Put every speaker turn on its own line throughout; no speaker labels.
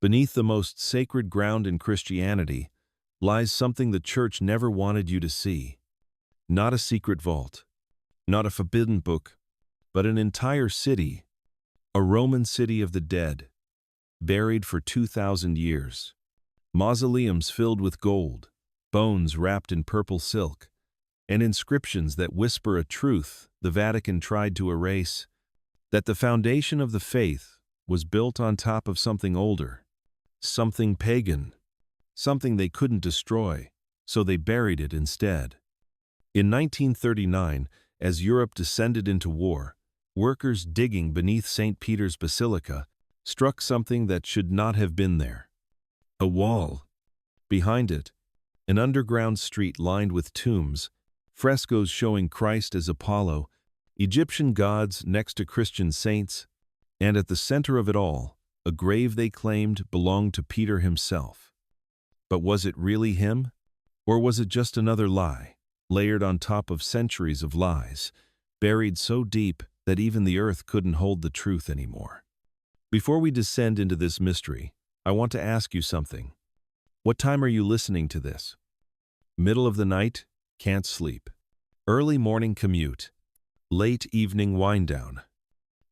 Beneath the most sacred ground in Christianity lies something the Church never wanted you to see. Not a secret vault, not a forbidden book, but an entire city, a Roman city of the dead, buried for 2,000 years. Mausoleums filled with gold, bones wrapped in purple silk, and inscriptions that whisper a truth the Vatican tried to erase, that the foundation of the faith was built on top of something older, something pagan, something they couldn't destroy, so they buried it instead. In 1939, as Europe descended into war, workers digging beneath St. Peter's Basilica struck something that should not have been there. A wall. Behind it, an underground street lined with tombs, frescoes showing Christ as Apollo, Egyptian gods next to Christian saints, and at the center of it all, a grave they claimed belonged to Peter himself. But was it really him? Or was it just another lie, layered on top of centuries of lies, buried so deep that even the earth couldn't hold the truth anymore? Before we descend into this mystery, I want to ask you something. What time are you listening to this? Middle of the night? Can't sleep. Early morning commute. Late evening wind down.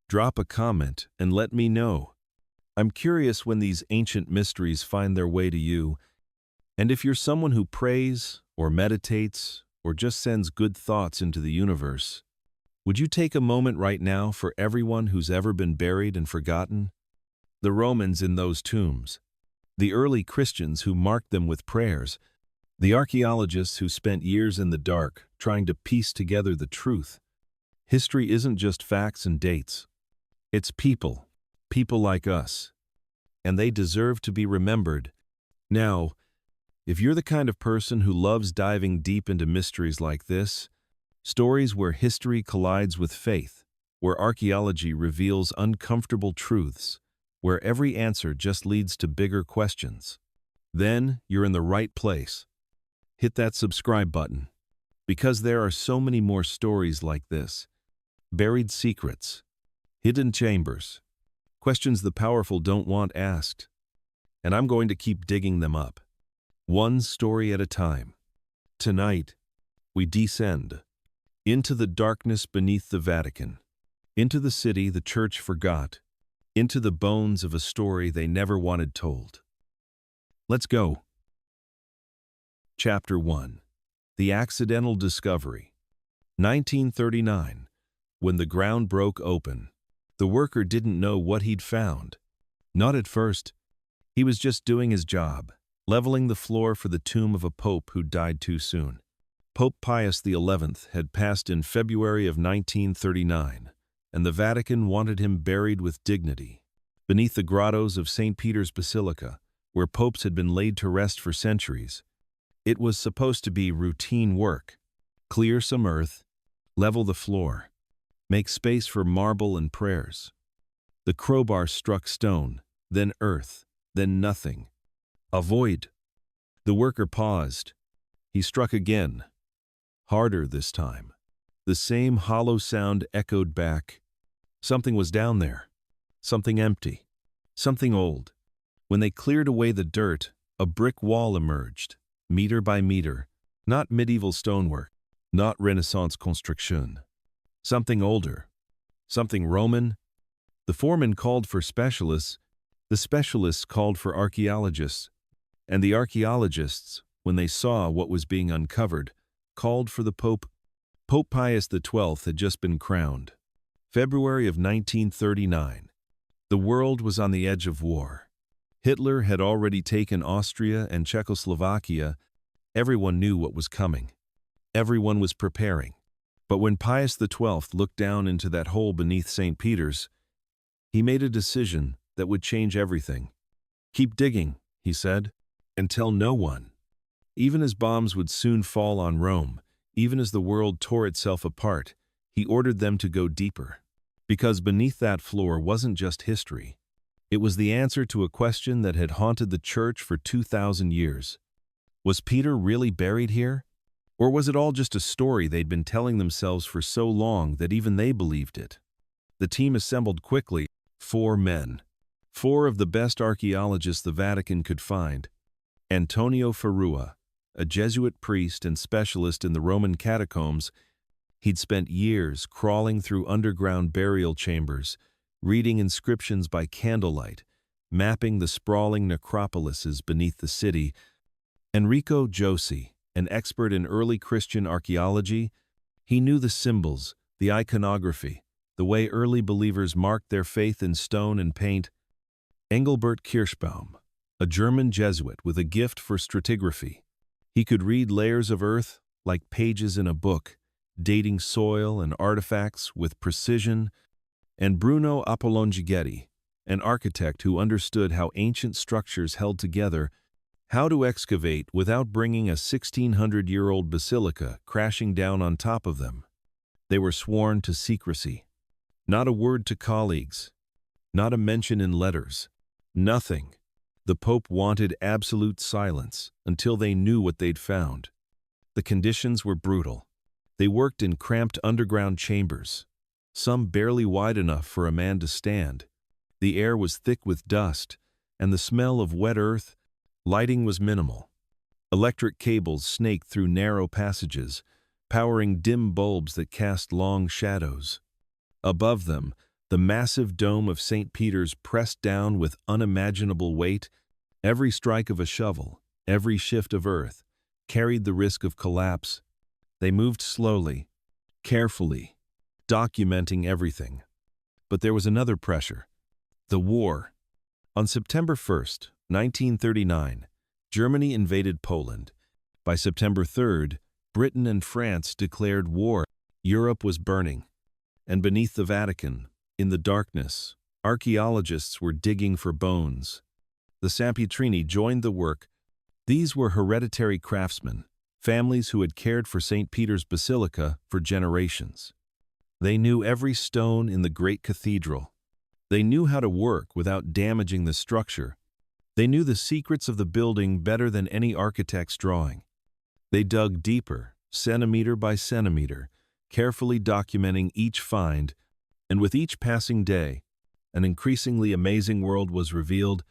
Drop a comment and let me know. I'm curious when these ancient mysteries find their way to you, and if you're someone who prays or meditates or just sends good thoughts into the universe, would you take a moment right now for everyone who's ever been buried and forgotten? The Romans in those tombs, the early Christians who marked them with prayers, the archaeologists who spent years in the dark trying to piece together the truth. History isn't just facts and dates. It's people, people like us, and they deserve to be remembered. Now, if you're the kind of person who loves diving deep into mysteries like this, stories where history collides with faith, where archaeology reveals uncomfortable truths, where every answer just leads to bigger questions, then you're in the right place. Hit that subscribe button, because there are so many more stories like this. Buried secrets, hidden chambers, questions the powerful don't want asked. And I'm going to keep digging them up, one story at a time. Tonight, we descend into the darkness beneath the Vatican, into the city the Church forgot, into the bones of a story they never wanted told. Let's go. Chapter 1. The Accidental Discovery. 1939. When the ground broke open, the worker didn't know what he'd found. Not at first. He was just doing his job, leveling the floor for the tomb of a pope who died too soon. Pope Pius XI had passed in February of 1939, and the Vatican wanted him buried with dignity. Beneath the grottos of St. Peter's Basilica, where popes had been laid to rest for centuries, it was supposed to be routine work. Clear some earth, level the floor, make space for marble and prayers. The crowbar struck stone, then earth, then nothing. A void. The worker paused. He struck again. Harder this time. The same hollow sound echoed back. Something was down there. Something empty. Something old. When they cleared away the dirt, a brick wall emerged, meter by meter. Not medieval stonework, not Renaissance construction. Something older. Something Roman. The foreman called for specialists. The specialists called for archaeologists. And the archaeologists, when they saw what was being uncovered, called for the Pope. Pope Pius XII had just been crowned. February of 1939. The world was on the edge of war. Hitler had already taken Austria and Czechoslovakia. Everyone knew what was coming. Everyone was preparing. But when Pius XII looked down into that hole beneath St. Peter's, he made a decision that would change everything. "Keep digging," he said, "and tell no one." Even as bombs would soon fall on Rome, even as the world tore itself apart, he ordered them to go deeper. Because beneath that floor wasn't just history. It was the answer to a question that had haunted the Church for 2,000 years. Was Peter really buried here? Or was it all just a story they'd been telling themselves for so long that even they believed it? The team assembled quickly, 4 men. Four of the best archaeologists the Vatican could find: Antonio Ferrua, a Jesuit priest and specialist in the Roman catacombs. He'd spent years crawling through underground burial chambers, reading inscriptions by candlelight, mapping the sprawling necropolises beneath the city. Enrico Josi, an expert in early Christian archaeology, he knew the symbols, the iconography, the way early believers marked their faith in stone and paint. Engelbert Kirschbaum, a German Jesuit with a gift for stratigraphy. He could read layers of earth like pages in a book, dating soil and artifacts with precision. And Bruno Apollongigetti, an architect who understood how ancient structures held together, how to excavate without bringing a 1600-year-old basilica crashing down on top of them. They were sworn to secrecy. Not a word to colleagues. Not a mention in letters. Nothing. The Pope wanted absolute silence until they knew what they'd found. The conditions were brutal. They worked in cramped underground chambers, some barely wide enough for a man to stand. The air was thick with dust, and the smell of wet earth. Lighting was minimal. Electric cables snaked through narrow passages, powering dim bulbs that cast long shadows. Above them, the massive dome of St. Peter's pressed down with unimaginable weight. Every strike of a shovel, every shift of earth, carried the risk of collapse. They moved slowly, carefully, documenting everything. But there was another pressure: the war. On September 1st, 1939, Germany invaded Poland. By September 3rd, Britain and France declared war. Europe was burning. And beneath the Vatican, in the darkness, archaeologists were digging for bones. The Sampitrini joined the work. These were hereditary craftsmen, families who had cared for St. Peter's Basilica for generations. They knew every stone in the great cathedral. They knew how to work without damaging the structure. They knew the secrets of the building better than any architect's drawing. They dug deeper, centimeter by centimeter, carefully documenting each find, and with each passing day, an increasingly amazing world was revealed.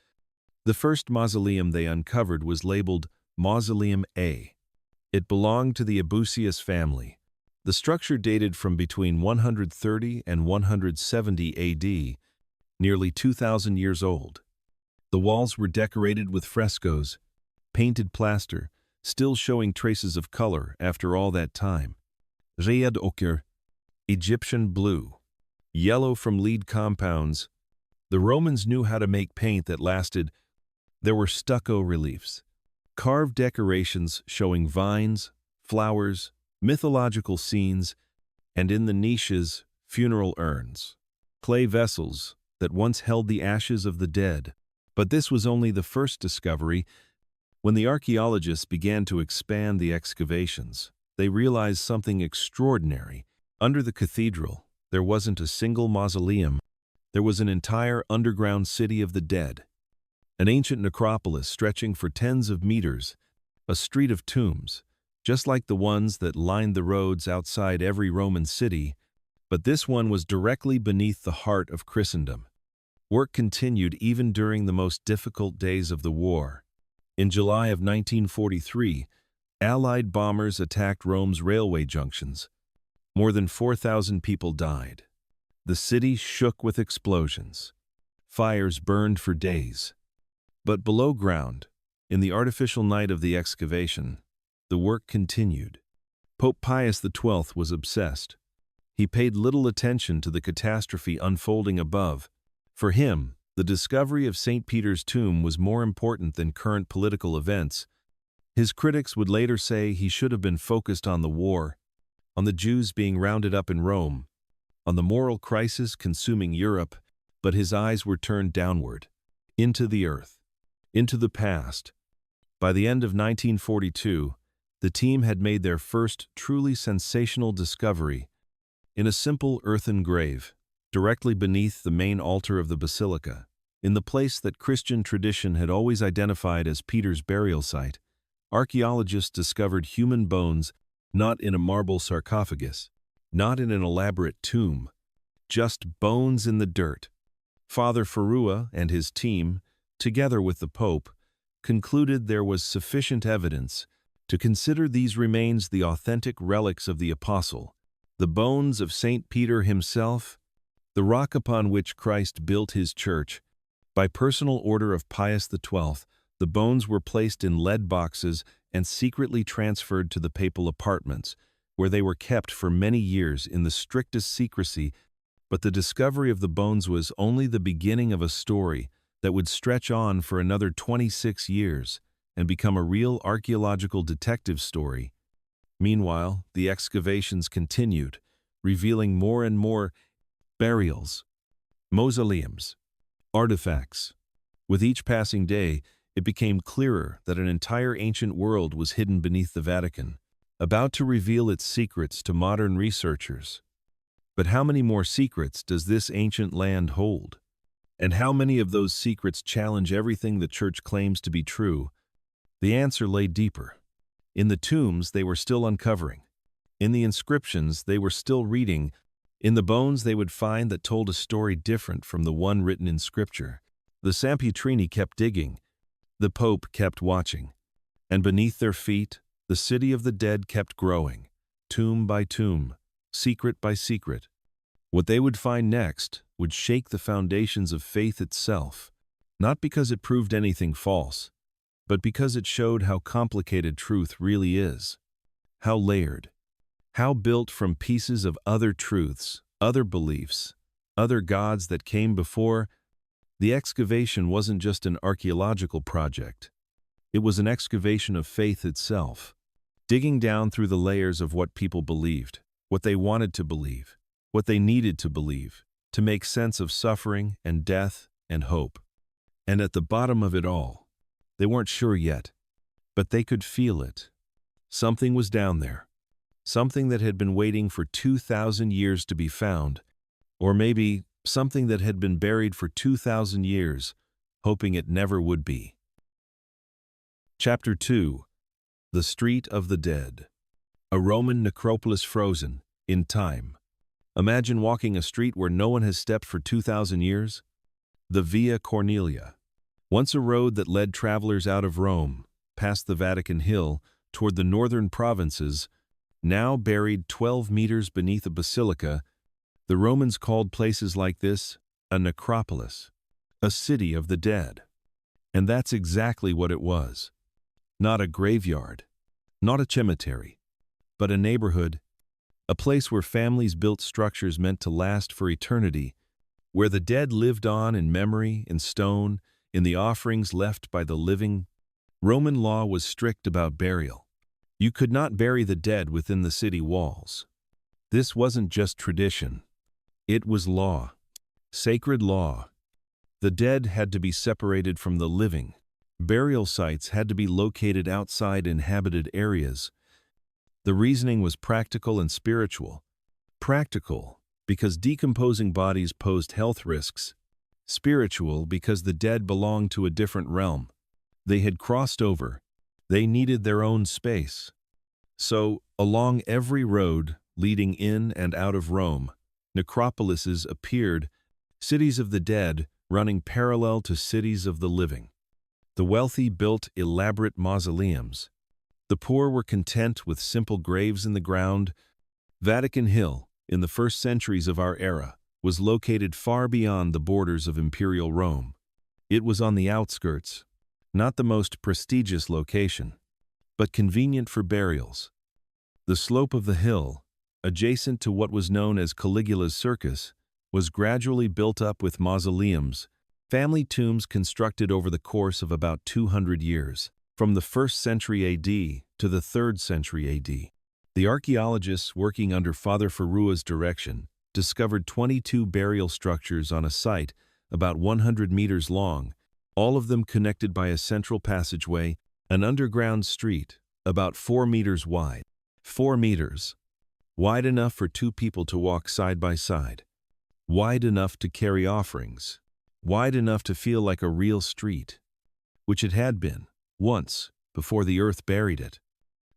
The first mausoleum they uncovered was labeled Mausoleum A. It belonged to the Abusius family. The structure dated from between 130 and 170 AD, nearly 2,000 years old. The walls were decorated with frescoes, painted plaster, still showing traces of color after all that time. Red ochre, Egyptian blue, yellow from lead compounds. The Romans knew how to make paint that lasted. There were stucco reliefs, carved decorations showing vines, flowers, mythological scenes, and in the niches, funeral urns, clay vessels that once held the ashes of the dead. But this was only the first discovery. When the archaeologists began to expand the excavations, they realized something extraordinary. Under the cathedral, there wasn't a single mausoleum. There was an entire underground city of the dead. An ancient necropolis stretching for tens of meters, a street of tombs, just like the ones that lined the roads outside every Roman city, but this one was directly beneath the heart of Christendom. Work continued even during the most difficult days of the war. In July of 1943, Allied bombers attacked Rome's railway junctions. More than 4,000 people died. The city shook with explosions. Fires burned for days. But below ground, in the artificial night of the excavation, the work continued. Pope Pius XII was obsessed. He paid little attention to the catastrophe unfolding above. For him, the discovery of St. Peter's tomb was more important than current political events. His critics would later say he should have been focused on the war, on the Jews being rounded up in Rome, on the moral crisis consuming Europe, but his eyes were turned downward, into the earth, into the past. By the end of 1942, the team had made their first truly sensational discovery in a simple earthen grave, directly beneath the main altar of the basilica, in the place that Christian tradition had always identified as Peter's burial site. Archaeologists discovered human bones, not in a marble sarcophagus, not in an elaborate tomb, just bones in the dirt, Father Farua and his team, together with the Pope, concluded there was sufficient evidence to consider these remains the authentic relics of the Apostle, the bones of St. Peter himself, the rock upon which Christ built his church. By personal order of Pius XII, the bones were placed in lead boxes and secretly transferred to the papal apartments, where they were kept for many years in the strictest secrecy. But the discovery of the bones was only the beginning of a story that would stretch on for another 26 years and become a real archaeological detective story. Meanwhile, the excavations continued, revealing more and more burials, mausoleums, artifacts. With each passing day, it became clearer that an entire ancient world was hidden beneath the Vatican, about to reveal its secrets to modern researchers. But how many more secrets does this ancient land hold? And how many of those secrets challenge everything the Church claims to be true? The answer lay deeper. In the tombs they were still uncovering. In the inscriptions they were still reading. In the bones they would find that told a story different from the one written in Scripture. The Sampietrini kept digging. The Pope kept watching. And beneath their feet, the city of the dead kept growing, tomb by tomb, secret by secret. What they would find next would shake the foundations of faith itself, not because it proved anything false, but because it showed how complicated truth really is, how layered, how built from pieces of other truths, other beliefs, other gods that came before. The excavation wasn't just an archaeological project. It was an excavation of faith itself, digging down through the layers of what people believed, what they wanted to believe, what they needed to believe, to make sense of suffering and death and hope. And at the bottom of it all, they weren't sure yet, but they could feel it. Something was down there, something that had been waiting for 2,000 years to be found, or maybe something that had been buried for 2,000 years, hoping it never would be. Chapter 2. The Street of the Dead. A Roman necropolis frozen in time. Imagine walking a street where no one has stepped for 2,000 years. The Via Cornelia. Once a road that led travelers out of Rome, past the Vatican Hill, toward the northern provinces, now buried 12 meters beneath a basilica. The Romans called places like this a necropolis, a city of the dead. And that's exactly what it was. Not a graveyard, not a cemetery, but a neighborhood, a place where families built structures meant to last for eternity, where the dead lived on in memory, in stone, in the offerings left by the living. Roman law was strict about burial. You could not bury the dead within the city walls. This wasn't just tradition. It was law, sacred law. The dead had to be separated from the living. Burial sites had to be located outside inhabited areas. The reasoning was practical and spiritual. Practical, because decomposing bodies posed health risks. Spiritual, because the dead belonged to a different realm. They had crossed over. They needed their own space. So, along every road leading in and out of Rome, necropolises appeared, cities of the dead running parallel to cities of the living. The wealthy built elaborate mausoleums. The poor were content with simple graves in the ground. Vatican Hill, in the first centuries of our era, was located far beyond the borders of imperial Rome. It was on the outskirts, not the most prestigious location, but convenient for burials. The slope of the hill, adjacent to what was known as Caligula's Circus, was gradually built up with mausoleums, family tombs constructed over the course of about 200 years, from the 1st century AD to the 3rd century AD. The archaeologists working under Father Farua's direction discovered 22 burial structures on a site about 100 meters long, all of them connected by a central passageway, an underground street about 4 meters wide. 4 meters. Wide enough for 2 people to walk side by side. Wide enough to carry offerings. Wide enough to feel like a real street, which it had been, once, before the earth buried it.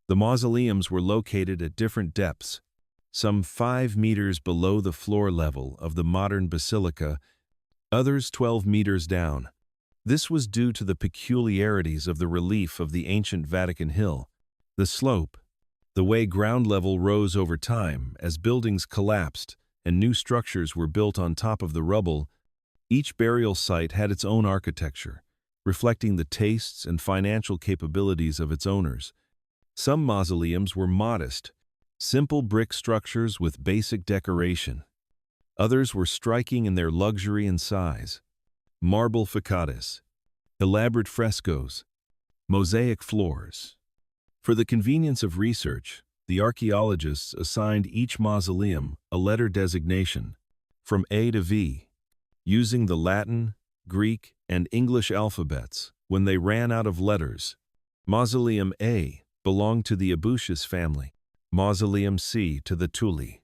The mausoleums were located at different depths, some 5 meters below the floor level of the modern basilica. others 12 meters down. This was due to the peculiarities of the relief of the ancient Vatican Hill, the slope, the way ground level rose over time as buildings collapsed and new structures were built on top of the rubble. Each burial site had its own architecture, reflecting the tastes and financial capabilities of its owners. Some mausoleums were modest, simple brick structures with basic decoration. Others were striking in their luxury and size. Marble facades, elaborate frescoes, mosaic floors. For the convenience of research, the archaeologists assigned each mausoleum a letter designation, from A to V, using the Latin, Greek, and English alphabets. When they ran out of letters, Mausoleum A belonged to the Abusius family, Mausoleum C to the Tulli,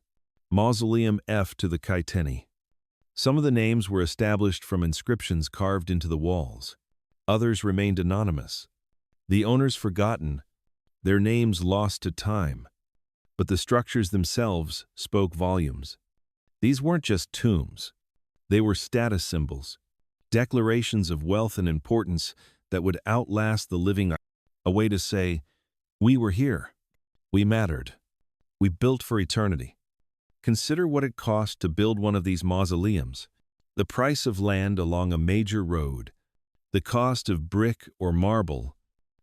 Mausoleum F to the Caetani. Some of the names were established from inscriptions carved into the walls. Others remained anonymous. The owners forgotten, their names lost to time. But the structures themselves spoke volumes. These weren't just tombs. They were status symbols, declarations of wealth and importance that would outlast the living. A way to say, we were here. We mattered. We built for eternity. Consider what it cost to build one of these mausoleums. The price of land along a major road, the cost of brick or marble,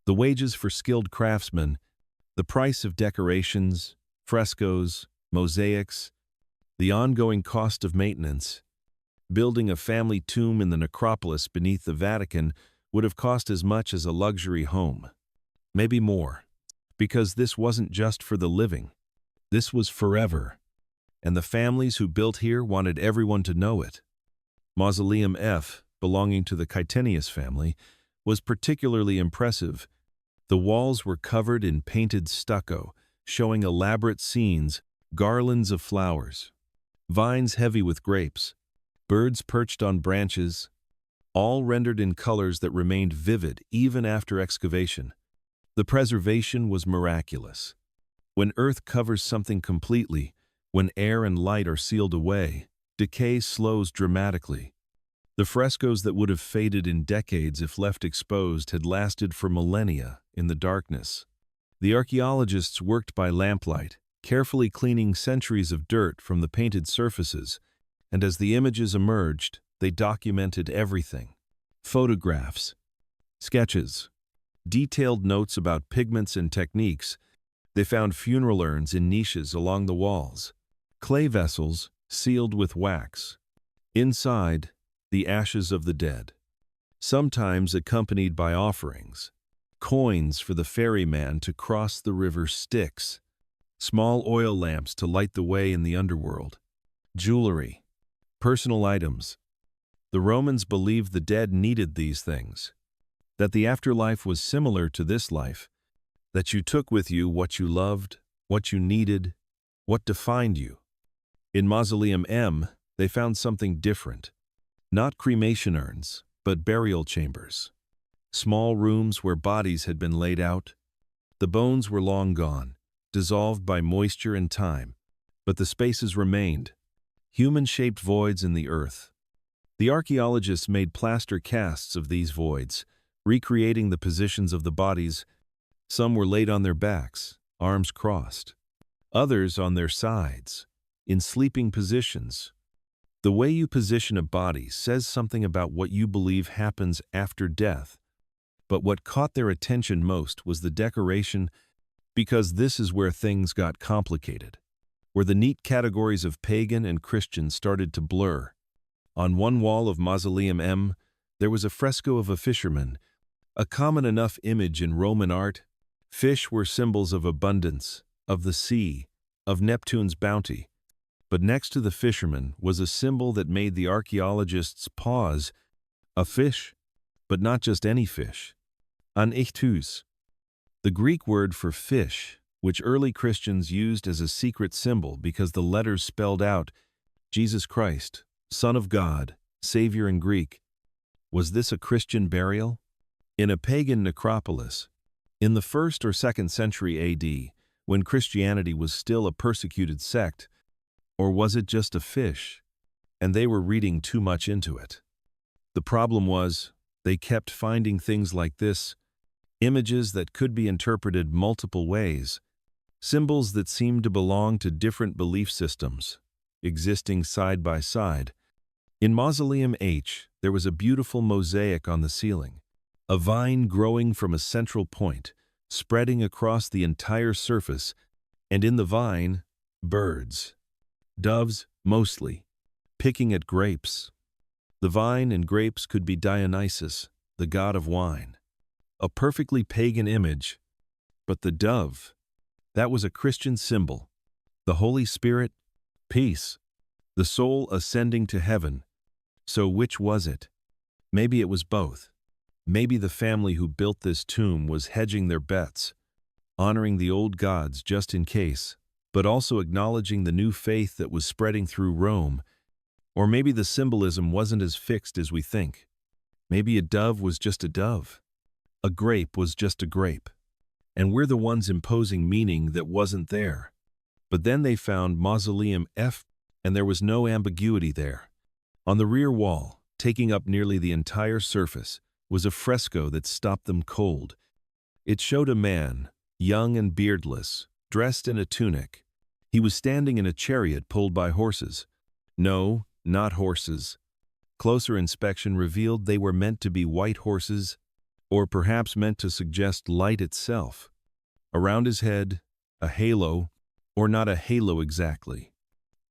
the wages for skilled craftsmen, the price of decorations, frescoes, mosaics, the ongoing cost of maintenance. Building a family tomb in the necropolis beneath the Vatican would have cost as much as a luxury home. Maybe more. Because this wasn't just for the living. This was forever. And the families who built here wanted everyone to know it. Mausoleum F, belonging to the Caetanius family, was particularly impressive. The walls were covered in painted stucco, showing elaborate scenes, garlands of flowers, vines heavy with grapes, birds perched on branches, all rendered in colors that remained vivid even after excavation. The preservation was miraculous. When earth covers something completely, when air and light are sealed away, decay slows dramatically. The frescoes that would have faded in decades if left exposed had lasted for millennia in the darkness. The archaeologists worked by lamplight, carefully cleaning centuries of dirt from the painted surfaces, and as the images emerged, they documented everything. Photographs, sketches, detailed notes about pigments and techniques. They found funeral urns in niches along the walls, clay vessels sealed with wax. Inside, the ashes of the dead, sometimes accompanied by offerings, coins for the ferryman to cross the river Styx, small oil lamps to light the way in the underworld, jewelry, personal items. The Romans believed the dead needed these things, that the afterlife was similar to this life, that you took with you what you loved, what you needed, what defined you. In Mausoleum M, they found something different. Not cremation urns, but burial chambers. Small rooms where bodies had been laid out. The bones were long gone, dissolved by moisture and time, but the spaces remained, human-shaped voids in the earth. The archaeologists made plaster casts of these voids, recreating the positions of the bodies. Some were laid on their backs, arms crossed. Others on their sides, in sleeping positions. The way you position a body says something about what you believe happens after death. But what caught their attention most was the decoration, because this is where things got complicated, where the neat categories of pagan and Christian started to blur. On one wall of Mausoleum M, there was a fresco of a fisherman, a common enough image in Roman art. Fish were symbols of abundance, of the sea, of Neptune's bounty. But next to the fisherman was a symbol that made the archaeologists pause. A fish, but not just any fish. An ichthys. The Greek word for fish, which early Christians used as a secret symbol because the letters spelled out Jesus Christ, Son of God, Savior in Greek. Was this a Christian burial? In a pagan necropolis, in the 1st or 2nd century AD, when Christianity was still a persecuted sect, or was it just a fish, and they were reading too much into it? The problem was, they kept finding things like this, images that could be interpreted multiple ways, symbols that seemed to belong to different belief systems, existing side by side. In Mausoleum H, there was a beautiful mosaic on the ceiling, a vine growing from a central point, spreading across the entire surface, and in the vine, birds. Doves, mostly, picking at grapes. The vine and grapes could be Dionysus, the god of wine. A perfectly pagan image, but the dove, that was a Christian symbol. The Holy Spirit, peace, the soul ascending to heaven. So which was it? Maybe it was both. Maybe the family who built this tomb was hedging their bets, honoring the old gods just in case, but also acknowledging the new faith that was spreading through Rome. Or maybe the symbolism wasn't as fixed as we think. Maybe a dove was just a dove. A grape was just a grape. And we're the ones imposing meaning that wasn't there. But then they found Mausoleum F, and there was no ambiguity there. On the rear wall, taking up nearly the entire surface, was a fresco that stopped them cold. It showed a man, young and beardless, dressed in a tunic. He was standing in a chariot pulled by horses. No, not horses. Closer inspection revealed they were meant to be white horses, or perhaps meant to suggest light itself. Around his head, a halo, or not a halo exactly.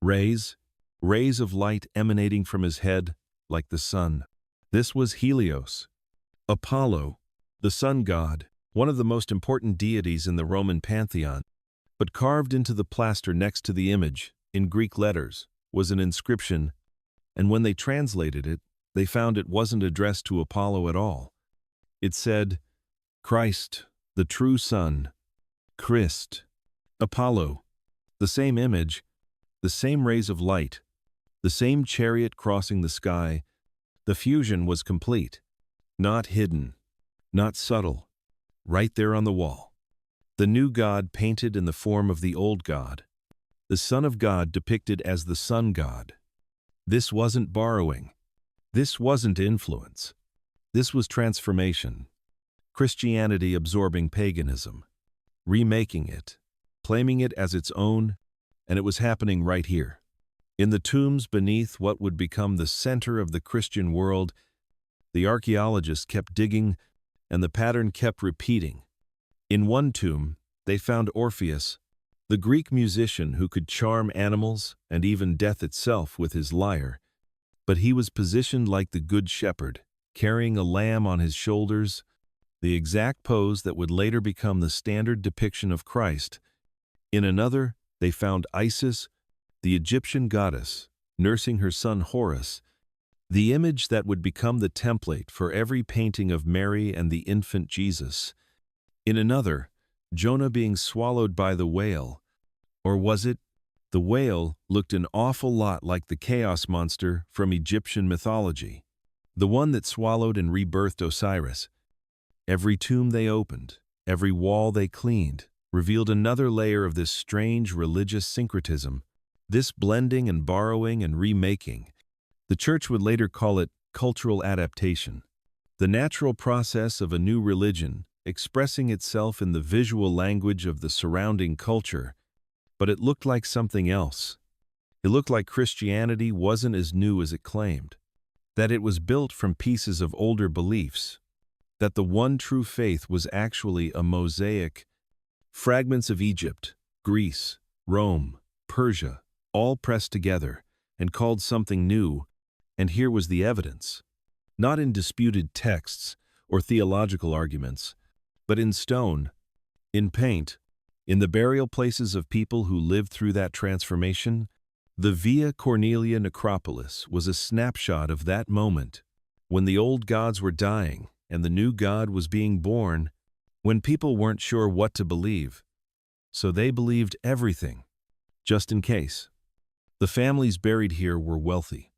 Rays of light emanating from his head, like the sun. This was Helios. Apollo, the sun god, one of the most important deities in the Roman pantheon. But carved into the plaster next to the image, in Greek letters, was an inscription, and when they translated it, they found it wasn't addressed to Apollo at all. It said, Christ, the true Sun, Christ, Apollo, the same image, the same rays of light, the same chariot crossing the sky. The fusion was complete, not hidden, not subtle, right there on the wall. The new God painted in the form of the old God, the Son of God depicted as the Sun God. This wasn't borrowing. This wasn't influence. This was transformation. Christianity absorbing paganism, remaking it, claiming it as its own, and it was happening right here. In the tombs beneath what would become the center of the Christian world, the archaeologists kept digging, and the pattern kept repeating. In one tomb, they found Orpheus, the Greek musician who could charm animals and even death itself with his lyre. But he was positioned like the Good Shepherd, carrying a lamb on his shoulders, the exact pose that would later become the standard depiction of Christ. In another, they found Isis, the Egyptian goddess, nursing her son Horus, the image that would become the template for every painting of Mary and the infant Jesus. In another, Jonah being swallowed by the whale. Or was it? The whale looked an awful lot like the chaos monster from Egyptian mythology, the one that swallowed and rebirthed Osiris. Every tomb they opened, every wall they cleaned, revealed another layer of this strange religious syncretism, this blending and borrowing and remaking. The church would later call it cultural adaptation, the natural process of a new religion expressing itself in the visual language of the surrounding culture. But it looked like something else. It looked like Christianity wasn't as new as it claimed, that it was built from pieces of older beliefs, that the one true faith was actually a mosaic, fragments of Egypt, Greece, Rome, Persia, all pressed together and called something new. And here was the evidence, not in disputed texts or theological arguments, but in stone, in paint, in the burial places of people who lived through that transformation. The Via Cornelia Necropolis was a snapshot of that moment, when the old gods were dying and the new God was being born, when people weren't sure what to believe. So they believed everything, just in case. The families buried here were wealthy,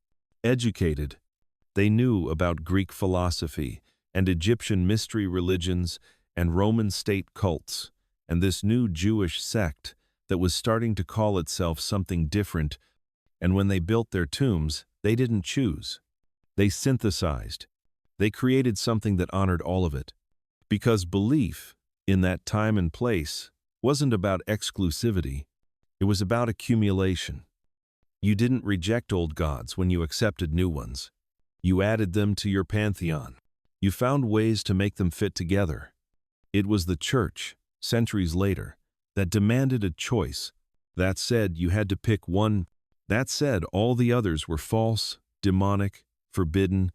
educated. They knew about Greek philosophy and Egyptian mystery religions and Roman state cults, and this new Jewish sect that was starting to call itself something different. And when they built their tombs, they didn't choose. They synthesized. They created something that honored all of it. Because belief, in that time and place, wasn't about exclusivity. It was about accumulation. You didn't reject old gods when you accepted new ones. You added them to your pantheon. You found ways to make them fit together. It was the church, centuries later, that demanded a choice. That said, you had to pick one. That said, all the others were false, demonic, forbidden.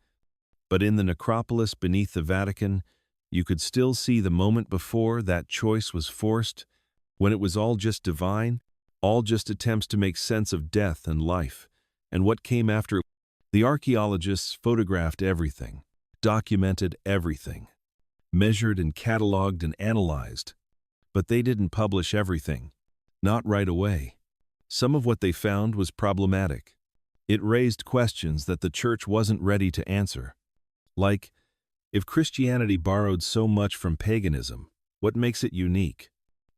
But in the necropolis beneath the Vatican, you could still see the moment before that choice was forced, when it was all just divine, all just attempts to make sense of death and life, and what came after. The archaeologists photographed everything, documented everything, measured and cataloged and analyzed, but they didn't publish everything, not right away. Some of what they found was problematic. It raised questions that the church wasn't ready to answer. Like, if Christianity borrowed so much from paganism, what makes it unique?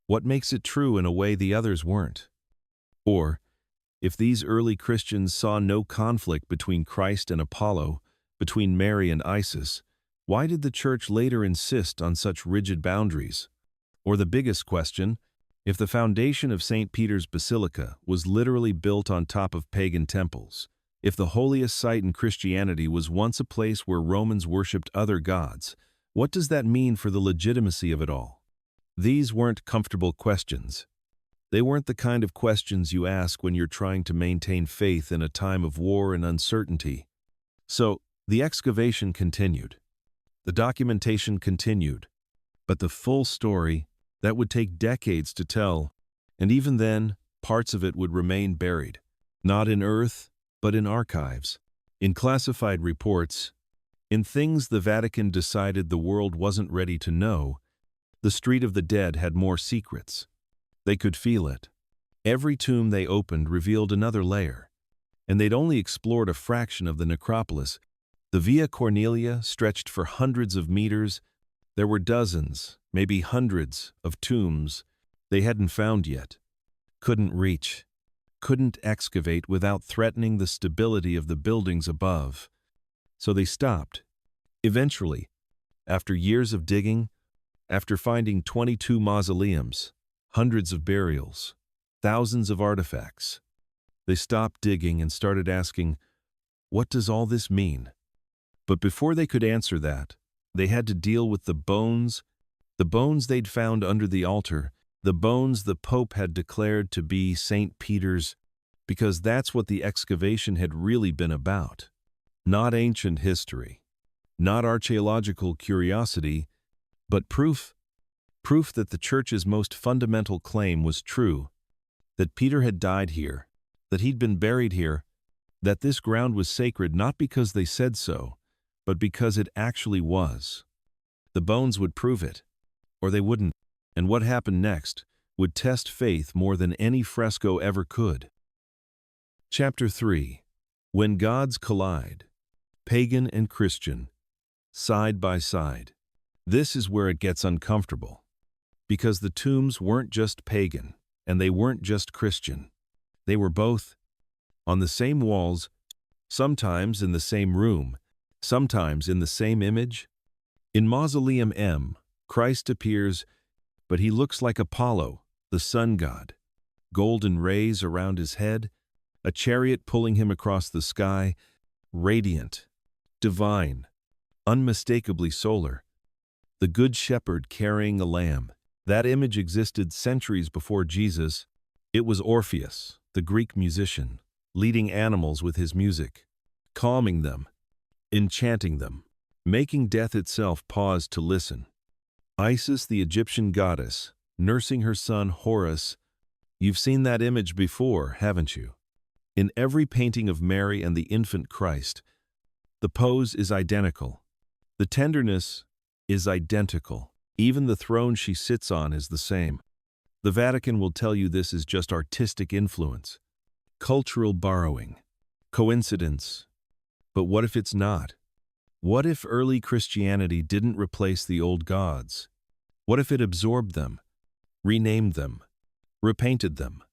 What makes it true in a way the others weren't? Or, if these early Christians saw no conflict between Christ and Apollo, between Mary and Isis, why did the church later insist on such rigid boundaries? Or the biggest question, if the foundation of St. Peter's Basilica was literally built on top of pagan temples, if the holiest site in Christianity was once a place where Romans worshipped other gods, what does that mean for the legitimacy of it all? These weren't comfortable questions. They weren't the kind of questions you ask when you're trying to maintain faith in a time of war and uncertainty. So, the excavation continued. The documentation continued. But the full story, that would take decades to tell, and even then, parts of it would remain buried. Not in earth, but in archives, in classified reports, in things the Vatican decided the world wasn't ready to know. The Street of the Dead had more secrets. They could feel it. Every tomb they opened revealed another layer, and they'd only explored a fraction of the necropolis. The Via Cornelia stretched for hundreds of meters. There were dozens, maybe hundreds, of tombs they hadn't found yet, couldn't reach, couldn't excavate without threatening the stability of the buildings above. So they stopped. Eventually, after years of digging, after finding 22 mausoleums, hundreds of burials, thousands of artifacts, they stopped digging and started asking, what does all this mean? But before they could answer that, they had to deal with the bones they'd found under the altar, the bones the Pope had declared to be St. Peter's, because that's what the excavation had really been about. Not ancient history, not archaeological curiosity, but proof that the Church's most fundamental claim was true, that Peter had died here, that he'd been buried here, that this ground was sacred not because they said so, but because it actually was. The bones would prove it, or they wouldn't, and what happened next would test faith more than any fresco ever could. Chapter 3. When Gods Collide. Pagan and Christian. Side by side. This is where it gets uncomfortable. Because the tombs weren't just pagan, and they weren't just Christian. They were both. On the same walls, sometimes in the same room, sometimes in the same image. In Mausoleum M, Christ appears, but he looks like Apollo, the sun god. Golden rays around his head, a chariot pulling him across the sky, radiant, divine, unmistakably solar. The Good Shepherd carrying a lamb. That image existed centuries before Jesus. It was Orpheus, the Greek musician, leading animals with his music, calming them, enchanting them, making death itself pause to listen. Isis, the Egyptian goddess, nursing her son Horus. You've seen that image before, haven't you? In every painting of Mary and the infant Christ, the pose is identical. The tenderness is identical. Even the throne she sits on is the same. The Vatican will tell you this is just artistic influence, cultural borrowing, coincidence. But what if it's not? What if early Christianity didn't replace the old gods? What if it absorbed them, renamed them, repainted them,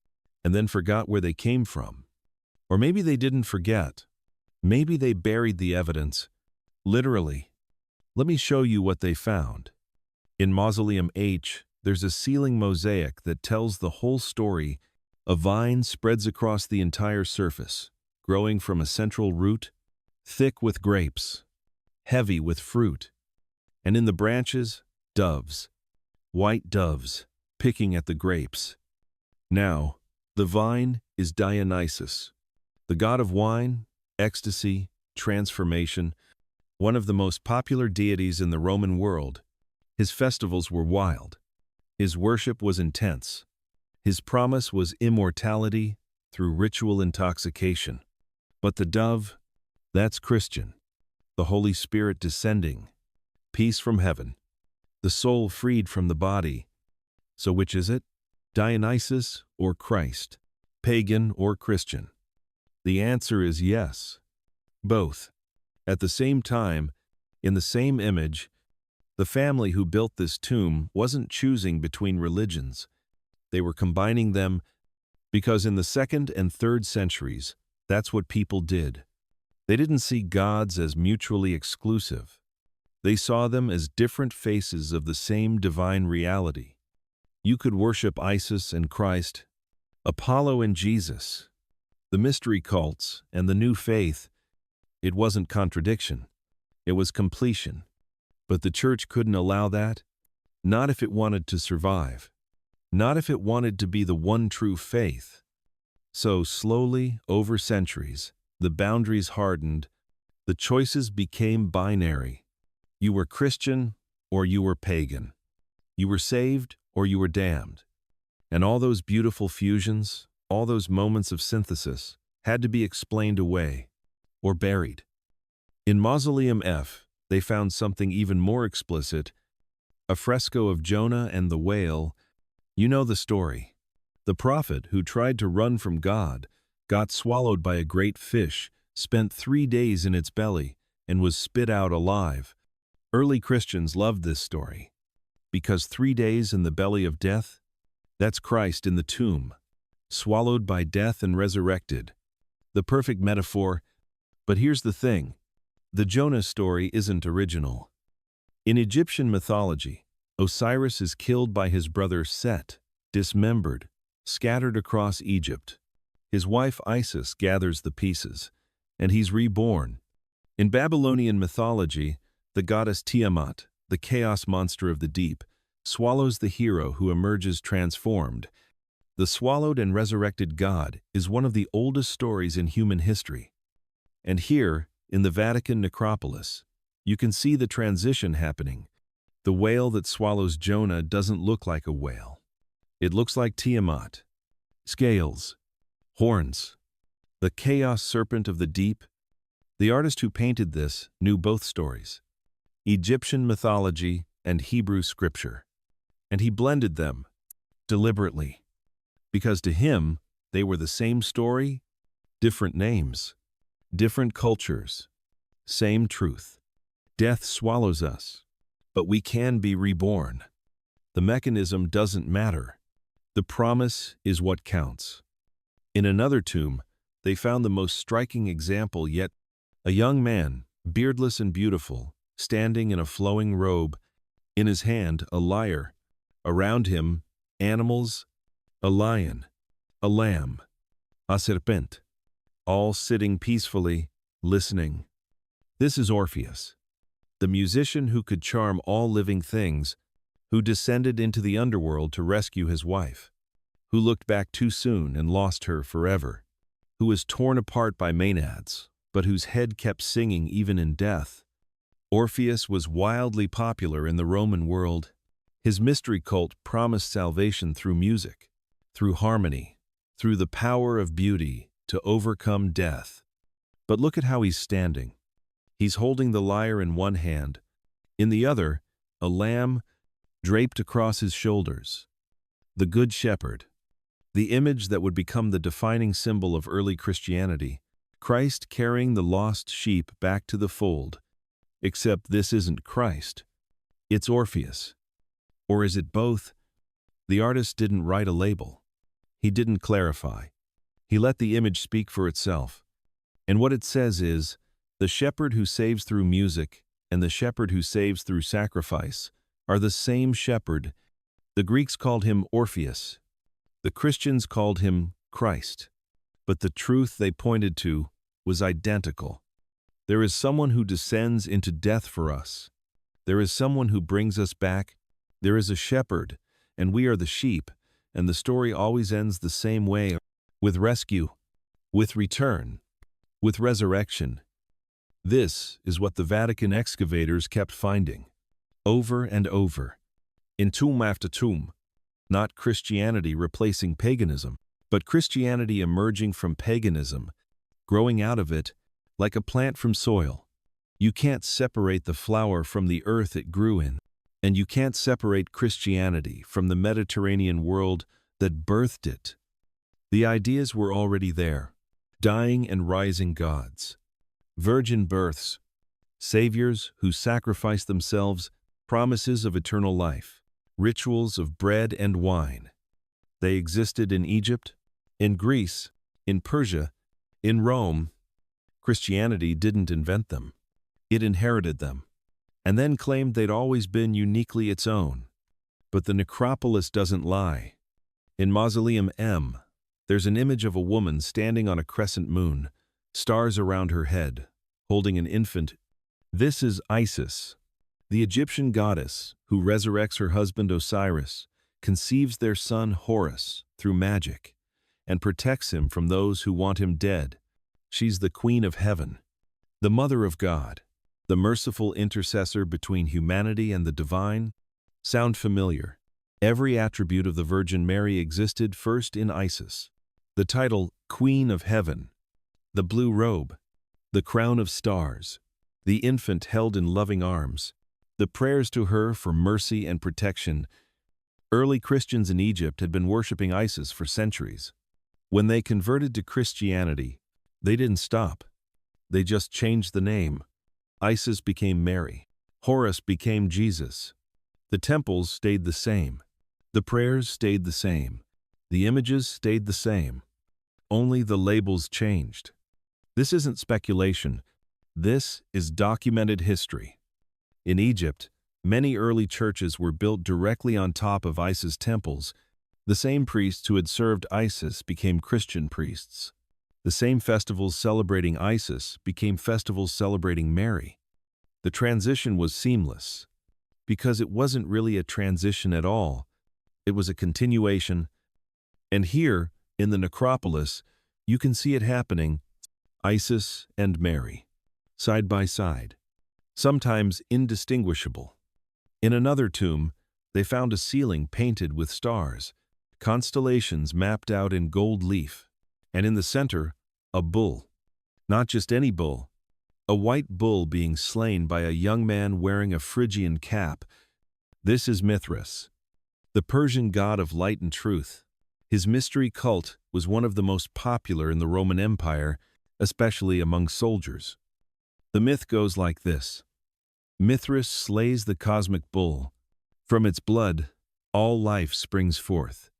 and then forgot where they came from? Or maybe they didn't forget. Maybe they buried the evidence. Literally. Let me show you what they found. In Mausoleum H, there's a ceiling mosaic that tells the whole story. A vine spreads across the entire surface, growing from a central root, thick with grapes, heavy with fruit. And in the branches, doves, white doves, picking at the grapes. Now, the vine is Dionysus, the god of wine, ecstasy, transformation, one of the most popular deities in the Roman world. His festivals were wild. His worship was intense. His promise was immortality through ritual intoxication. But the dove, that's Christian. The Holy Spirit descending. Peace from heaven. The soul freed from the body. So which is it? Dionysus or Christ? Pagan or Christian? The answer is yes. Both. At the same time, in the same image, the family who built this tomb wasn't choosing between religions. They were combining them because in the 2nd and 3rd centuries, that's what people did. They didn't see gods as mutually exclusive. They saw them as different faces of the same divine reality. You could worship Isis and Christ, Apollo and Jesus, the mystery cults and the new faith. It wasn't contradiction. It was completion. But the church couldn't allow that. Not if it wanted to survive. Not if it wanted to be the one true faith. So slowly, over centuries, the boundaries hardened. The choices became binary. You were Christian or you were pagan. You were saved or you were damned. And all those beautiful fusions, all those moments of synthesis, had to be explained away or buried. In Mausoleum F, they found something even more explicit, a fresco of Jonah and the whale. You know the story. The prophet who tried to run from God got swallowed by a great fish, spent 3 days in its belly, and was spit out alive. Early Christians loved this story. Because 3 days in the belly of death, that's Christ in the tomb, swallowed by death and resurrected. The perfect metaphor. But here's the thing. The Jonah story isn't original. In Egyptian mythology, Osiris is killed by his brother Set, dismembered, scattered across Egypt. His wife Isis gathers the pieces, and he's reborn. In Babylonian mythology, the goddess Tiamat, the chaos monster of the deep, swallows the hero who emerges transformed. The swallowed and resurrected God is one of the oldest stories in human history. And here, in the Vatican Necropolis, you can see the transition happening. The whale that swallows Jonah doesn't look like a whale. It looks like Tiamat. Scales, horns, the chaos serpent of the deep. The artist who painted this knew both stories, Egyptian mythology and Hebrew scripture. And he blended them deliberately, because to him, they were the same story, different names, different cultures, same truth. Death swallows us, but we can be reborn. The mechanism doesn't matter. The promise is what counts. In another tomb, they found the most striking example yet. A young man, beardless and beautiful, standing in a flowing robe, in his hand a lyre, around him animals, a lion, a lamb, a serpent, all sitting peacefully, listening. This is Orpheus, the musician who could charm all living things, who descended into the underworld to rescue his wife, who looked back too soon and lost her forever, who was torn apart by Maenads, but whose head kept singing even in death. Orpheus was wildly popular in the Roman world. His mystery cult promised salvation through music, through harmony, through the power of beauty to overcome death. But look at how he's standing. He's holding the lyre in one hand, in the other, a lamb draped across his shoulders. The Good Shepherd, the image that would become the defining symbol of early Christianity, Christ carrying the lost sheep back to the fold. Except this isn't Christ. It's Orpheus. Or is it both? The artist didn't write a label. He didn't clarify. He let the image speak for itself. And what it says is, the shepherd who saves through music and the shepherd who saves through sacrifice are the same shepherd. The Greeks called him Orpheus. The Christians called him Christ. But the truth they pointed to was identical. There is someone who descends into death for us. There is someone who brings us back. There is a shepherd, and we are the sheep, and the story always ends the same way, with rescue, with return, with resurrection. This is what the Vatican excavators kept finding, over and over, in tomb after tomb. Not Christianity replacing paganism, but Christianity emerging from paganism, growing out of it like a plant from soil. You can't separate the flower from the earth it grew in, and you can't separate Christianity from the Mediterranean world that birthed it. The ideas were already there, dying and rising gods, virgin births, saviors who sacrificed themselves, promises of eternal life, rituals of bread and wine. They existed in Egypt, in Greece, in Persia, in Rome. Christianity didn't invent them. It inherited them, and then claimed they'd always been uniquely its own. But the necropolis doesn't lie. In Mausoleum M, there's an image of a woman standing on a crescent moon, stars around her head, holding an infant. This is Isis, the Egyptian goddess who resurrects her husband Osiris, conceives their son Horus through magic, and protects him from those who want him dead. She's the Queen of Heaven, the Mother of God, the merciful intercessor between humanity and the divine. Sound familiar? Every attribute of the Virgin Mary existed first in Isis. The title, Queen of Heaven, the blue robe, the crown of stars, the infant held in loving arms, the prayers to her for mercy and protection. Early Christians in Egypt had been worshiping Isis for centuries. When they converted to Christianity, they didn't stop. They just changed the name. Isis became Mary. Horus became Jesus. The temples stayed the same. The prayers stayed the same. The images stayed the same. Only the labels changed. This isn't speculation. This is documented history. In Egypt, many early churches were built directly on top of Isis temples. The same priests who had served Isis became Christian priests. The same festivals celebrating Isis became festivals celebrating Mary. The transition was seamless, because it wasn't really a transition at all. It was a continuation. And here, in the necropolis, you can see it happening, Isis and Mary, side by side, sometimes indistinguishable. In another tomb, they found a ceiling painted with stars, constellations mapped out in gold leaf, and in the center, a bull. Not just any bull, a white bull being slain by a young man wearing a Phrygian cap. This is Mithras, the Persian god of light and truth. His mystery cult was one of the most popular in the Roman Empire, especially among soldiers. The myth goes like this. Mithras slays the cosmic bull. From its blood, all life springs forth.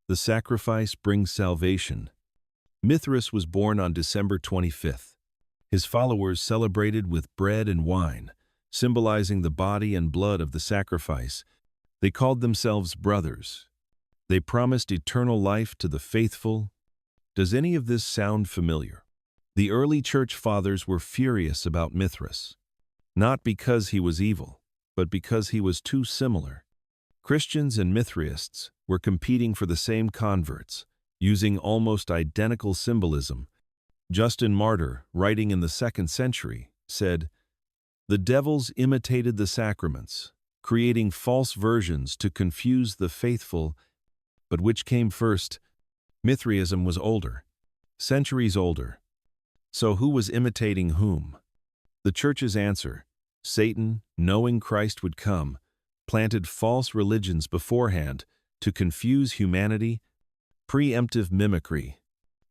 The sacrifice brings salvation. Mithras was born on December 25th. His followers celebrated with bread and wine, symbolizing the body and blood of the sacrifice. They called themselves brothers. They promised eternal life to the faithful. Does any of this sound familiar? The early church fathers were furious about Mithras, not because he was evil, but because he was too similar. Christians and Mithraists were competing for the same converts, using almost identical symbolism. Justin Martyr, writing in the 2nd century, said, "The devils imitated the sacraments, creating false versions to confuse the faithful. But which came first? Mithraism was older, centuries older. So who was imitating whom? The Church's answer, Satan, knowing Christ would come, planted false religions beforehand to confuse humanity. Preemptive mimicry.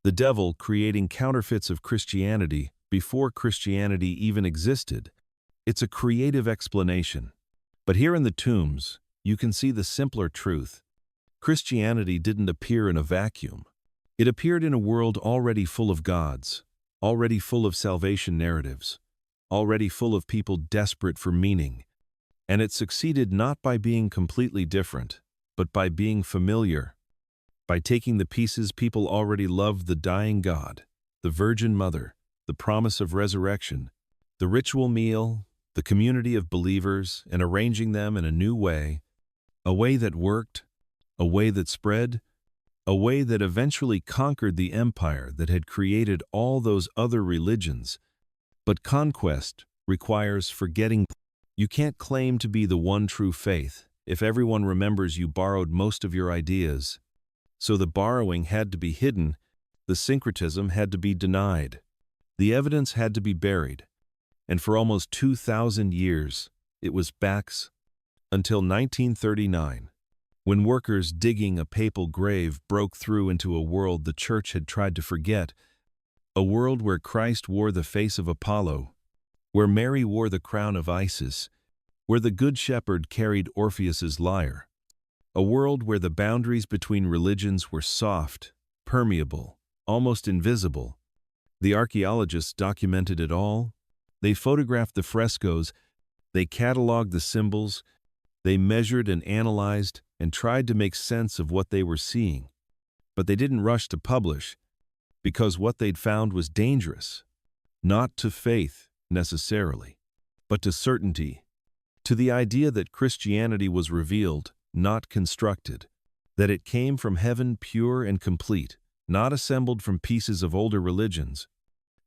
The devil creating counterfeits of Christianity before Christianity even existed. It's a creative explanation. But here in the tombs, you can see the simpler truth. Christianity didn't appear in a vacuum. It appeared in a world already full of gods, already full of salvation narratives, already full of people desperate for meaning. And it succeeded not by being completely different, but by being familiar, by taking the pieces people already loved: the dying God, the Virgin Mother, the promise of resurrection, the ritual meal, the community of believers, and arranging them in a new way, a way that worked, a way that spread, a way that eventually conquered the empire that had created all those other religions. But conquest requires forgetting. You can't claim to be the one true faith if everyone remembers you borrowed most of your ideas. So the borrowing had to be hidden, the syncretism had to be denied, the evidence had to be buried. And for almost 2,000 years, it was backs, until 1939, when workers digging a papal grave broke through into a world the Church had tried to forget, a world where Christ wore the face of Apollo, where Mary wore the crown of Isis, where the Good Shepherd carried Orpheus's lyre, a world where the boundaries between religions were soft, permeable, almost invisible. The archaeologists documented it all. They photographed the frescoes, they cataloged the symbols, they measured and analyzed and tried to make sense of what they were seeing. But they didn't rush to publish, because what they'd found was dangerous, not to faith necessarily, but to certainty, to the idea that Christianity was revealed, not constructed, that it came from heaven pure and complete, not assembled from pieces of older religions.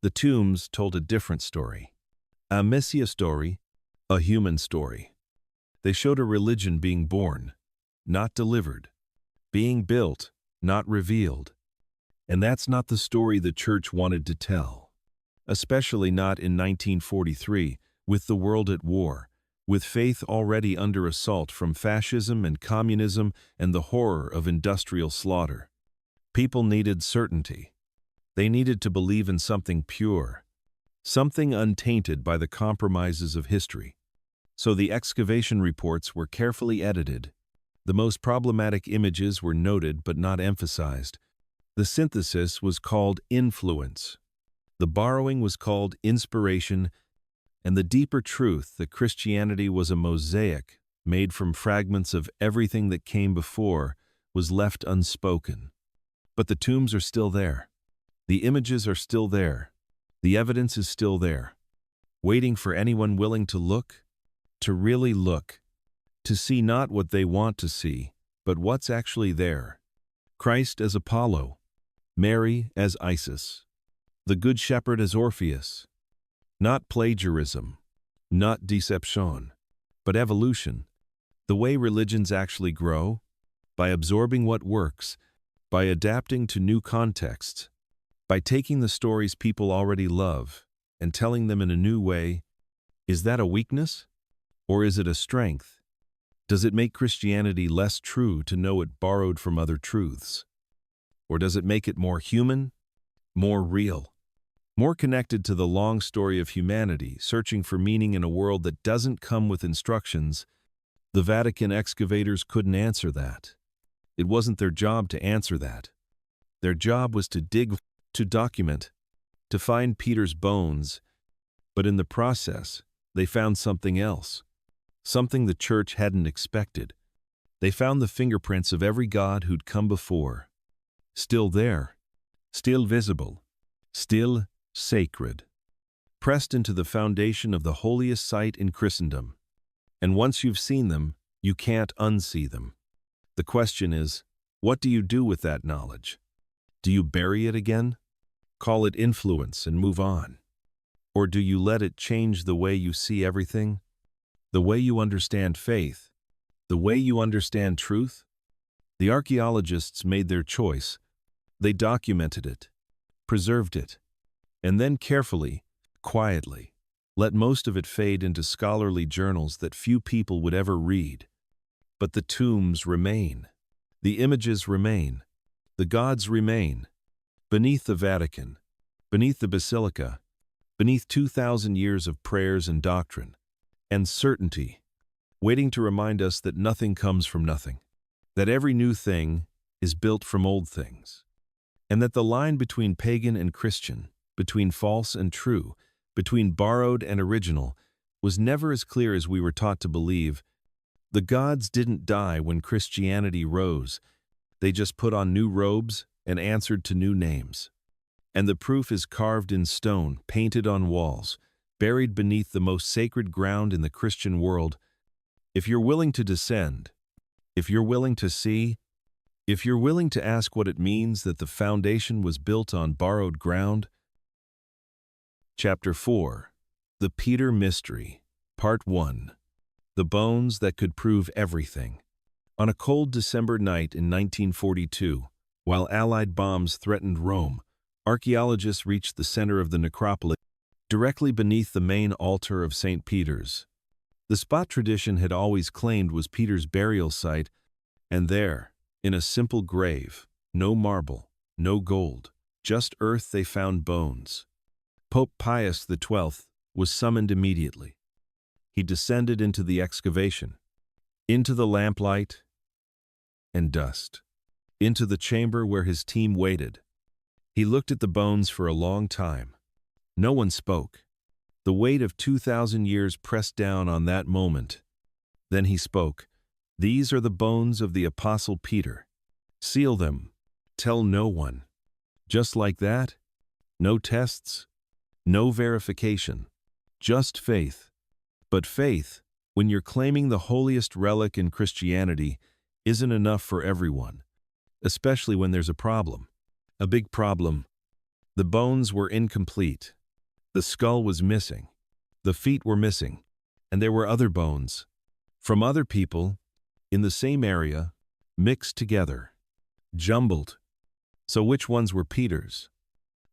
The tombs told a different story. A Messiah story, a human story. They showed a religion being born, not delivered, being built, not revealed. And that's not the story the Church wanted to tell, especially not in 1943, with the world at war, with faith already under assault from fascism and communism and the horror of industrial slaughter. People needed certainty. They needed to believe in something pure, something untainted by the compromises of history. So the excavation reports were carefully edited. The most problematic images were noted but not emphasized. The synthesis was called influence. The borrowing was called inspiration, and the deeper truth that Christianity was a mosaic made from fragments of everything that came before was left unspoken. But the tombs are still there. The images are still there. The evidence is still there, waiting for anyone willing to look, to really look, to see not what they want to see, but what's actually there. Christ as Apollo, Mary as Isis, the Good Shepherd as Orpheus. Not plagiarism, not deception, but evolution. The way religions actually grow, by absorbing what works, by adapting to new contexts, by taking the stories people already love and telling them in a new way. Is that a weakness? Or is it a strength? Does it make Christianity less true to know it borrowed from other truths? Or does it make it more human, more real, more connected to the long story of humanity, searching for meaning in a world that doesn't come with instructions? The Vatican excavators couldn't answer that. It wasn't their job to answer that. Their job was to dig, to document, to find Peter's bones. But in the process, they found something else, something the Church hadn't expected. They found the fingerprints of every god who'd come before. Still there, still visible, still sacred, pressed into the foundation of the holiest site in Christendom. And once you've seen them, you can't unsee them. The question is, what do you do with that knowledge? Do you bury it again? Call it influence and move on? Or do you let it change the way you see everything? The way you understand faith? The way you understand truth? The archaeologists made their choice. They documented it, preserved it, and then carefully, quietly, let most of it fade into scholarly journals that few people would ever read. But the tombs remain. The images remain. The gods remain. Beneath the Vatican, beneath the Basilica, beneath 2,000 years of prayers and doctrine, and certainty, waiting to remind us that nothing comes from nothing, that every new thing is built from old things, and that the line between pagan and Christian, between false and true, between borrowed and original, was never as clear as we were taught to believe. The gods didn't die when Christianity rose. They just put on new robes and answered to new names. And the proof is carved in stone, painted on walls, buried beneath the most sacred ground in the Christian world. If you're willing to descend, if you're willing to see, if you're willing to ask what it means that the foundation was built on borrowed ground. Chapter 4. The Peter Mystery, Part 1. The Bones That Could Prove Everything. On a cold December night in 1942, while Allied bombs threatened Rome, archaeologists reached the center of the necropolis, directly beneath the main altar of St. Peter's. The spot tradition had always claimed was Peter's burial site, and there, in a simple grave, no marble, no gold, just earth, they found bones. Pope Pius XII was summoned immediately. He descended into the excavation, into the lamplight and dust, into the chamber where his team waited. He looked at the bones for a long time. No one spoke. The weight of 2,000 years pressed down on that moment. Then he spoke. "These are the bones of the Apostle Peter. Seal them. Tell no one." Just like that? No tests, no verification, just faith. But faith, when you're claiming the holiest relic in Christianity, isn't enough for everyone, especially when there's a problem. A big problem. The bones were incomplete. The skull was missing. The feet were missing. And there were other bones, from other people, in the same area, mixed together, jumbled. So which ones were Peter's?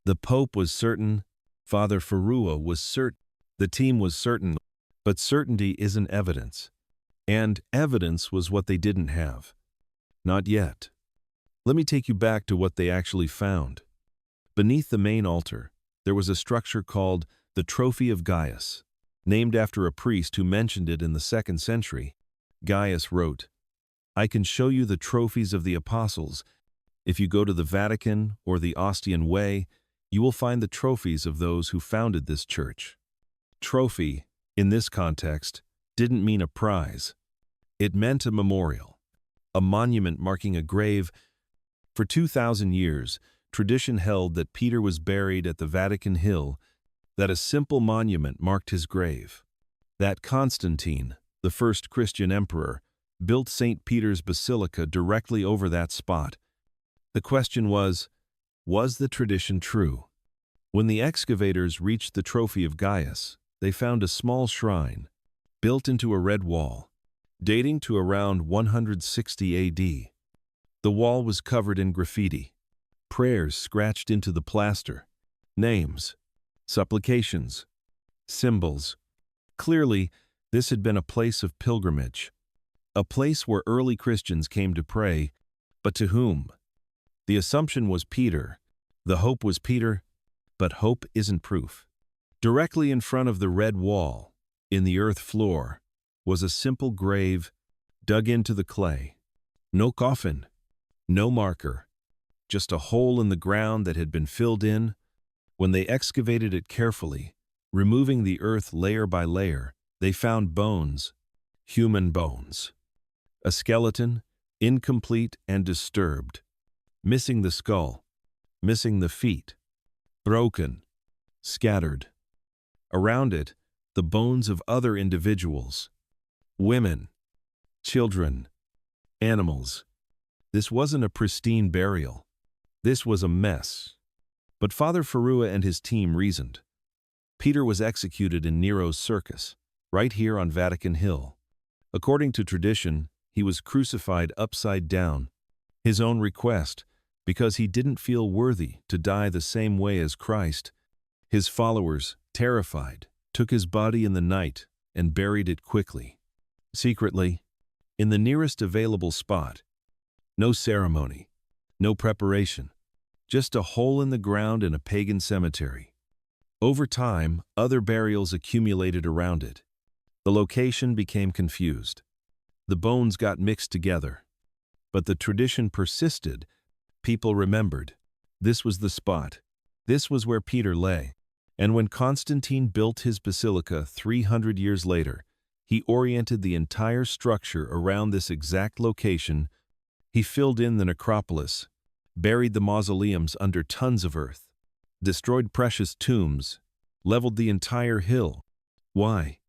The Pope was certain, Father Farua was certain, the team was certain, but certainty isn't evidence. And evidence was what they didn't have. Not yet. Let me take you back to what they actually found. Beneath the main altar, there was a structure called the Trophy of Gaius, named after a priest who mentioned it in the 2nd century. Gaius wrote, "I can show you the trophies of the apostles. If you go to the Vatican or the Ostian Way, you will find the trophies of those who founded this church." Trophy, in this context, didn't mean a prize. It meant a memorial, a monument marking a grave. For 2,000 years, tradition held that Peter was buried at the Vatican Hill, that a simple monument marked his grave. That Constantine, the first Christian emperor, built St. Peter's Basilica directly over that spot. The question was the tradition true? When the excavators reached the Trophy of Gaius, they found a small shrine, built into a red wall, dating to around 160 AD. The wall was covered in graffiti, prayers scratched into the plaster, names, supplications, symbols. Clearly, this had been a place of pilgrimage, a place where early Christians came to pray, but to whom? The assumption was Peter. The hope was Peter, but hope isn't proof. Directly in front of the red wall, in the earth floor, was a simple grave dug into the clay. No coffin, no marker, just a hole in the ground that had been filled in. When they excavated it carefully, removing the earth layer by layer, they found bones, human bones. A skeleton, incomplete and disturbed, missing the skull, missing the feet, broken, scattered. Around it, the bones of other individuals, women, children, animals. This wasn't a pristine burial. This was a mess. But Father Farua and his team reasoned. Peter was executed in Nero's circus, right here on Vatican Hill. According to tradition, he was crucified upside down, his own request, because he didn't feel worthy to die the same way as Christ. His followers, terrified, took his body in the night and buried it quickly, secretly, in the nearest available spot. No ceremony, no preparation, just a hole in the ground in a pagan cemetery. Over time, other burials accumulated around it. The location became confused. The bones got mixed together. But the tradition persisted. People remembered. This was the spot. This was where Peter lay. And when Constantine built his basilica 300 years later, he oriented the entire structure around this exact location. He filled in the necropolis, buried the mausoleums under tons of earth, destroyed precious tombs, leveled the entire hill. Why?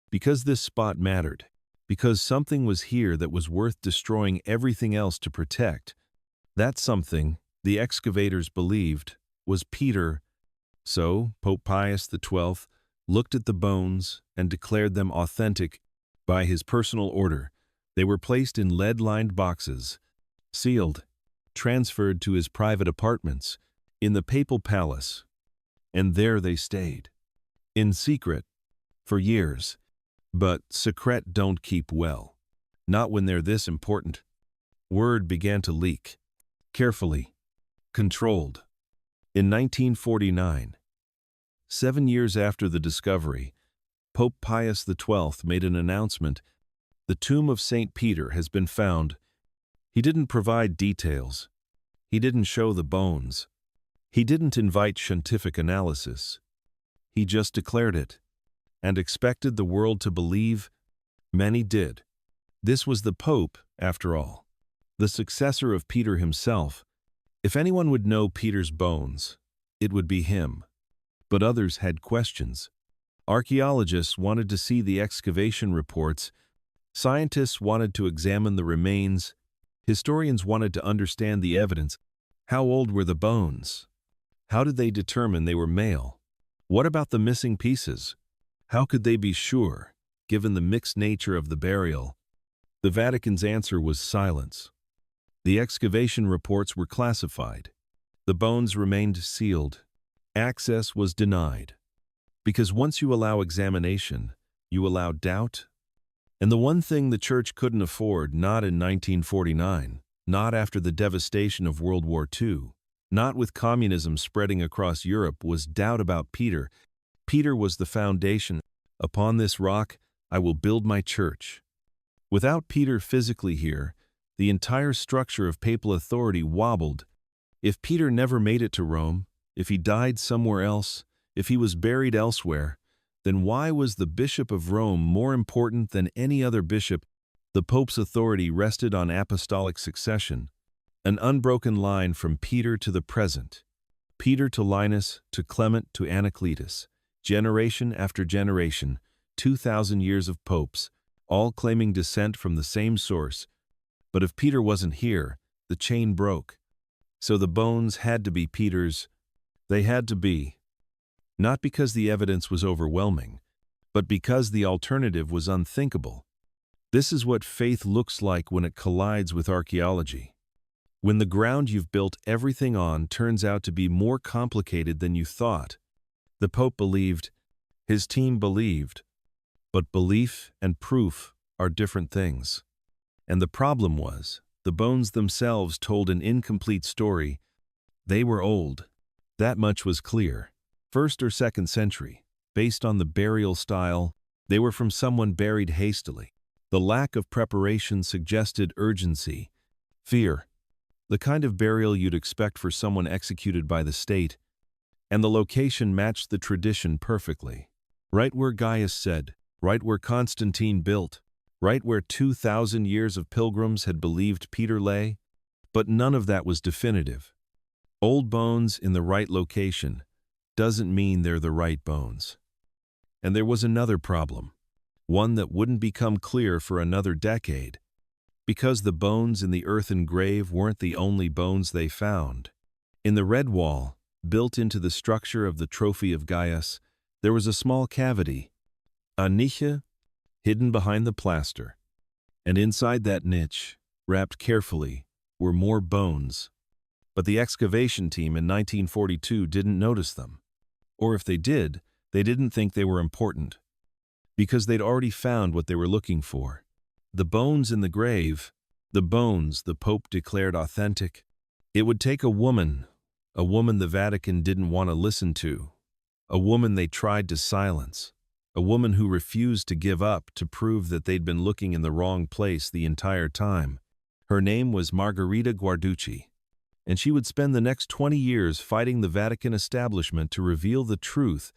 Because this spot mattered. Because something was here that was worth destroying everything else to protect. That something, the excavators believed, was Peter. So, Pope Pius XII looked at the bones and declared them authentic. By his personal order, they were placed in lead-lined boxes, sealed, transferred to his private apartments in the papal palace, and there they stayed, in secret, for years. But secret don't keep well. Not when they're this important. Word began to leak. Carefully. Controlled. In 1949, 7 years after the discovery, Pope Pius XII made an announcement. The tomb of St. Peter has been found. He didn't provide details. He didn't show the bones. He didn't invite scientific analysis. He just declared it, and expected the world to believe. Many did. This was the Pope, after all, the successor of Peter himself. If anyone would know Peter's bones, it would be him. But others had questions. Archaeologists wanted to see the excavation reports. Scientists wanted to examine the remains. Historians wanted to understand the evidence. How old were the bones? How did they determine they were male? What about the missing pieces? How could they be sure, given the mixed nature of the burial? The Vatican's answer was silence. The excavation reports were classified. The bones remained sealed. Access was denied. Because once you allow examination, you allow doubt. And the one thing the Church couldn't afford, not in 1949, not after the devastation of World War II, not with communism spreading across Europe, was doubt about Peter. Peter was the foundation. Upon this rock, I will build my church. Without Peter physically here, the entire structure of papal authority wobbled. If Peter never made it to Rome, if he died somewhere else, if he was buried elsewhere, then why was the Bishop of Rome more important than any other bishop? The Pope's authority rested on apostolic succession, an unbroken line from Peter to the present, Peter to Linus, to Clement, to Anacletus, generation after generation, 2,000 years of popes, all claiming descent from the same source. But if Peter wasn't here, the chain broke. So the bones had to be Peter's. They had to be. Not because the evidence was overwhelming, but because the alternative was unthinkable. This is what faith looks like when it collides with archaeology. When the ground you've built everything on turns out to be more complicated than you thought. The Pope believed, his team believed, but belief and proof are different things. And the problem was, the bones themselves told an incomplete story. They were old. That much was clear. 1st or 2nd century, based on the burial style, they were from someone buried hastily. The lack of preparation suggested urgency, fear, the kind of burial you'd expect for someone executed by the state, and the location matched the tradition perfectly. Right where Gaius said, right where Constantine built, right where 2,000 years of pilgrims had believed Peter lay, but none of that was definitive. Old bones in the right location doesn't mean they're the right bones. And there was another problem, one that wouldn't become clear for another decade, because the bones in the earthen grave weren't the only bones they found. In the red wall, built into the structure of the trophy of Gaius, there was a small cavity, a niche, hidden behind the plaster. And inside that niche, wrapped carefully, were more bones. But the excavation team in 1942 didn't notice them. Or if they did, they didn't think they were important. Because they'd already found what they were looking for. The bones in the grave, the bones the Pope declared authentic. It would take a woman the Vatican didn't want to listen to, a woman they tried to silence, a woman who refused to give up to prove that they'd been looking in the wrong place the entire time. Her name was Margherita Guarducci. and she would spend the next 20 years fighting the Vatican establishment to reveal the truth.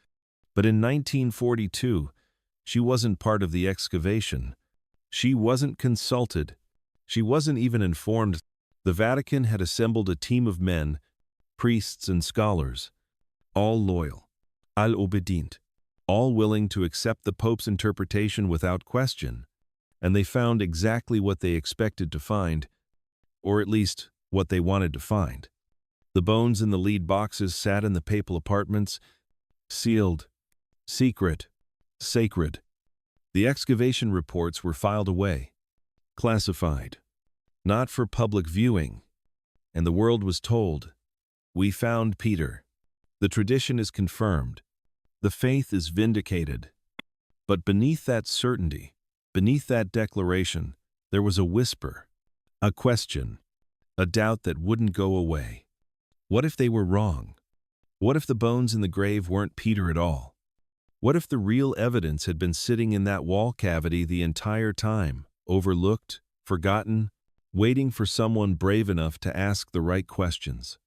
But in 1942, she wasn't part of the excavation. She wasn't consulted. She wasn't even informed. The Vatican had assembled a team of men, priests and scholars, all loyal, all obedient, all willing to accept the Pope's interpretation without question, and they found exactly what they expected to find, or at least what they wanted to find. The bones in the lead boxes sat in the papal apartments, sealed, secret, sacred. The excavation reports were filed away, classified, not for public viewing, and the world was told, "We found Peter." The tradition is confirmed. The faith is vindicated. But beneath that certainty, beneath that declaration, there was a whisper, a question, a doubt that wouldn't go away. What if they were wrong? What if the bones in the grave weren't Peter at all? What if the real evidence had been sitting in that wall cavity the entire time, overlooked, forgotten, waiting for someone brave enough to ask the right questions?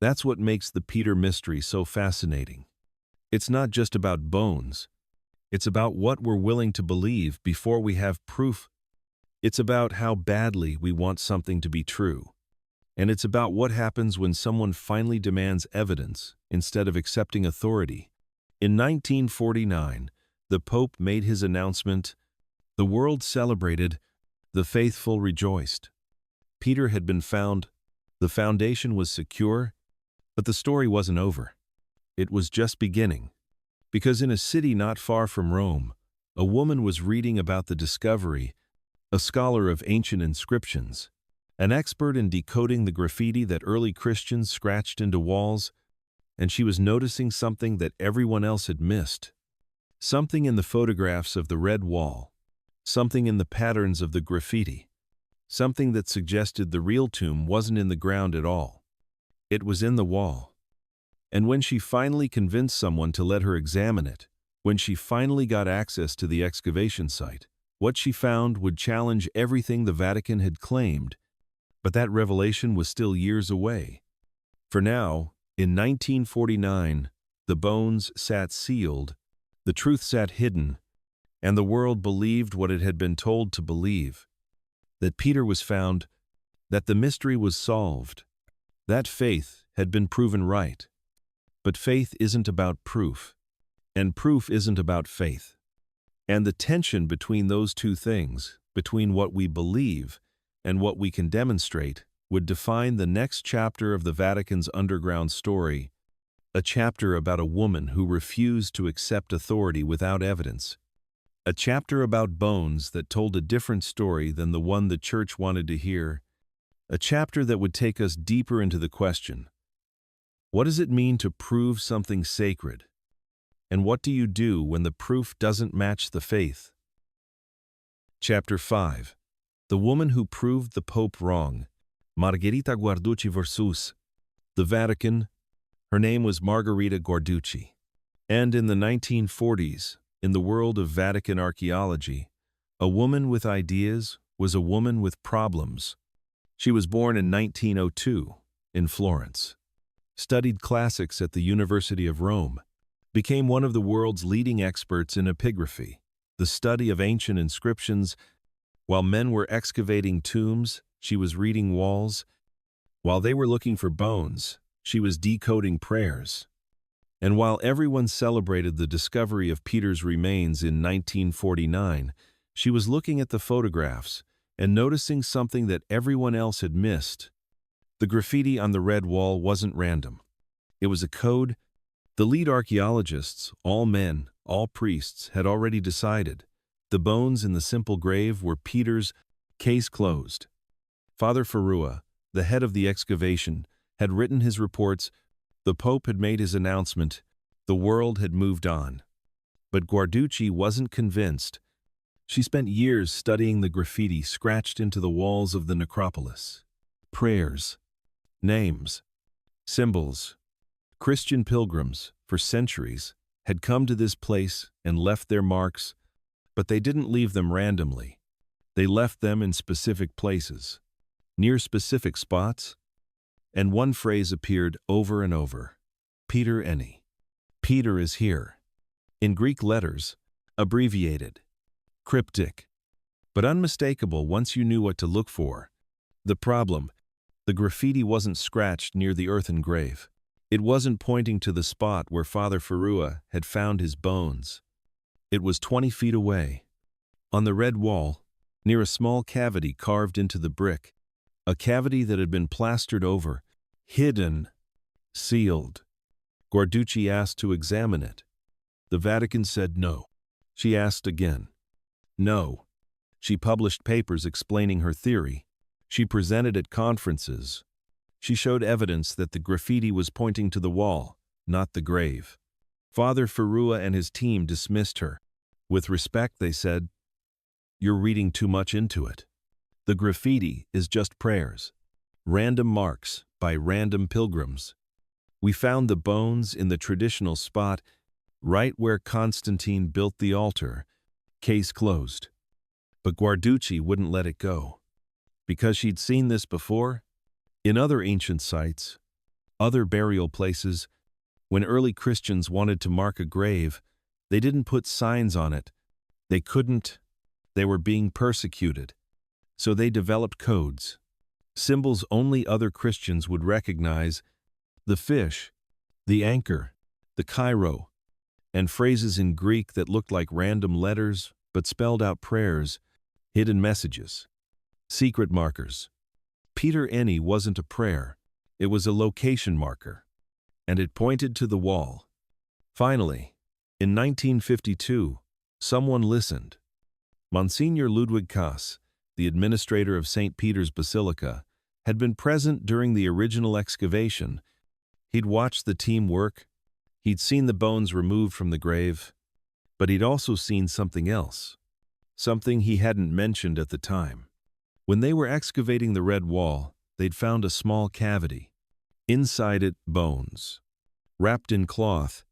That's what makes the Peter mystery so fascinating. It's not just about bones. It's about what we're willing to believe before we have proof. It's about how badly we want something to be true. And it's about what happens when someone finally demands evidence instead of accepting authority. In 1949, the Pope made his announcement. The world celebrated. The faithful rejoiced. Peter had been found. The foundation was secure, but the story wasn't over. It was just beginning. Because in a city not far from Rome, a woman was reading about the discovery, a scholar of ancient inscriptions, an expert in decoding the graffiti that early Christians scratched into walls, and she was noticing something that everyone else had missed. Something in the photographs of the red wall, something in the patterns of the graffiti, something that suggested the real tomb wasn't in the ground at all. It was in the wall. And when she finally convinced someone to let her examine it, when she finally got access to the excavation site, what she found would challenge everything the Vatican had claimed. But that revelation was still years away. For now, in 1949, the bones sat sealed, the truth sat hidden, and the world believed what it had been told to believe. That Peter was found, that the mystery was solved, that faith had been proven right. But faith isn't about proof, and proof isn't about faith. And the tension between those two things, between what we believe and what we can demonstrate, would define the next chapter of the Vatican's underground story, a chapter about a woman who refused to accept authority without evidence, a chapter about bones that told a different story than the one the Church wanted to hear, a chapter that would take us deeper into the question, what does it mean to prove something sacred? And what do you do when the proof doesn't match the faith? Chapter 5. The woman who proved the Pope wrong. Margherita Guarducci versus the Vatican. Her name was Margherita Guarducci. And in the 1940s, in the world of Vatican archaeology, a woman with ideas was a woman with problems. She was born in 1902 in Florence, studied classics at the University of Rome, became one of the world's leading experts in epigraphy, the study of ancient inscriptions. While men were excavating tombs, she was reading walls. While they were looking for bones, she was decoding prayers. And while everyone celebrated the discovery of Peter's remains in 1949, she was looking at the photographs and noticing something that everyone else had missed. The graffiti on the red wall wasn't random. It was a code. The lead archaeologists, all men, all priests, had already decided. The bones in the simple grave were Peter's. Case closed. Father Farua, the head of the excavation, had written his reports. The Pope had made his announcement. The world had moved on. But Guarducci wasn't convinced. She spent years studying the graffiti scratched into the walls of the necropolis. Prayers, names, symbols. Christian pilgrims, for centuries, had come to this place and left their marks, but they didn't leave them randomly. They left them in specific places, near specific spots. and one phrase appeared over and over. Peter Eni. Peter is here. In Greek letters, abbreviated. Cryptic, but unmistakable once you knew what to look for. The problem: the graffiti wasn't scratched near the earthen grave. It wasn't pointing to the spot where Father Ferrua had found his bones. It was 20 feet away. On the red wall, near a small cavity carved into the brick, a cavity that had been plastered over, hidden, sealed. Guarducci asked to examine it. The Vatican said no. She asked again. No. She published papers explaining her theory. She presented at conferences. She showed evidence that the graffiti was pointing to the wall, not the grave. Father Ferrua and his team dismissed her. With respect, they said, "You're reading too much into it. The graffiti is just prayers, random marks by random pilgrims. We found the bones in the traditional spot, right where Constantine built the altar. Case closed." But Guarducci wouldn't let it go. Because she'd seen this before, in other ancient sites, other burial places. When early Christians wanted to mark a grave, they didn't put signs on it. They couldn't. They were being persecuted. So they developed codes, symbols only other Christians would recognize: the fish, the anchor, the Cairo, and phrases in Greek that looked like random letters but spelled out prayers, hidden messages, secret markers. Peter Eni wasn't a prayer, it was a location marker, and it pointed to the wall. Finally, in 1952, someone listened. Monsignor Ludwig Kass, the administrator of St. Peter's Basilica, had been present during the original excavation. He'd watched the team work, he'd seen the bones removed from the grave, but he'd also seen something else, something he hadn't mentioned at the time. When they were excavating the red wall, they'd found a small cavity. Inside it, bones, wrapped in cloth,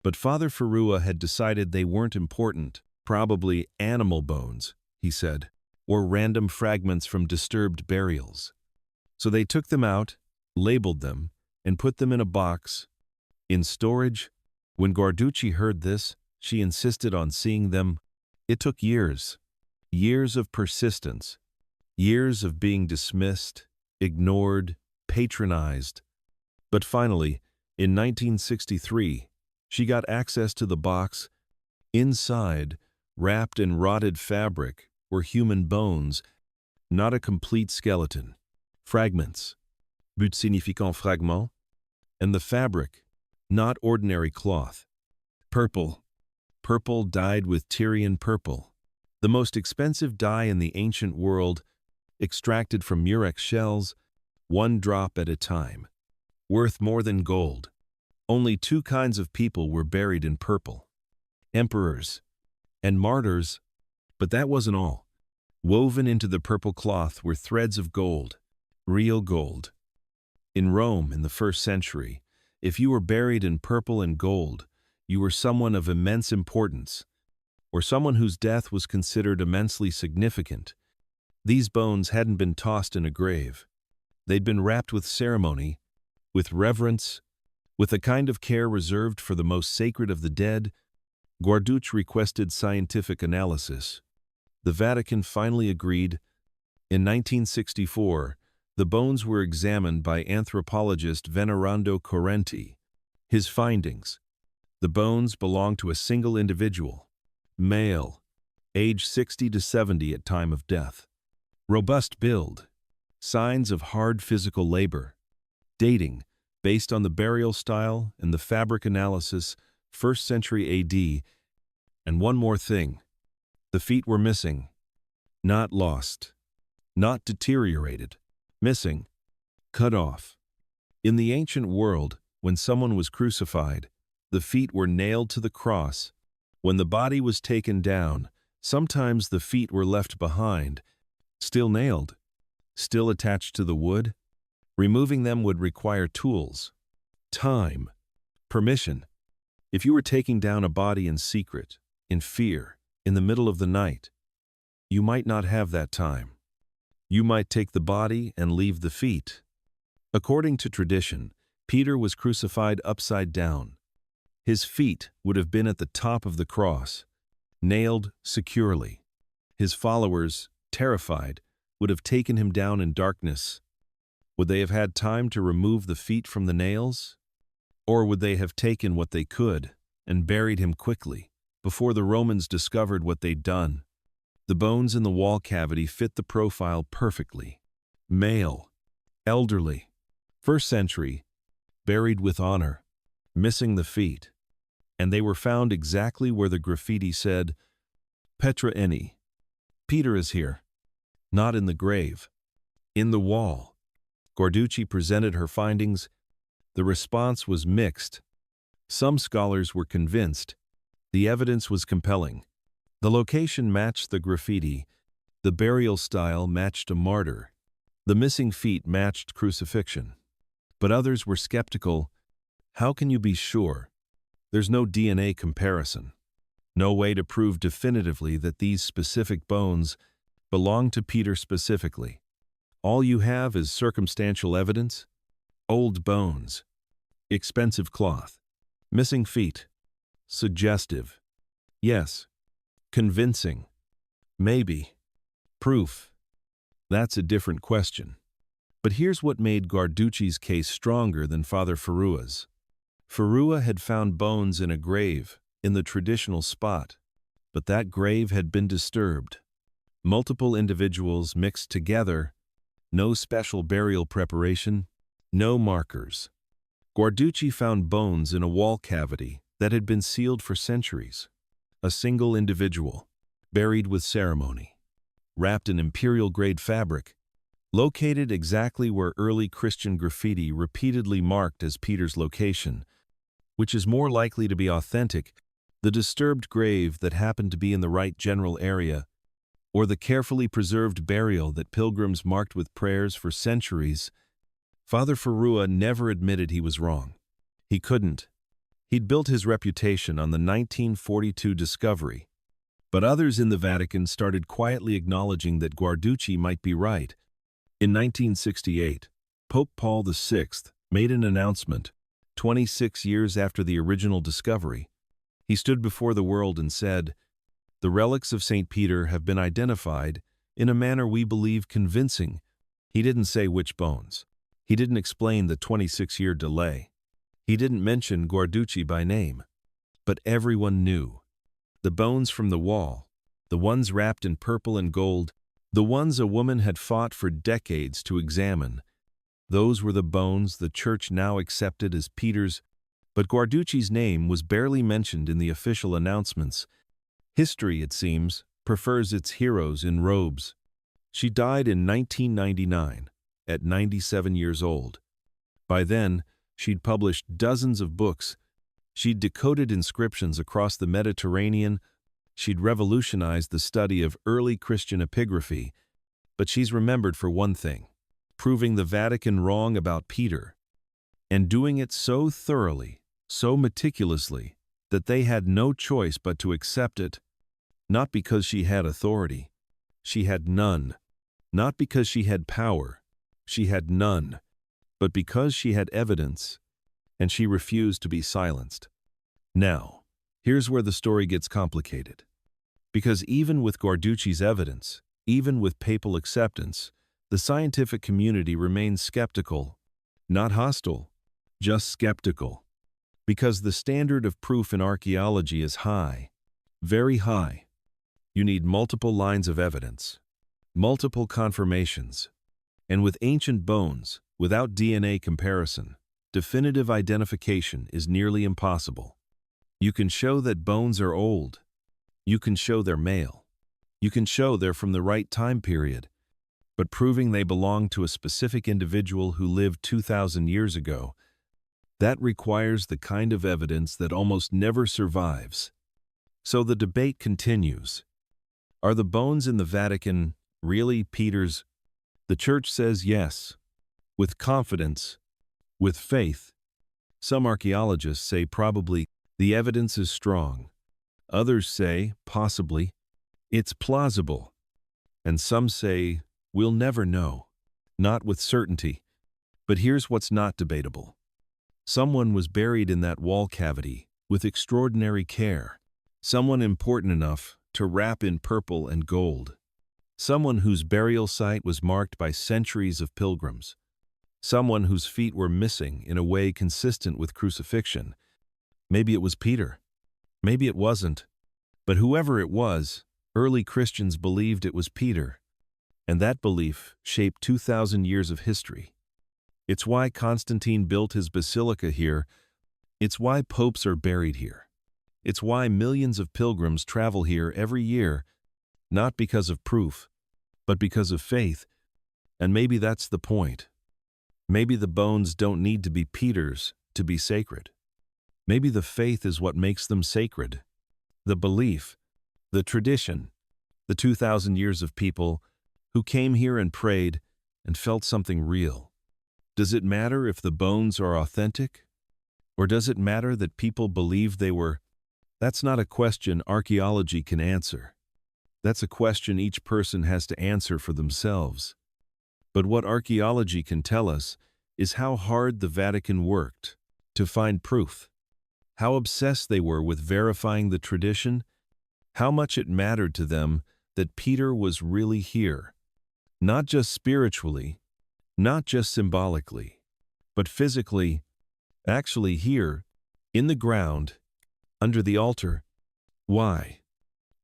but Father Ferrua had decided they weren't important. Probably animal bones, he said, or random fragments from disturbed burials. So they took them out, labeled them, and put them in a box, in storage. When Guarducci heard this, she insisted on seeing them. It took years, years of persistence, years of being dismissed, ignored, patronized. But finally, in 1963, she got access to the box. Inside, wrapped in rotted fabric, were human bones, not a complete skeleton. Fragments, but significant fragments, and the fabric, not ordinary cloth. Purple. Purple dyed with Tyrian purple, the most expensive dye in the ancient world, extracted from murex shells, one drop at a time. Worth more than gold. Only two kinds of people were buried in purple: emperors and martyrs. But that wasn't all. Woven into the purple cloth were threads of gold, real gold. In Rome in the 1st century, if you were buried in purple and gold, you were someone of immense importance, or someone whose death was considered immensely significant. These bones hadn't been tossed in a grave. They'd been wrapped with ceremony, with reverence, with the kind of care reserved for the most sacred of the dead. Guarducci requested scientific analysis. The Vatican finally agreed. In 1964, the bones were examined by anthropologist Venerando Correnti. His findings: the bones belonged to a single individual, male, age 60 to 70 at time of death. Robust build, signs of hard physical labor. Dating, based on the burial style and the fabric analysis, 1st century AD. And one more thing. The feet were missing. Not lost. Not deteriorated. Missing. Cut off. In the ancient world, when someone was crucified, the feet were nailed to the cross. When the body was taken down, sometimes the feet were left behind, still nailed, still attached to the wood. Removing them would require tools, time, permission. If you were taking down a body in secret, in fear, in the middle of the night, you might not have that time. You might take the body and leave the feet. According to tradition, Peter was crucified upside down. His feet would have been at the top of the cross, nailed securely. His followers, terrified, would have taken him down in darkness. Would they have had time to remove the feet from the nails? Or would they have taken what they could and buried him quickly, before the Romans discovered what they'd done? The bones in the wall cavity fit the profile perfectly. Male, elderly, 1st century, buried with honor, missing the feet. And they were found exactly where the graffiti said, Petra Eni. Peter is here. Not in the grave. In the wall. Guarducci presented her findings. The response was mixed. Some scholars were convinced. The evidence was compelling. The location matched the graffiti. The burial style matched a martyr. The missing feet matched crucifixion. But others were skeptical. How can you be sure? There's no DNA comparison. No way to prove definitively that these specific bones belong to Peter specifically. All you have is circumstantial evidence, old bones, expensive cloth, missing feet, suggestive. Yes, convincing. Maybe. Proof. That's a different question. But here's what made Guarducci's case stronger than Father Ferrua's. Ferrua had found bones in a grave, in the traditional spot, but that grave had been disturbed. Multiple individuals mixed together, no special burial preparation, no markers. Guarducci found bones in a wall cavity that had been sealed for centuries. A single individual, buried with ceremony, wrapped in imperial-grade fabric, located exactly where early Christian graffiti repeatedly marked as Peter's location, which is more likely to be authentic, the disturbed grave that happened to be in the right general area, or the carefully preserved burial that pilgrims marked with prayers for centuries. Father Ferrua never admitted he was wrong. He couldn't. He'd built his reputation on the 1942 discovery. But others in the Vatican started quietly acknowledging that Guarducci might be right. In 1968, Pope Paul VI made an announcement, 26 years after the original discovery. He stood before the world and said, "The relics of St. Peter have been identified in a manner we believe convincing." He didn't say which bones. He didn't explain the 26-year delay. He didn't mention Guarducci by name. But everyone knew. The bones from the wall, the ones wrapped in purple and gold, the ones a woman had fought for decades to examine, those were the bones the Church now accepted as Peter's. But Guarducci's name was barely mentioned in the official announcements. History, it seems, prefers its heroes in robes. She died in 1999, at 97 years old. By then, she'd published dozens of books. She'd decoded inscriptions across the Mediterranean. She'd revolutionized the study of early Christian epigraphy. But she's remembered for one thing: proving the Vatican wrong about Peter. And doing it so thoroughly, so meticulously, that they had no choice but to accept it. Not because she had authority. She had none. Not because she had power. She had none. But because she had evidence, and she refused to be silenced. Now, here's where the story gets complicated. Because even with Guarducci's evidence, even with papal acceptance, the scientific community remains skeptical. Not hostile, just skeptical. Because the standard of proof in archaeology is high, very high. You need multiple lines of evidence, multiple confirmations. And with ancient bones, without DNA comparison, definitive identification is nearly impossible. You can show that bones are old. You can show they're male. You can show they're from the right time period. But proving they belong to a specific individual who lived 2,000 years ago, that requires the kind of evidence that almost never survives. So the debate continues. Are the bones in the Vatican really Peter's? The Church says yes, with confidence, with faith. Some archaeologists say probably, the evidence is strong. Others say, possibly, it's plausible. And some say, we'll never know, not with certainty. But here's what's not debatable. Someone was buried in that wall cavity with extraordinary care. Someone important enough to wrap in purple and gold. Someone whose burial site was marked by centuries of pilgrims. Someone whose feet were missing in a way consistent with crucifixion. Maybe it was Peter. Maybe it wasn't. But whoever it was, early Christians believed it was Peter. And that belief shaped 2,000 years of history. It's why Constantine built his basilica here. It's why popes are buried here. It's why millions of pilgrims travel here every year, not because of proof, but because of faith. And maybe that's the point. Maybe the bones don't need to be Peter's to be sacred. Maybe the faith is what makes them sacred. The belief, the tradition, the 2,000 years of people who came here and prayed and felt something real. Does it matter if the bones are authentic? Or does it matter that people believe they were? That's not a question archaeology can answer. That's a question each person has to answer for themselves. But what archaeology can tell us is how hard the Vatican worked to find proof, how obsessed they were with verifying the tradition, how much it mattered to them that Peter was really here, not just spiritually, not just symbolically, but physically, actually here, in the ground, under the altar. Why?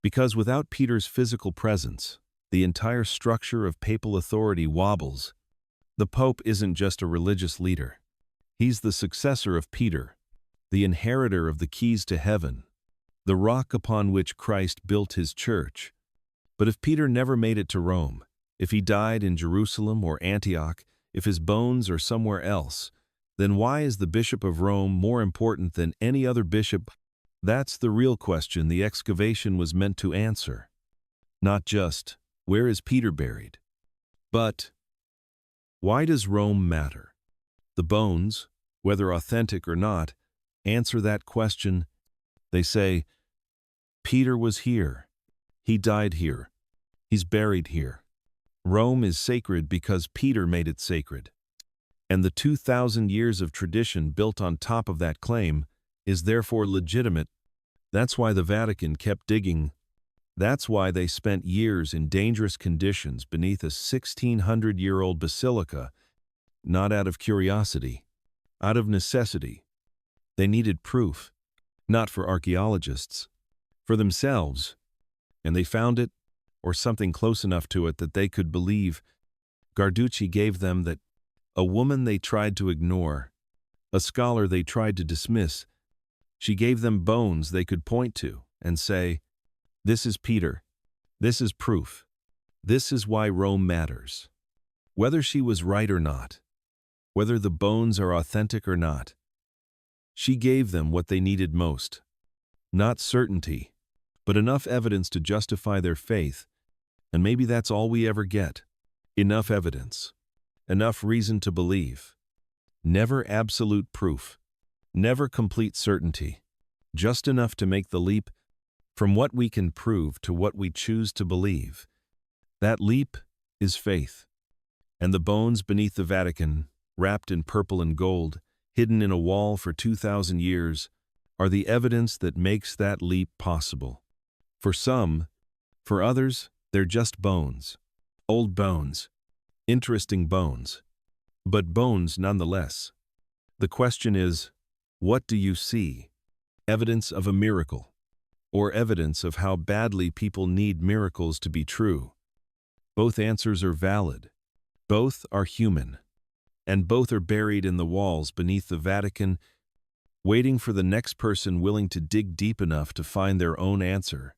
Because without Peter's physical presence, the entire structure of papal authority wobbles. The Pope isn't just a religious leader. He's the successor of Peter, the inheritor of the keys to heaven, the rock upon which Christ built his church. But if Peter never made it to Rome, if he died in Jerusalem or Antioch, if his bones are somewhere else, then why is the Bishop of Rome more important than any other bishop? That's the real question the excavation was meant to answer. Not just, where is Peter buried? But, why does Rome matter? The bones, whether authentic or not, answer that question. They say, Peter was here. He died here. He's buried here. Rome is sacred because Peter made it sacred. And the 2,000 years of tradition built on top of that claim is therefore legitimate. That's why the Vatican kept digging. That's why they spent years in dangerous conditions beneath a 1,600-year-old basilica, not out of curiosity, out of necessity. They needed proof, not for archaeologists, for themselves. And they found it, or something close enough to it that they could believe. Garducci gave them that, a woman they tried to ignore, a scholar they tried to dismiss. She gave them bones they could point to and say, this is Peter. This is proof. This is why Rome matters. Whether she was right or not, whether the bones are authentic or not, she gave them what they needed most. Not certainty, but enough evidence to justify their faith. And maybe that's all we ever get. Enough evidence. Enough reason to believe. Never absolute proof. Never complete certainty. Just enough to make the leap from what we can prove to what we choose to believe. That leap is faith. And the bones beneath the Vatican, wrapped in purple and gold, hidden in a wall for 2,000 years, are the evidence that makes that leap possible. For some, for others, they're just bones. Old bones. Interesting bones. But bones nonetheless. The question is, what do you see? Evidence of a miracle, or evidence of how badly people need miracles to be true? Both answers are valid. Both are human. And both are buried in the walls beneath the Vatican, waiting for the next person willing to dig deep enough to find their own answer.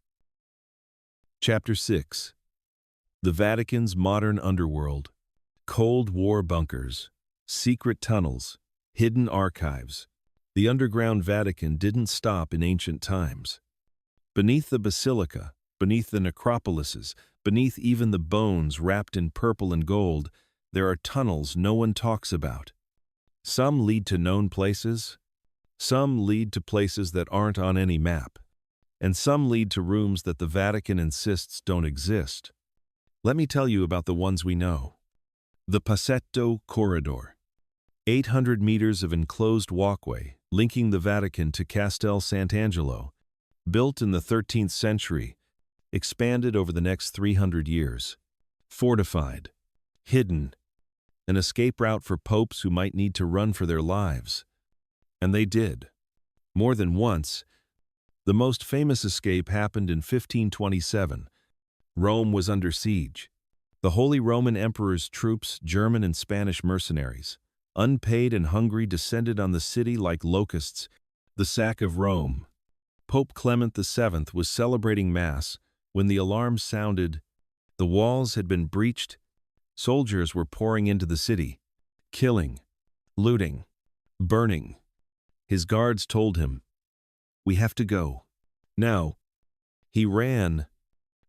Chapter 6. The Vatican's modern underworld. Cold War bunkers, secret tunnels, hidden archives. The underground Vatican didn't stop in ancient times. Beneath the Basilica, beneath the necropolises, beneath even the bones wrapped in purple and gold, there are tunnels no one talks about. Some lead to known places, some lead to places that aren't on any map, and some lead to rooms that the Vatican insists don't exist. Let me tell you about the ones we know. The Passetto Corridor. 800 meters of enclosed walkway linking the Vatican to Castel Sant'Angelo, built in the 13th century, expanded over the next 300 years. Fortified, hidden, an escape route for popes who might need to run for their lives. And they did. More than once. The most famous escape happened in 1527. Rome was under siege. The Holy Roman Emperor's troops, German and Spanish mercenaries, unpaid and hungry, descended on the city like locusts. The sack of Rome. Pope Clement VII was celebrating Mass when the alarm sounded. The walls had been breached. Soldiers were pouring into the city, killing, looting, burning. His guards told him, "We have to go now." He ran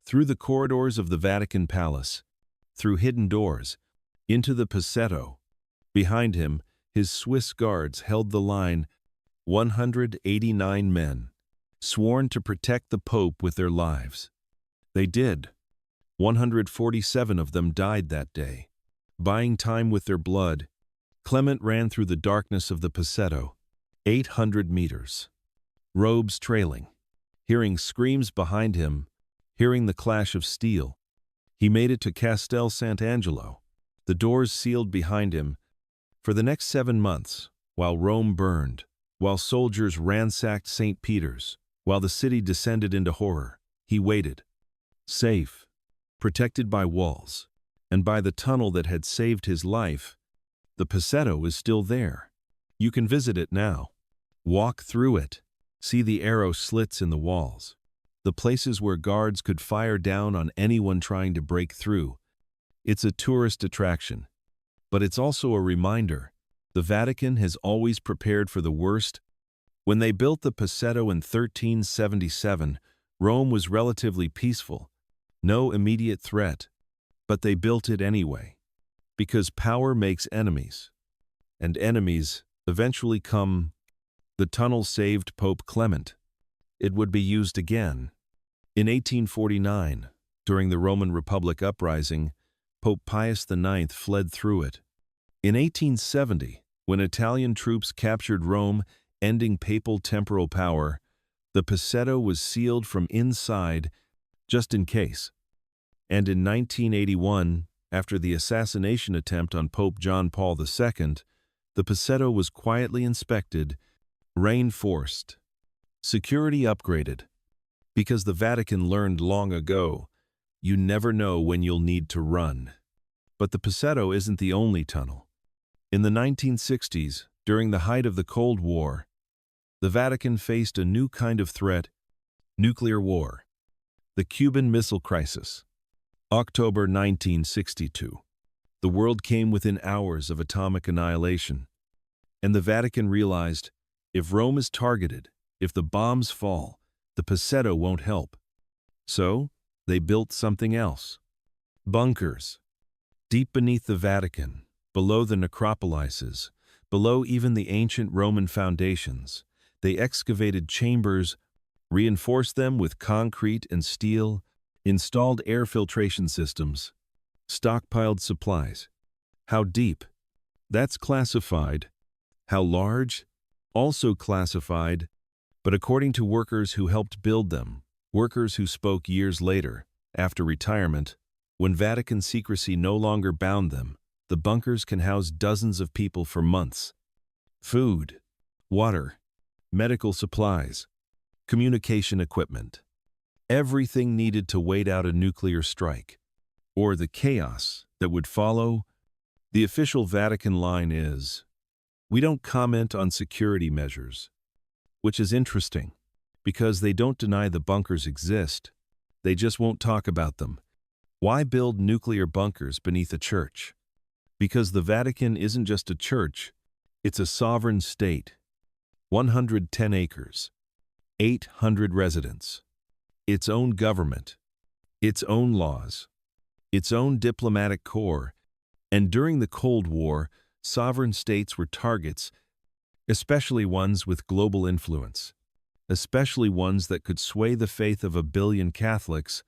through the corridors of the Vatican Palace, through hidden doors, into the Passetto. Behind him, his Swiss guards held the line, 189 men, sworn to protect the Pope with their lives. They did. 147 of them died that day. Buying time with their blood, Clement ran through the darkness of the Passetto, 800 meters. Robes trailing, hearing screams behind him, hearing the clash of steel. He made it to Castel Sant'Angelo, the doors sealed behind him. For the next 7 months, while Rome burned, while soldiers ransacked St. Peter's, while the city descended into horror, he waited. Safe, protected by walls, and by the tunnel that had saved his life. The Passetto is still there. You can visit it now. Walk through it. See the arrow slits in the walls. The places where guards could fire down on anyone trying to break through. It's a tourist attraction. But it's also a reminder. The Vatican has always prepared for the worst. When they built the Passetto in 1377, Rome was relatively peaceful. No immediate threat. But they built it anyway. Because power makes enemies. And enemies eventually come. The tunnel saved Pope Clement. It would be used again. In 1849, during the Roman Republic uprising, Pope Pius IX fled through it. In 1870, when Italian troops captured Rome, ending papal temporal power, the Passetto was sealed from inside, just in case. And in 1981, after the assassination attempt on Pope John Paul II, the Passetto was quietly inspected, reinforced, security upgraded. Because the Vatican learned long ago, you never know when you'll need to run. But the Passetto isn't the only tunnel. In the 1960s, during the height of the Cold War, the Vatican faced a new kind of threat: nuclear war. The Cuban Missile Crisis. October 1962. The world came within hours of atomic annihilation. And the Vatican realized, if Rome is targeted, if the bombs fall, the Passetto won't help. So, they built something else. Bunkers. Deep beneath the Vatican, below the necropolises, below even the ancient Roman foundations, they excavated chambers, reinforced them with concrete and steel, installed air filtration systems, stockpiled supplies. How deep? That's classified. How large? Also classified. But according to workers who helped build them, workers who spoke years later, after retirement, when Vatican secrecy no longer bound them, the bunkers can house dozens of people for months. Food, water, medical supplies, communication equipment. Everything needed to wait out a nuclear strike, or the chaos that would follow. The official Vatican line is, "We don't comment on security measures," which is interesting, because they don't deny the bunkers exist. They just won't talk about them. Why build nuclear bunkers beneath a church? Because the Vatican isn't just a church, it's a sovereign state. 110 acres, 800 residents, its own government, its own laws, its own diplomatic corps, and during the Cold War, sovereign states were targets, especially ones with global influence, especially ones that could sway the faith of 1 billion Catholics.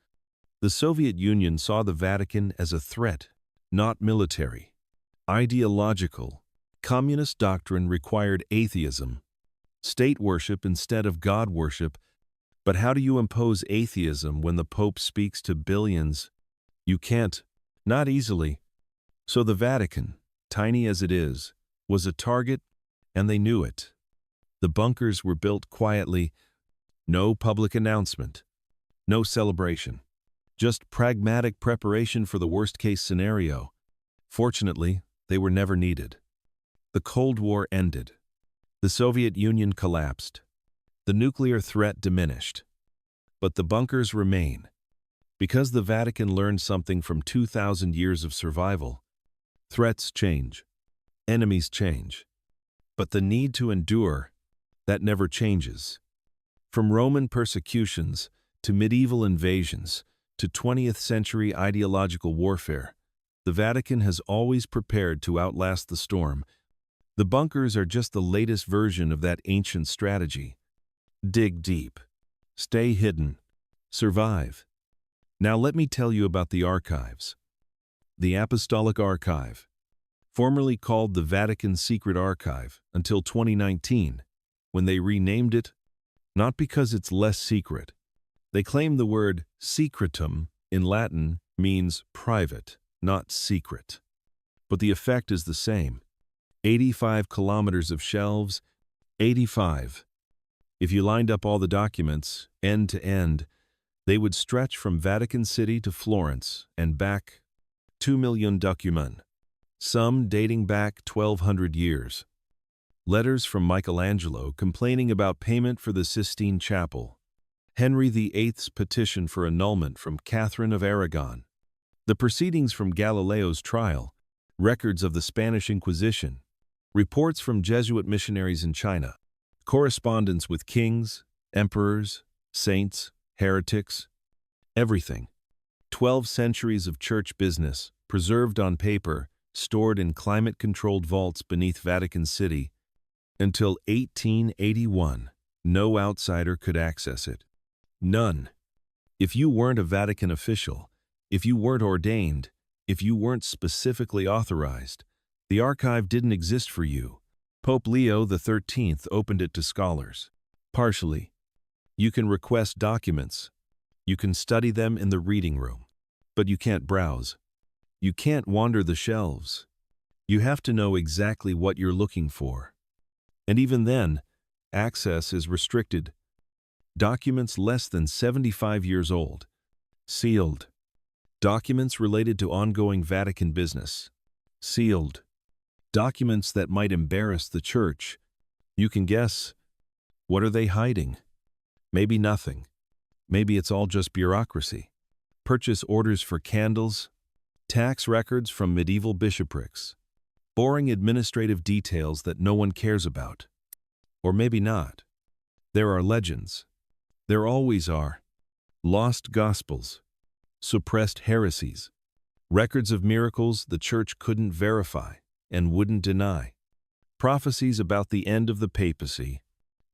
The Soviet Union saw the Vatican as a threat, not military, ideological, Communist doctrine required atheism, state worship instead of God worship. But how do you impose atheism when the Pope speaks to billions? You can't. Not easily. So the Vatican, tiny as it is, was a target, and they knew it. The bunkers were built quietly, no public announcement, no celebration, just pragmatic preparation for the worst-case scenario. Fortunately, they were never needed. The Cold War ended. The Soviet Union collapsed. The nuclear threat diminished. But the bunkers remain. Because the Vatican learned something from 2,000 years of survival. Threats change. Enemies change. But the need to endure, that never changes. From Roman persecutions, to medieval invasions, to 20th century ideological warfare, the Vatican has always prepared to outlast the storm. The bunkers are just the latest version of that ancient strategy. Dig deep. Stay hidden. Survive. Now let me tell you about the archives. The Apostolic Archive, formerly called the Vatican Secret Archive until 2019, when they renamed it, not because it's less secret. They claim the word secretum in Latin means private, not secret. But the effect is the same. 85 kilometers of shelves, 85. If you lined up all the documents, end to end, they would stretch from Vatican City to Florence and back 2 million documents, some dating back 1,200 years. Letters from Michelangelo complaining about payment for the Sistine Chapel. Henry VIII's petition for annulment from Catherine of Aragon. The proceedings from Galileo's trial. Records of the Spanish Inquisition. Reports from Jesuit missionaries in China. Correspondence with kings, emperors, saints, heretics. Everything. 12 centuries of church business, preserved on paper, stored in climate-controlled vaults beneath Vatican City. Until 1881, no outsider could access it. None. If you weren't a Vatican official, if you weren't ordained, if you weren't specifically authorized, the archive didn't exist for you. Pope Leo XIII opened it to scholars. Partially. You can request documents. You can study them in the reading room. But you can't browse. You can't wander the shelves. You have to know exactly what you're looking for. And even then, access is restricted. Documents less than 75 years old. Sealed. Documents related to ongoing Vatican business. Sealed. Documents that might embarrass the Church. You can guess. What are they hiding? Maybe nothing. Maybe it's all just bureaucracy. Purchase orders for candles. Tax records from medieval bishoprics. Boring administrative details that no one cares about. Or maybe not. There are legends. There always are. Lost gospels. Suppressed heresies. Records of miracles the Church couldn't verify and wouldn't deny. Prophecies about the end of the papacy.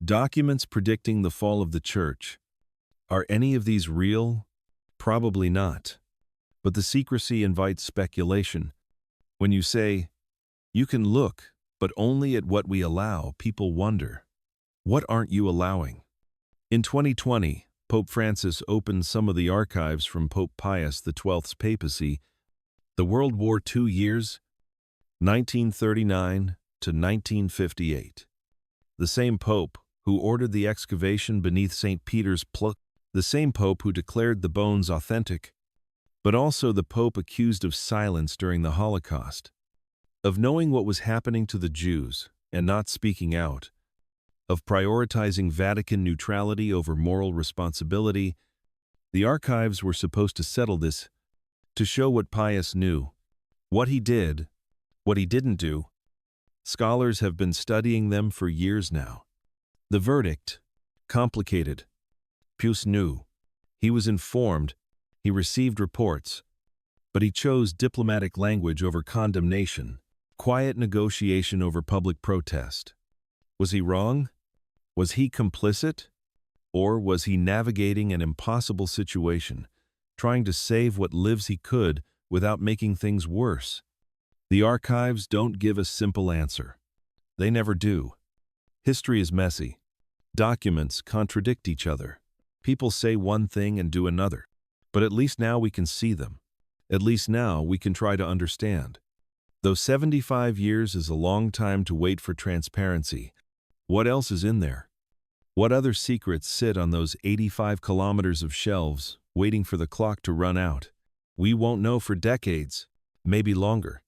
Documents predicting the fall of the Church. Are any of these real? Probably not. But the secrecy invites speculation. When you say, you can look, but only at what we allow, people wonder. What aren't you allowing? In 2020, Pope Francis opened some of the archives from Pope Pius XII's papacy, the World War II years, 1939 to 1958. The same Pope who ordered the excavation beneath St. Peter's Pluk, the same Pope who declared the bones authentic, but also the Pope accused of silence during the Holocaust, of knowing what was happening to the Jews and not speaking out, of prioritizing Vatican neutrality over moral responsibility. The archives were supposed to settle this, to show what Pius knew, what he did, what he didn't do. Scholars have been studying them for years now. The verdict? Complicated. Pius knew. He was informed. He received reports. But he chose diplomatic language over condemnation, quiet negotiation over public protest. Was he wrong? Was he complicit? Or was he navigating an impossible situation, trying to save what lives he could without making things worse? The archives don't give a simple answer. They never do. History is messy. Documents contradict each other. People say one thing and do another. But at least now we can see them. At least now we can try to understand. Though 75 years is a long time to wait for transparency, what else is in there? What other secrets sit on those 85 kilometers of shelves, waiting for the clock to run out? We won't know for decades, maybe longer.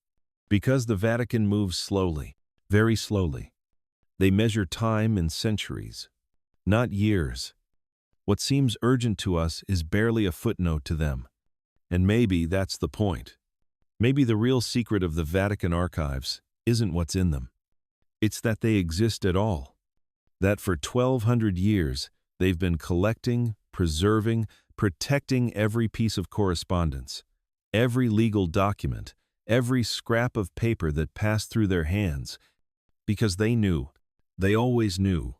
Because the Vatican moves slowly, very slowly. They measure time in centuries, not years. What seems urgent to us is barely a footnote to them. And maybe that's the point. Maybe the real secret of the Vatican archives isn't what's in them. It's that they exist at all. That for 1,200 years, they've been collecting, preserving, protecting every piece of correspondence, every legal document, every scrap of paper that passed through their hands, because they knew, they always knew,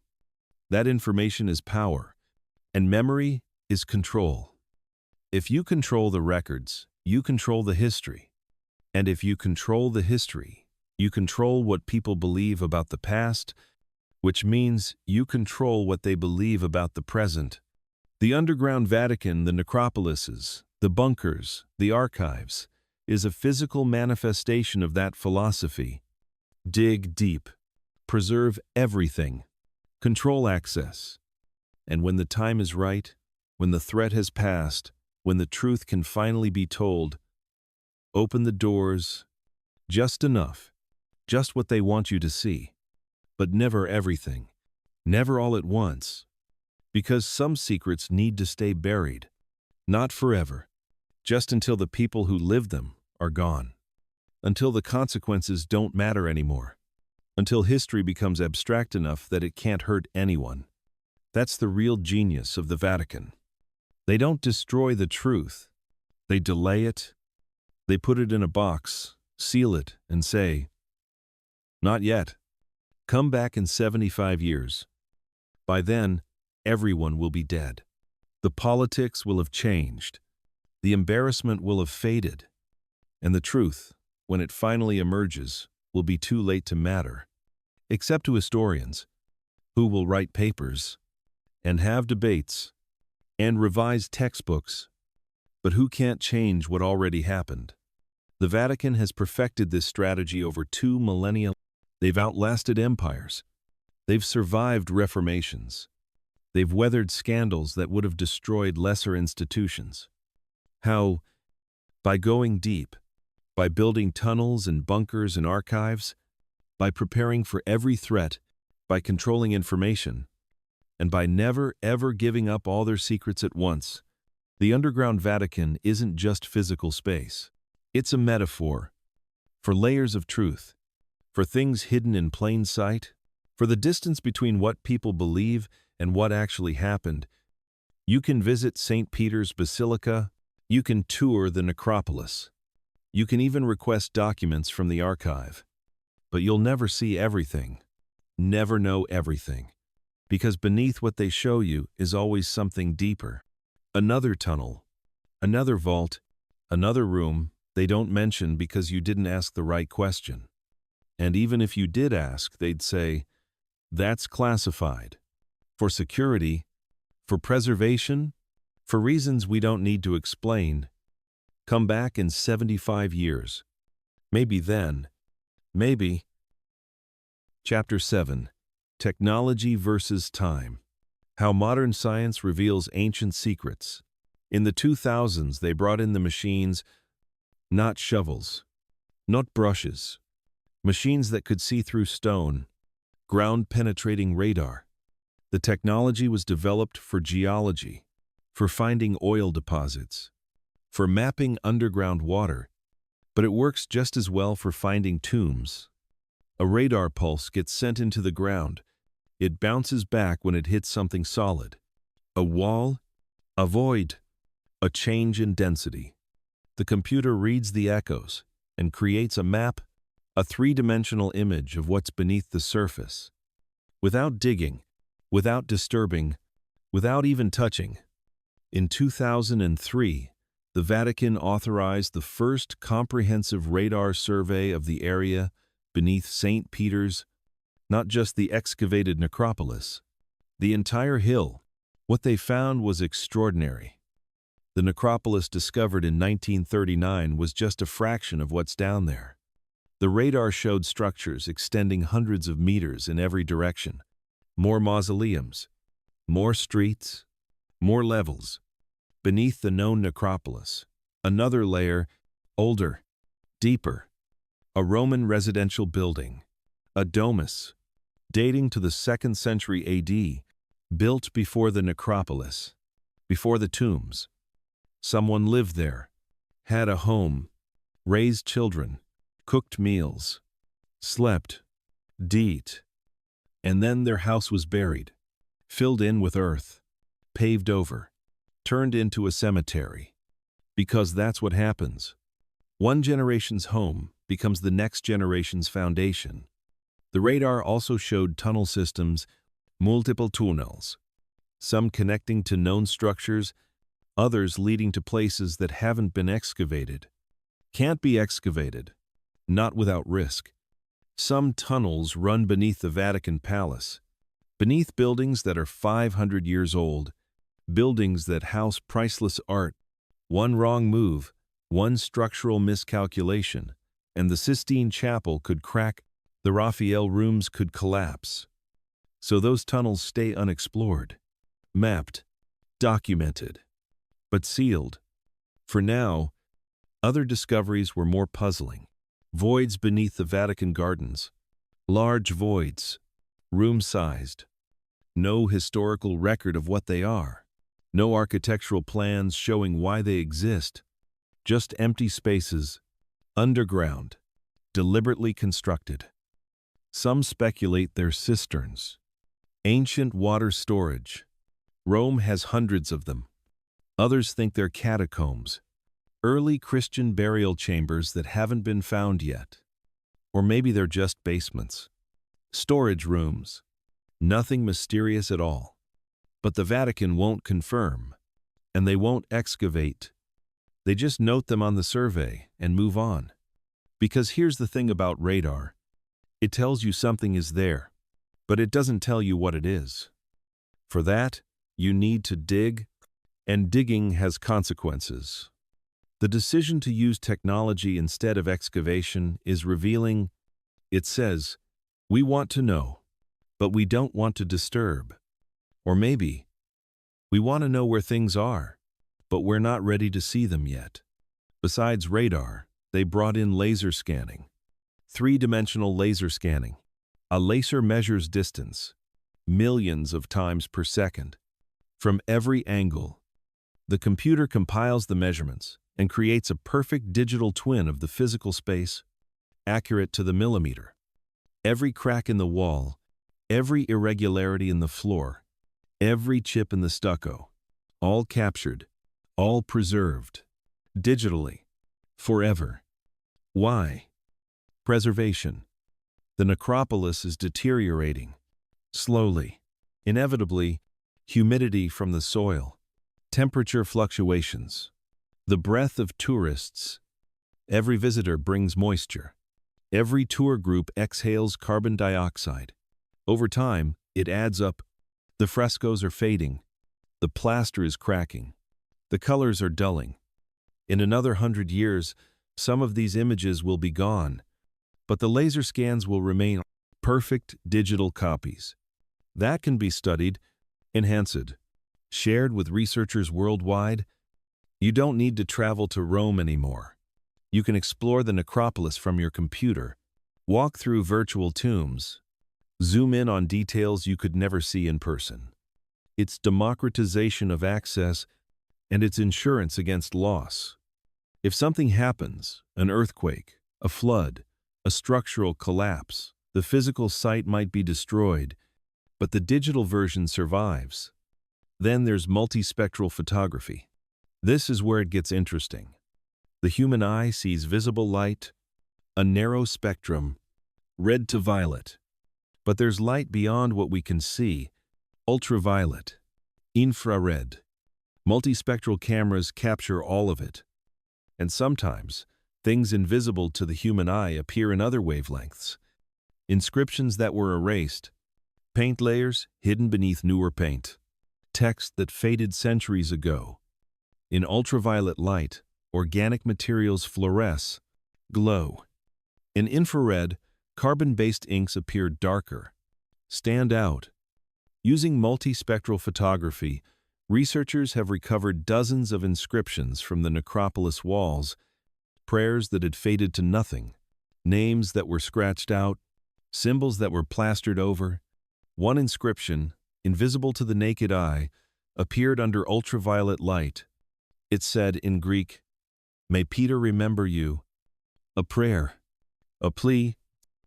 that information is power, and memory is control. If you control the records, you control the history. And if you control the history, you control what people believe about the past, which means you control what they believe about the present. The underground Vatican, the necropolises, the bunkers, the archives, is a physical manifestation of that philosophy. Dig deep, preserve everything, control access. And when the time is right, when the threat has passed, when the truth can finally be told, open the doors, just enough, just what they want you to see. But never everything, never all at once. Because some secrets need to stay buried, not forever, just until the people who lived them are gone, until the consequences don't matter anymore, until history becomes abstract enough that it can't hurt anyone. That's the real genius of the Vatican. They don't destroy the truth. They delay it. They put it in a box, seal it, and say, "Not yet. Come back in 75 years. By then, everyone will be dead. The politics will have changed. The embarrassment will have faded. And the truth, when it finally emerges, will be too late to matter, except to historians, who will write papers, and have debates, and revise textbooks, but who can't change what already happened. The Vatican has perfected this strategy over 2 millennia. They've outlasted empires. They've survived reformations. They've weathered scandals that would have destroyed lesser institutions. How? By going deep, by building tunnels and bunkers and archives, by preparing for every threat, by controlling information, and by never, ever giving up all their secrets at once. The underground Vatican isn't just physical space. It's a metaphor for layers of truth, for things hidden in plain sight, for the distance between what people believe and what actually happened. You can visit St. Peter's Basilica. You can tour the necropolis. You can even request documents from the archive. But you'll never see everything, never know everything, because beneath what they show you is always something deeper. Another tunnel, another vault, another room they don't mention because you didn't ask the right question. And even if you did ask, they'd say, "That's classified. For security, for preservation, for reasons we don't need to explain. Come back in 75 years. Maybe then. Maybe." Chapter 7. Technology versus Time. How modern science reveals ancient secrets. In the 2000s, they brought in the machines, not shovels, not brushes, machines that could see through stone, ground-penetrating radar. The technology was developed for geology, for finding oil deposits, for mapping underground water, but it works just as well for finding tombs. A radar pulse gets sent into the ground. It bounces back when it hits something solid. A wall, a void, a change in density. The computer reads the echoes and creates a map, a three-dimensional image of what's beneath the surface. Without digging, without disturbing, without even touching. In 2003, the Vatican authorized the first comprehensive radar survey of the area beneath St. Peter's, not just the excavated necropolis. The entire hill. What they found was extraordinary. The necropolis discovered in 1939 was just a fraction of what's down there. The radar showed structures extending hundreds of meters in every direction. More mausoleums, more streets, more levels. Beneath the known necropolis, another layer, older, deeper. A Roman residential building, a domus, dating to the 2nd century AD, built before the necropolis, before the tombs. Someone lived there, had a home, raised children, cooked meals, slept, eat, and then their house was buried, filled in with earth, paved over, turned into a cemetery. Because that's what happens. One generation's home becomes the next generation's foundation. The radar also showed tunnel systems, multiple tunnels, some connecting to known structures, others leading to places that haven't been excavated. Can't be excavated, not without risk. Some tunnels run beneath the Vatican Palace, beneath buildings that are 500 years old, buildings that house priceless art. One wrong move, one structural miscalculation, and the Sistine Chapel could crack, the Raphael rooms could collapse. So those tunnels stay unexplored, mapped, documented, but sealed. For now, other discoveries were more puzzling. Voids beneath the Vatican gardens, large voids, room-sized. No historical record of what they are. No architectural plans showing why they exist. Just empty spaces, underground, deliberately constructed. Some speculate they're cisterns. Ancient water storage. Rome has hundreds of them. Others think they're catacombs. Early Christian burial chambers that haven't been found yet. Or maybe they're just basements. Storage rooms. Nothing mysterious at all. But the Vatican won't confirm, and they won't excavate. They just note them on the survey and move on. Because here's the thing about radar. It tells you something is there, but it doesn't tell you what it is. For that, you need to dig, and digging has consequences. The decision to use technology instead of excavation is revealing. It says, we want to know, but we don't want to disturb. Or maybe, we want to know where things are, but we're not ready to see them yet. Besides radar, they brought in laser scanning. 3-dimensional laser scanning. A laser measures distance, millions of times per second. From every angle, the computer compiles the measurements and creates a perfect digital twin of the physical space, accurate to the millimeter. Every crack in the wall, every irregularity in the floor, every chip in the stucco, all captured, all preserved, digitally, forever. Why? Preservation. The necropolis is deteriorating, slowly, inevitably, humidity from the soil, temperature fluctuations, the breath of tourists. Every visitor brings moisture. Every tour group exhales carbon dioxide. Over time, it adds up. The frescoes are fading. The plaster is cracking. The colors are dulling. In another 100 years, some of these images will be gone, but the laser scans will remain perfect digital copies. That can be studied, enhanced, shared with researchers worldwide. You don't need to travel to Rome anymore. You can explore the necropolis from your computer, walk through virtual tombs, zoom in on details you could never see in person. It's democratization of access, and it's insurance against loss. If something happens, an earthquake, a flood, a structural collapse, the physical site might be destroyed, but the digital version survives. Then there's multispectral photography. This is where it gets interesting. The human eye sees visible light, a narrow spectrum, red to violet. But there's light beyond what we can see, ultraviolet, infrared. Multispectral cameras capture all of it. And sometimes, things invisible to the human eye appear in other wavelengths. inscriptions that were erased, paint layers hidden beneath newer paint, text that faded centuries ago. In ultraviolet light, organic materials fluoresce, glow. In infrared, carbon-based inks appear darker, stand out. Using multispectral photography, researchers have recovered dozens of inscriptions from the necropolis walls, prayers that had faded to nothing, names that were scratched out, symbols that were plastered over. One inscription, invisible to the naked eye, appeared under ultraviolet light. It said in Greek, "May Peter remember you." A prayer, a plea,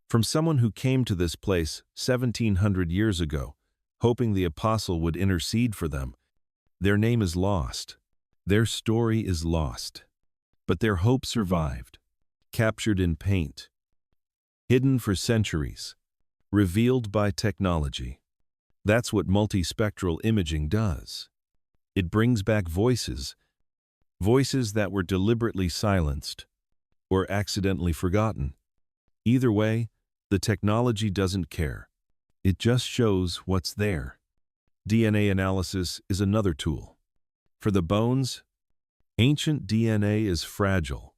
from someone who came to this place 1700 years ago, hoping the apostle would intercede for them. Their name is lost. Their story is lost. But their hope survived, captured in paint, hidden for centuries, revealed by technology. That's what multispectral imaging does. It brings back voices, voices that were deliberately silenced or accidentally forgotten. Either way, the technology doesn't care. It just shows what's there. DNA analysis is another tool. For the bones, ancient DNA is fragile.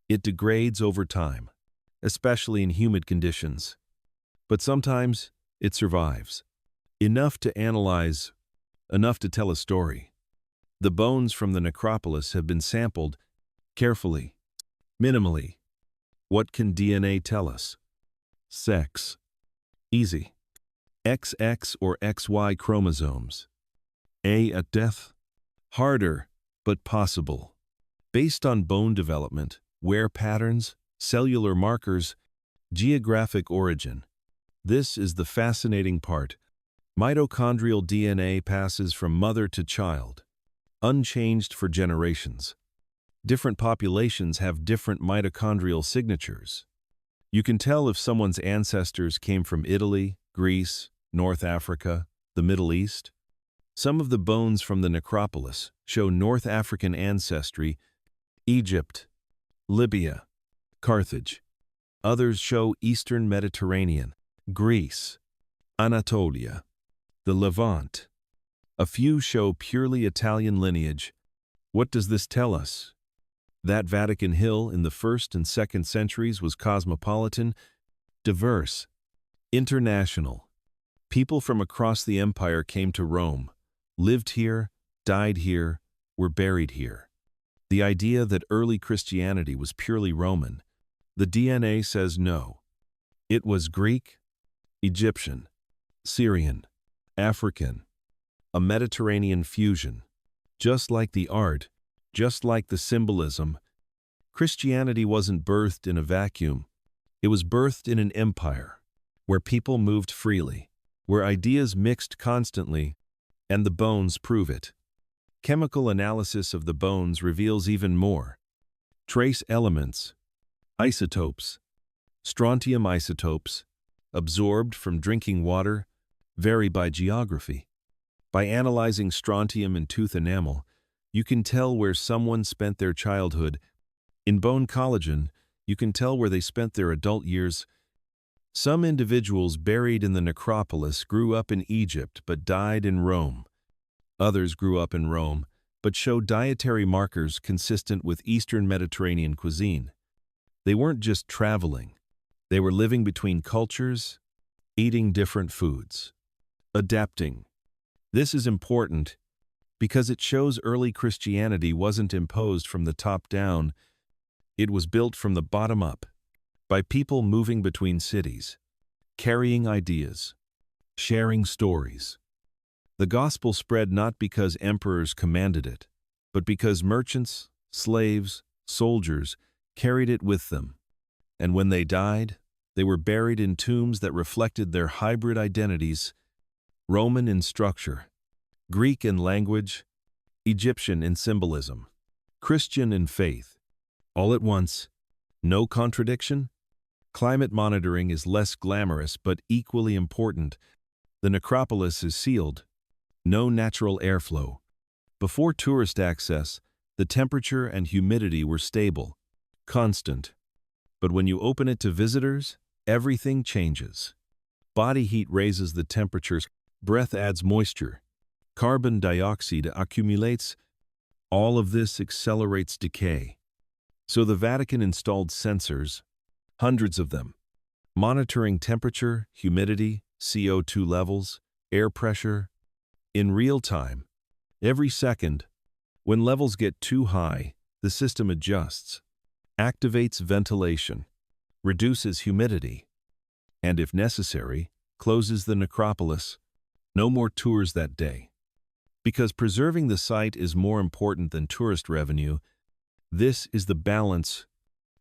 It degrades over time, especially in humid conditions. But sometimes it survives. Enough to analyze, enough to tell a story. The bones from the necropolis have been sampled carefully, minimally. What can DNA tell us? Sex. Easy. XX or XY chromosomes. A at death. Harder, but possible. Based on bone development, wear patterns, cellular markers, geographic origin. This is the fascinating part. Mitochondrial DNA passes from mother to child, unchanged for generations. Different populations have different mitochondrial signatures. You can tell if someone's ancestors came from Italy, Greece, North Africa, the Middle East. Some of the bones from the necropolis show North African ancestry, Egypt, Libya, Carthage. Others show Eastern Mediterranean, Greece, Anatolia, the Levant. A few show purely Italian lineage. What does this tell us? That Vatican Hill in the 1st and 2nd centuries was cosmopolitan, diverse, international. People from across the empire came to Rome, lived here, died here, were buried here. The idea that early Christianity was purely Roman, the DNA says no. It was Greek, Egyptian, Syrian, African, a Mediterranean fusion. Just like the art, just like the symbolism, Christianity wasn't birthed in a vacuum. It was birthed in an empire, where people moved freely, where ideas mixed constantly, and the bones prove it. Chemical analysis of the bones reveals even more. Trace elements, isotopes, strontium isotopes, absorbed from drinking water, vary by geography. By analyzing strontium in tooth enamel, you can tell where someone spent their childhood. In bone collagen, you can tell where they spent their adult years. Some individuals buried in the necropolis grew up in Egypt but died in Rome. Others grew up in Rome but showed dietary markers consistent with Eastern Mediterranean cuisine. They weren't just traveling. They were living between cultures, eating different foods, adapting. This is important because it shows early Christianity wasn't imposed from the top down. It was built from the bottom up, by people moving between cities, carrying ideas, sharing stories. The gospel spread not because emperors commanded it, but because merchants, slaves, soldiers carried it with them. And when they died, they were buried in tombs that reflected their hybrid identities, Roman in structure, Greek in language, Egyptian in symbolism, Christian in faith. All at once, no contradiction? Climate monitoring is less glamorous but equally important. The necropolis is sealed. No natural airflow. Before tourist access, the temperature and humidity were stable, constant. But when you open it to visitors, everything changes. Body heat raises the temperatures, breath adds moisture, carbon dioxide accumulates. All of this accelerates decay. So the Vatican installed sensors, hundreds of them, monitoring temperature, humidity, CO2 levels, air pressure, in real time. Every second, when levels get too high, the system adjusts, activates ventilation, reduces humidity, and if necessary, closes the necropolis. No more tours that day. Because preserving the site is more important than tourist revenue, this is the balance.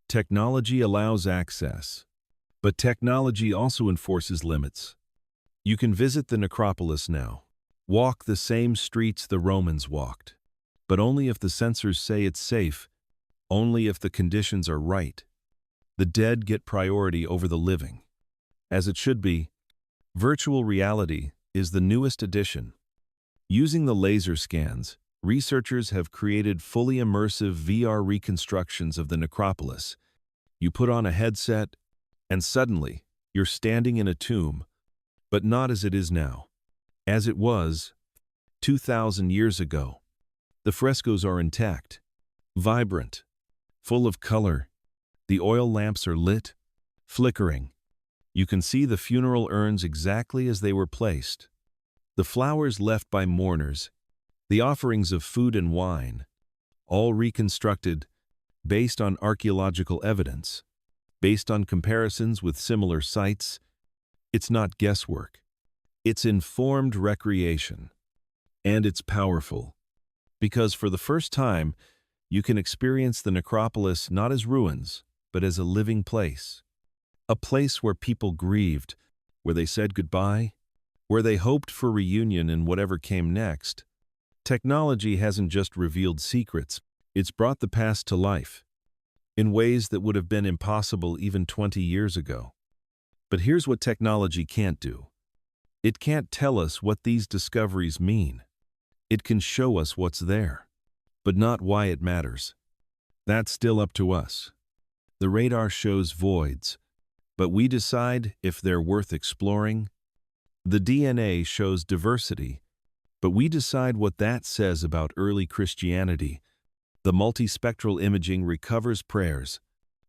Technology allows access, but technology also enforces limits. You can visit the necropolis now, walk the same streets the Romans walked, but only if the sensors say it's safe, only if the conditions are right. The dead get priority over the living. As it should be, virtual reality is the newest addition. Using the laser scans, researchers have created fully immersive VR reconstructions of the necropolis. You put on a headset, and suddenly, you're standing in a tomb, but not as it is now. As it was 2,000 years ago. The frescoes are intact, vibrant, full of color. The oil lamps are lit, flickering. You can see the funeral urns exactly as they were placed. The flowers left by mourners, the offerings of food and wine, all reconstructed based on archaeological evidence, based on comparisons with similar sites. It's not guesswork. It's informed recreation. And it's powerful. Because for the first time, you can experience the necropolis not as ruins, but as a living place. A place where people grieved, where they said goodbye, where they hoped for reunion in whatever came next. Technology hasn't just revealed secrets, it's brought the past to life, in ways that would have been impossible even 20 years ago. But here's what technology can't do. It can't tell us what these discoveries mean. It can show us what's there, but not why it matters. That's still up to us. The radar shows voids, but we decide if they're worth exploring. The DNA shows diversity, but we decide what that says about early Christianity. The multispectral imaging recovers prayers,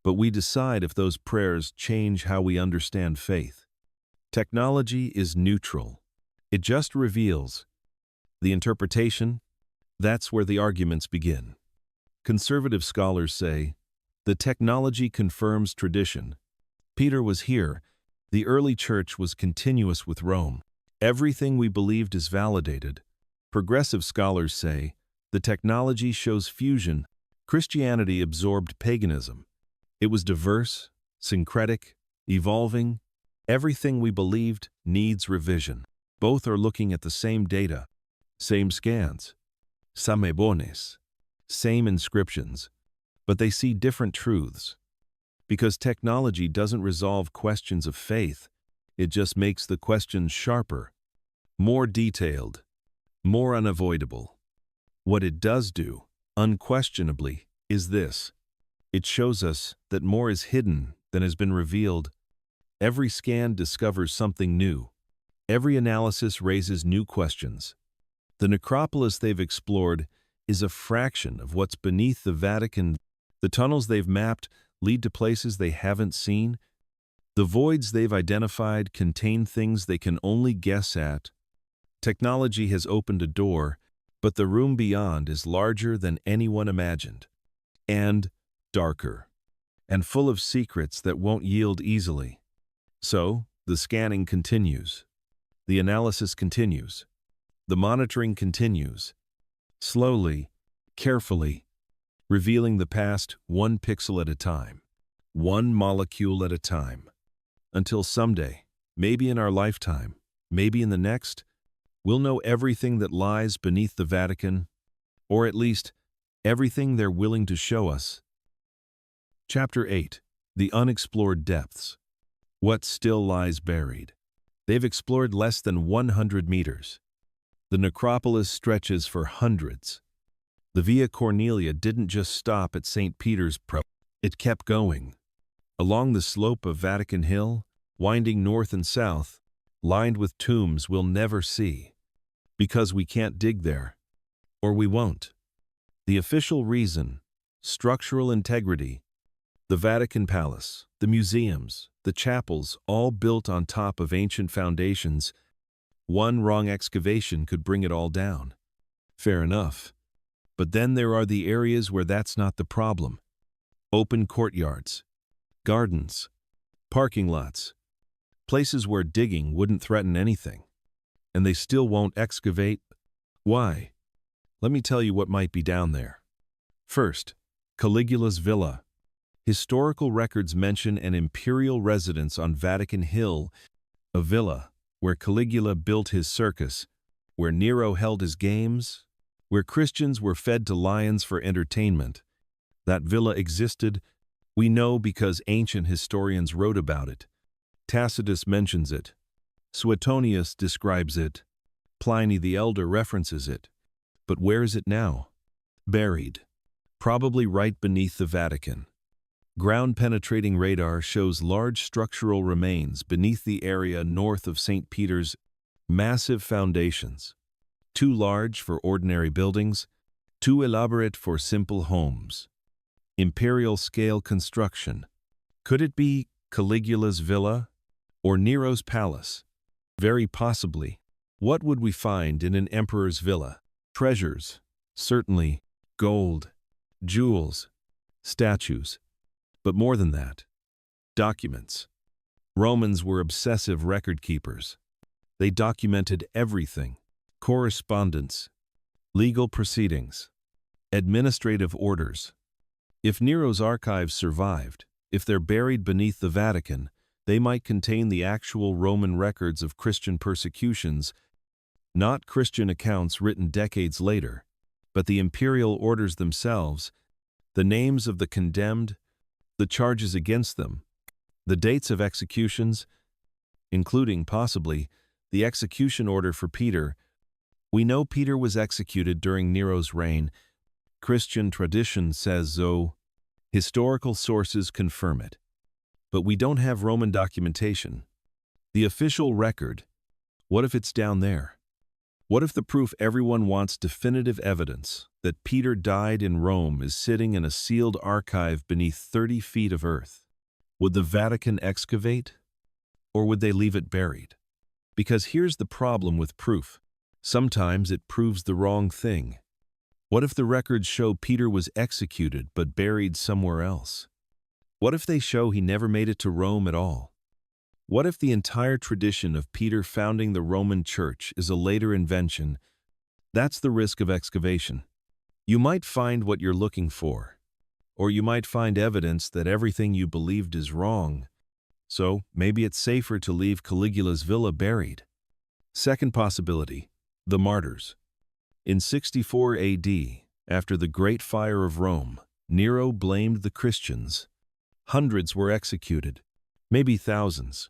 but we decide if those prayers change how we understand faith. Technology is neutral. It just reveals. The interpretation, that's where the arguments begin. Conservative scholars say, the technology confirms tradition. Peter was here. The early church was continuous with Rome. Everything we believed is validated. Progressive scholars say, the technology shows fusion. Christianity absorbed paganism. It was diverse, syncretic, evolving. Everything we believed needs revision. Both are looking at the same data, same scans, samebones, same inscriptions, but they see different truths. Because technology doesn't resolve questions of faith, it just makes the questions sharper, more detailed, more unavoidable. What it does do, unquestionably, is this. It shows us that more is hidden than has been revealed. Every scan discovers something new. Every analysis raises new questions. The necropolis they've explored is a fraction of what's beneath the Vatican. The tunnels they've mapped lead to places they haven't seen. The voids they've identified contain things they can only guess at. Technology has opened a door, but the room beyond is larger than anyone imagined, and darker, and full of secrets that won't yield easily. So, the scanning continues. The analysis continues. The monitoring continues. Slowly, carefully, revealing the past one pixel at a time, one molecule at a time, until someday, maybe in our lifetime, maybe in the next, we'll know everything that lies beneath the Vatican, or at least everything they're willing to show us. Chapter 8. The Unexplored Depths. What still lies buried? They've explored less than 100 meters. The necropolis stretches for hundreds. The Via Cornelia didn't just stop at St. Peter's. It kept going. Along the slope of Vatican Hill, winding north and south, lined with tombs we'll never see. Because we can't dig there. Or we won't. The official reason: structural integrity. The Vatican Palace, the museums, the chapels, all built on top of ancient foundations. One wrong excavation could bring it all down. Fair enough. But then there are the areas where that's not the problem. Open courtyards, gardens, parking lots, places where digging wouldn't threaten anything. And they still won't excavate. Why? Let me tell you what might be down there. First, Caligula's villa. Historical records mention an imperial residence on Vatican Hill, a villa where Caligula built his circus, where Nero held his games, where Christians were fed to lions for entertainment. That villa existed, we know because ancient historians wrote about it. Tacitus mentions it. Suetonius describes it. Pliny the Elder references it. But where is it now? Buried. Probably right beneath the Vatican. Ground-penetrating radar shows large structural remains beneath the area north of St. Peter's. Massive foundations. Too large for ordinary buildings, too elaborate for simple homes. Imperial-scale construction. Could it be Caligula's villa? Or Nero's palace? Very possibly. What would we find in an emperor's villa? Treasures. Certainly. Gold. Jewels. Statues. But more than that. Documents. Romans were obsessive record keepers. They documented everything. Correspondence. Legal proceedings. Administrative orders. If Nero's archives survived, if they're buried beneath the Vatican, they might contain the actual Roman records of Christian persecutions, not Christian accounts written decades later, but the imperial orders themselves, the names of the condemned, the charges against them, the dates of executions, including, possibly, the execution order for Peter. We know Peter was executed during Nero's reign. Christian tradition says so. Historical sources confirm it. But we don't have Roman documentation. The official record, what if it's down there? What if the proof everyone wants, definitive evidence that Peter died in Rome, is sitting in a sealed archive beneath 30 feet of earth? Would the Vatican excavate? Or would they leave it buried? Because here's the problem with proof. Sometimes it proves the wrong thing. What if the records show Peter was executed but buried somewhere else? What if they show he never made it to Rome at all? What if the entire tradition of Peter founding the Roman Church is a later invention? That's the risk of excavation. You might find what you're looking for, or you might find evidence that everything you believed is wrong. So maybe it's safer to leave Caligula's villa buried. Second possibility, the martyrs. In 64 AD, after the Great Fire of Rome, Nero blamed the Christians. Hundreds were executed, maybe thousands.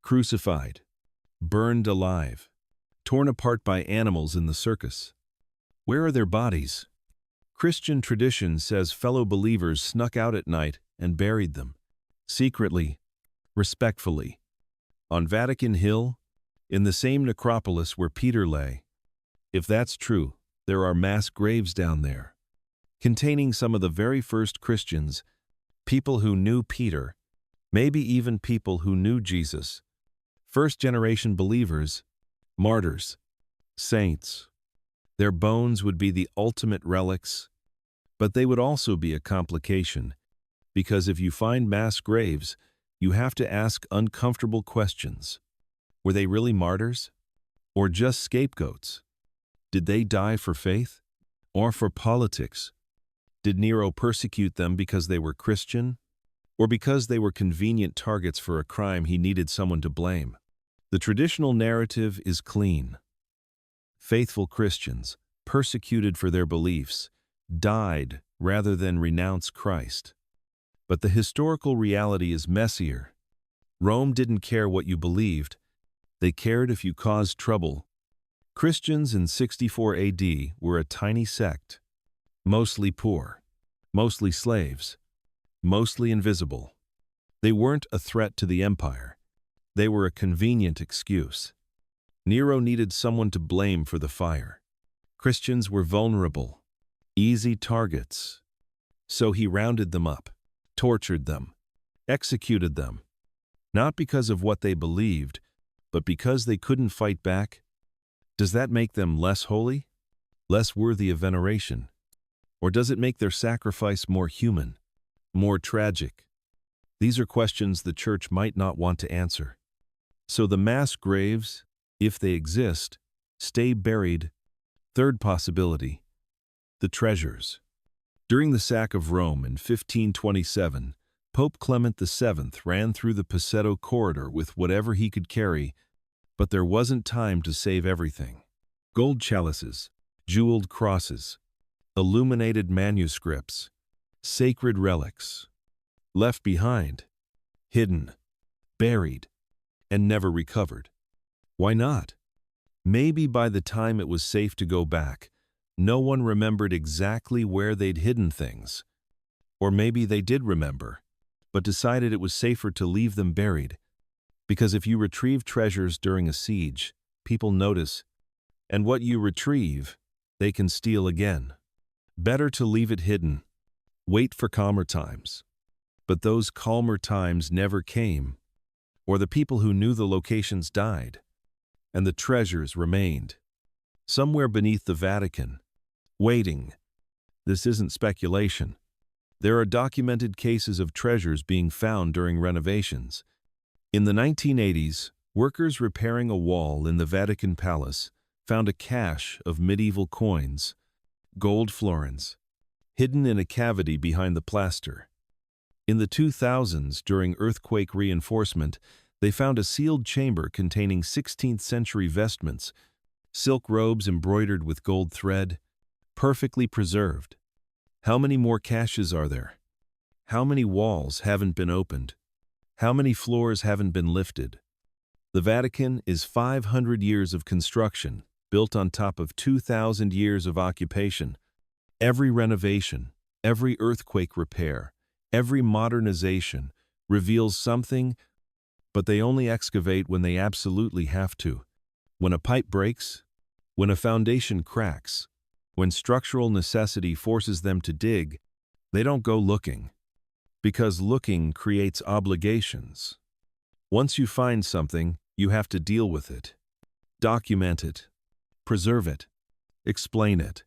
Crucified, burned alive, torn apart by animals in the circus. Where are their bodies? Christian tradition says fellow believers snuck out at night and buried them. Secretly, respectfully. On Vatican Hill, in the same necropolis where Peter lay. If that's true, there are mass graves down there, containing some of the very first Christians, people who knew Peter, maybe even people who knew Jesus. First-generation believers, martyrs, saints. Their bones would be the ultimate relics, but they would also be a complication, because if you find mass graves, you have to ask uncomfortable questions. Were they really martyrs? Or just scapegoats? Did they die for faith? Or for politics? Did Nero persecute them because they were Christian? Or because they were convenient targets for a crime he needed someone to blame? The traditional narrative is clean. Faithful Christians, persecuted for their beliefs, died rather than renounce Christ. But the historical reality is messier. Rome didn't care what you believed. They cared if you caused trouble. Christians in 64 AD were a tiny sect, mostly poor, mostly slaves, mostly invisible. They weren't a threat to the empire. They were a convenient excuse. Nero needed someone to blame for the fire. Christians were vulnerable, easy targets. So he rounded them up, tortured them, executed them, not because of what they believed, but because they couldn't fight back. Does that make them less holy, less worthy of veneration? Or does it make their sacrifice more human, more tragic? These are questions the church might not want to answer. So the mass graves, if they exist, stay buried. Third possibility, the treasures. During the sack of Rome in 1527, Pope Clement VII ran through the Paceto corridor with whatever he could carry, but there wasn't time to save everything. Gold chalices, jeweled crosses, illuminated manuscripts, sacred relics, left behind, hidden, buried, and never recovered. Why not? Maybe by the time it was safe to go back, no one remembered exactly where they'd hidden things. Or maybe they did remember, but decided it was safer to leave them buried. Because if you retrieve treasures during a siege, people notice, and what you retrieve, they can steal again. Better to leave it hidden, wait for calmer times. But those calmer times never came, or the people who knew the locations died, and the treasures remained, somewhere beneath the Vatican, waiting. This isn't speculation. There are documented cases of treasures being found during renovations. In the 1980s, workers repairing a wall in the Vatican Palace found a cache of medieval coins, gold florins, hidden in a cavity behind the plaster. In the 2000s, during earthquake reinforcement, they found a sealed chamber containing 16th-century vestments, silk robes embroidered with gold thread, perfectly preserved. How many more caches are there? How many walls haven't been opened? How many floors haven't been lifted? The Vatican is 500 years of construction, built on top of 2,000 years of occupation. Every renovation, every earthquake repair, every modernization reveals something, but they only excavate when they absolutely have to. When a pipe breaks, when a foundation cracks, when structural necessity forces them to dig, they don't go looking. Because looking creates obligations. Once you find something, you have to deal with it. Document it. Preserve it. Explain it.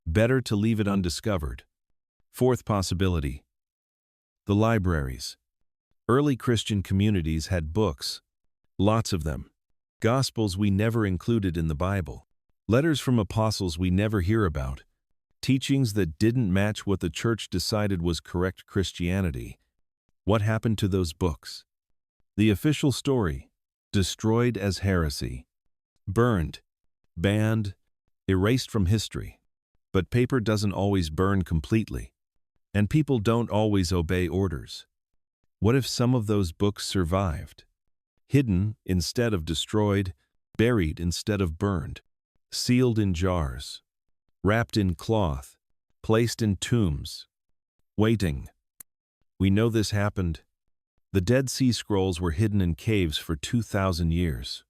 Better to leave it undiscovered. Fourth possibility. The libraries. Early Christian communities had books. Lots of them. Gospels we never included in the Bible. Letters from apostles we never hear about. Teachings that didn't match what the church decided was correct Christianity. What happened to those books? The official story: destroyed as heresy. Burned. Banned. Erased from history. But paper doesn't always burn completely. And people don't always obey orders. What if some of those books survived? Hidden instead of destroyed, buried instead of burned, sealed in jars, wrapped in cloth, placed in tombs, waiting. We know this happened. The Dead Sea Scrolls were hidden in caves for 2,000 years.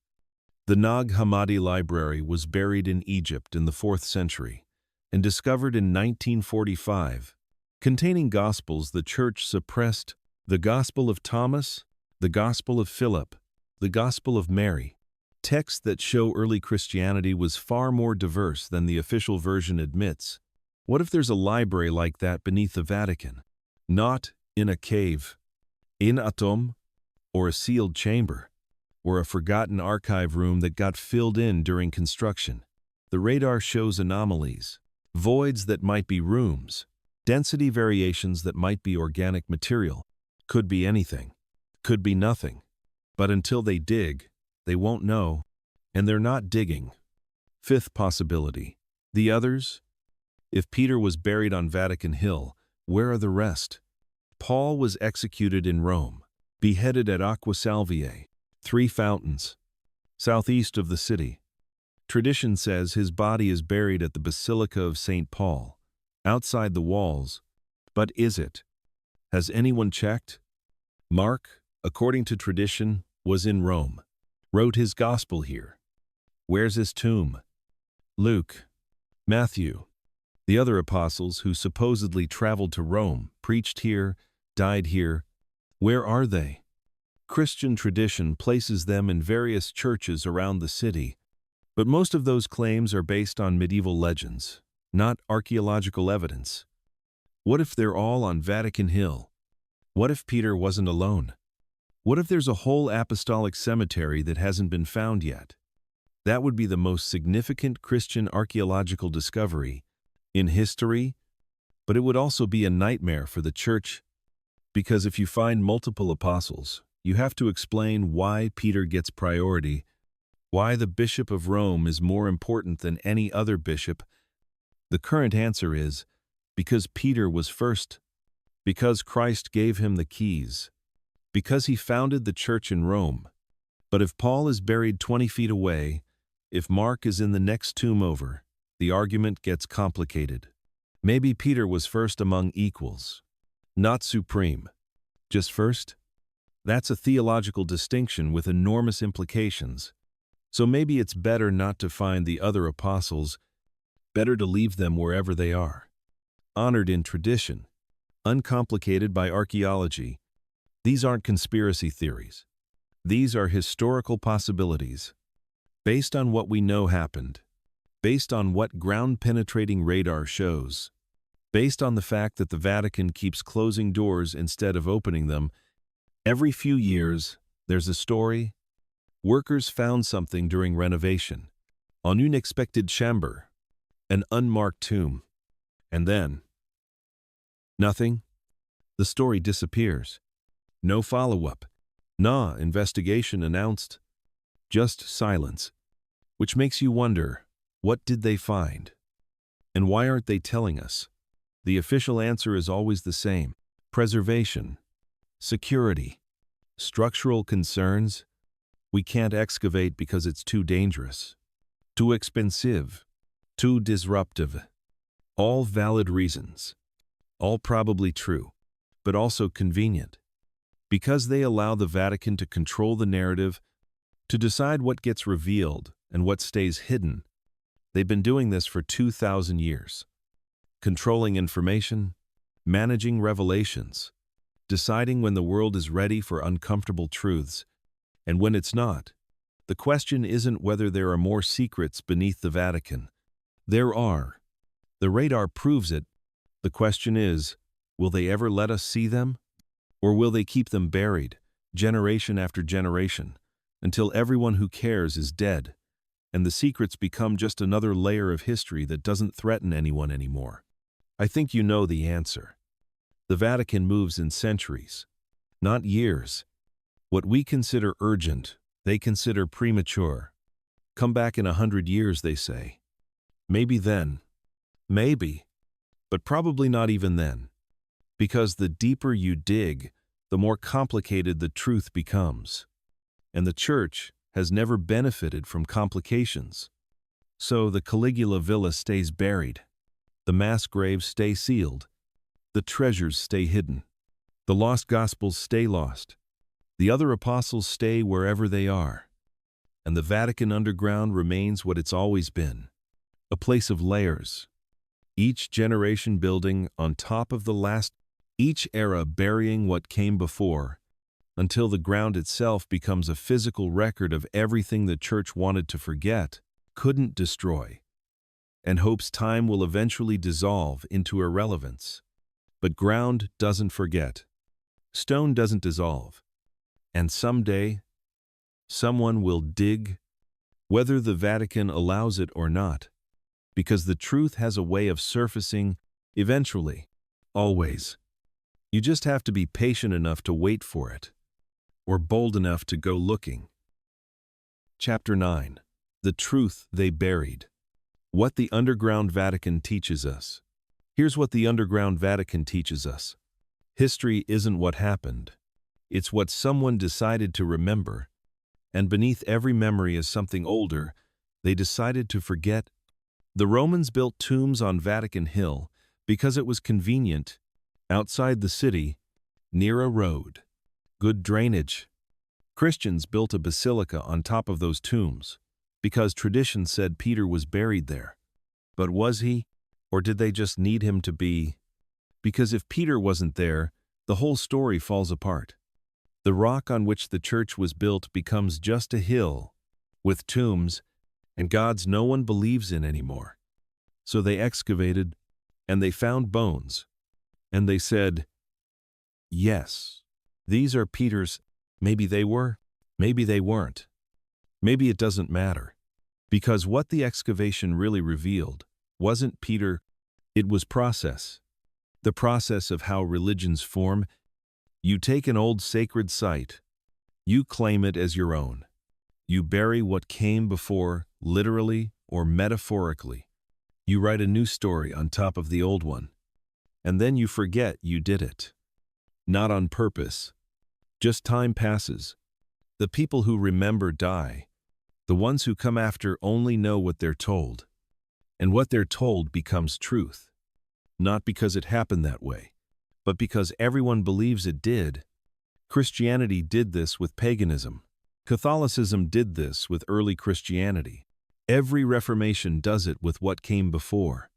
The Nag Hammadi Library was buried in Egypt in the 4th century and discovered in 1945, containing Gospels the church suppressed: the Gospel of Thomas, the Gospel of Philip, the Gospel of Mary. Texts that show early Christianity was far more diverse than the official version admits. What if there's a library like that beneath the Vatican? Not in a cave, in a tomb, or a sealed chamber, or a forgotten archive room that got filled in during construction. The radar shows anomalies, voids that might be rooms, density variations that might be organic material. Could be anything, could be nothing. But until they dig, they won't know, and they're not digging. Fifth possibility. The others? If Peter was buried on Vatican Hill, where are the rest? Paul was executed in Rome, beheaded at Aqua Salviae, 3 Fountains, southeast of the city. Tradition says his body is buried at the Basilica of St. Paul, outside the walls. But is it? Has anyone checked? Mark, according to tradition, was in Rome, wrote his gospel here. Where's his tomb? Luke, Matthew, the other apostles who supposedly traveled to Rome, preached here, died here. Where are they? Christian tradition places them in various churches around the city, but most of those claims are based on medieval legends, not archaeological evidence. What if they're all on Vatican Hill? What if Peter wasn't alone? What if there's a whole apostolic cemetery that hasn't been found yet? That would be the most significant Christian archaeological discovery in history, but it would also be a nightmare for the church, because if you find multiple apostles, you have to explain why Peter gets priority, why the Bishop of Rome is more important than any other bishop. The current answer is, because Peter was first, because Christ gave him the keys, because he founded the church in Rome. But if Paul is buried 20 feet away, if Mark is in the next tomb over, the argument gets complicated. Maybe Peter was first among equals, not supreme, just first. That's a theological distinction with enormous implications. So maybe it's better not to find the other apostles, better to leave them wherever they are. Honored in tradition, uncomplicated by archaeology. These aren't conspiracy theories. These are historical possibilities, based on what we know happened, based on what ground-penetrating radar shows, based on the fact that the Vatican keeps closing doors instead of opening them. Every few years, there's a story. Workers found something during renovation, an unexpected chamber, an unmarked tomb, and then nothing. The story disappears. No follow-up. No investigation announced. Just silence. Which makes you wonder, what did they find? And why aren't they telling us? The official answer is always the same: preservation, security, structural concerns. We can't excavate because it's too dangerous, too expensive, too disruptive. All valid reasons. All probably true, but also convenient. Because they allow the Vatican to control the narrative, to decide what gets revealed and what stays hidden. They've been doing this for 2,000 years. Controlling information, managing revelations, deciding when the world is ready for uncomfortable truths, and when it's not. The question isn't whether there are more secrets beneath the Vatican. There are. The radar proves it. The question is, will they ever let us see them? Or will they keep them buried, generation after generation, until everyone who cares is dead, and the secrets become just another layer of history that doesn't threaten anyone anymore? I think you know the answer. The Vatican moves in centuries, not years. What we consider urgent, they consider premature. Come back in 100 years, they say. Maybe then. Maybe. But probably not even then. Because the deeper you dig, the more complicated the truth becomes. And the Church has never benefited from complications. So the Caligula villa stays buried. The mass graves stay sealed. The treasures stay hidden. The lost Gospels stay lost. The other apostles stay wherever they are. And the Vatican underground remains what it's always been, a place of layers. Each generation building on top of the last, each era burying what came before, until the ground itself becomes a physical record of everything the Church wanted to forget, couldn't destroy, and hopes time will eventually dissolve into irrelevance. But ground doesn't forget. Stone doesn't dissolve. And someday, someone will dig, whether the Vatican allows it or not, because the truth has a way of surfacing eventually, always. You just have to be patient enough to wait for it, or bold enough to go looking. Chapter 9. The Truth They Buried. What the Underground Vatican Teaches Us. Here's what the Underground Vatican teaches us. History isn't what happened. It's what someone decided to remember. And beneath every memory is something older they decided to forget. The Romans built tombs on Vatican Hill because it was convenient, outside the city, near a road, good drainage, Christians built a basilica on top of those tombs because tradition said Peter was buried there. But was he? Or did they just need him to be? Because if Peter wasn't there, the whole story falls apart. The rock on which the church was built becomes just a hill with tombs and gods no one believes in anymore. So they excavated, and they found bones, and they said, yes, these are Peter's. Maybe they were, maybe they weren't. Maybe it doesn't matter. Because what the excavation really revealed wasn't Peter, it was process. The process of how religions form. You take an old sacred site, you claim it as your own. You bury what came before, literally or metaphorically. You write a new story on top of the old one. And then you forget you did it. Not on purpose. Just time passes. The people who remember die. The ones who come after only know what they're told. And what they're told becomes truth. Not because it happened that way, but because everyone believes it did. Christianity did this with paganism. Catholicism did this with early Christianity. Every Reformation does it with what came before.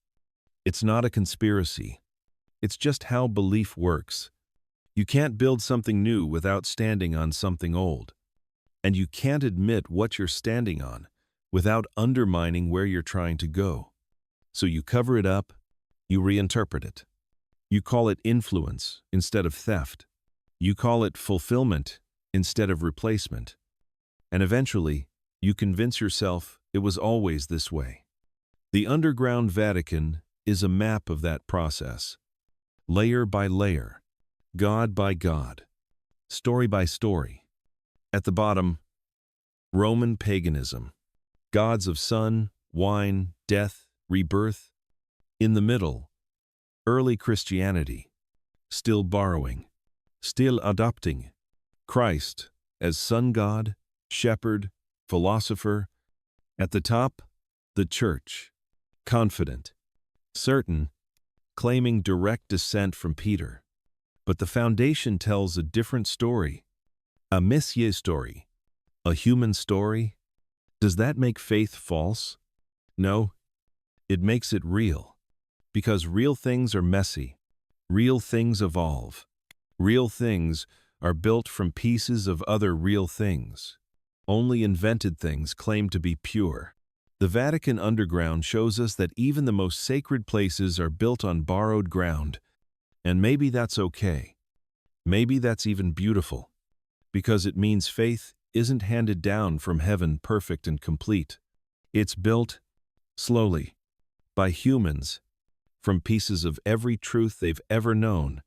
It's not a conspiracy. It's just how belief works. You can't build something new without standing on something old. And you can't admit what you're standing on without undermining where you're trying to go. So you cover it up, you reinterpret it. You call it influence instead of theft. You call it fulfillment instead of replacement. And eventually, you convince yourself it was always this way. The underground Vatican is a map of that process. Layer by layer, God by God, story by story. At the bottom, Roman paganism, gods of sun, wine, death, rebirth. In the middle, early Christianity, still borrowing, still adopting. Christ as sun god, shepherd, philosopher. At the top, the church, confident, certain, claiming direct descent from Peter. But the foundation tells a different story, a Messiah story, a human story. Does that make faith false? No, it makes it real. Because real things are messy. Real things evolve. Real things are built from pieces of other real things. Only invented things claim to be pure. The Vatican underground shows us that even the most sacred places are built on borrowed ground. And maybe that's okay. Maybe that's even beautiful. Because it means faith isn't handed down from heaven perfect and complete. It's built, slowly, by humans, from pieces of every truth they've ever known,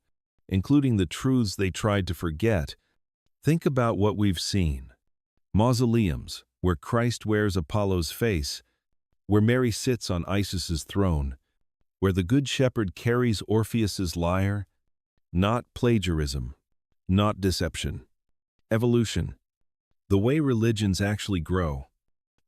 including the truths they tried to forget. Think about what we've seen. Mausoleums, where Christ wears Apollo's face, where Mary sits on Isis's throne, where the Good Shepherd carries Orpheus's lyre. Not plagiarism, not deception. Evolution. The way religions actually grow,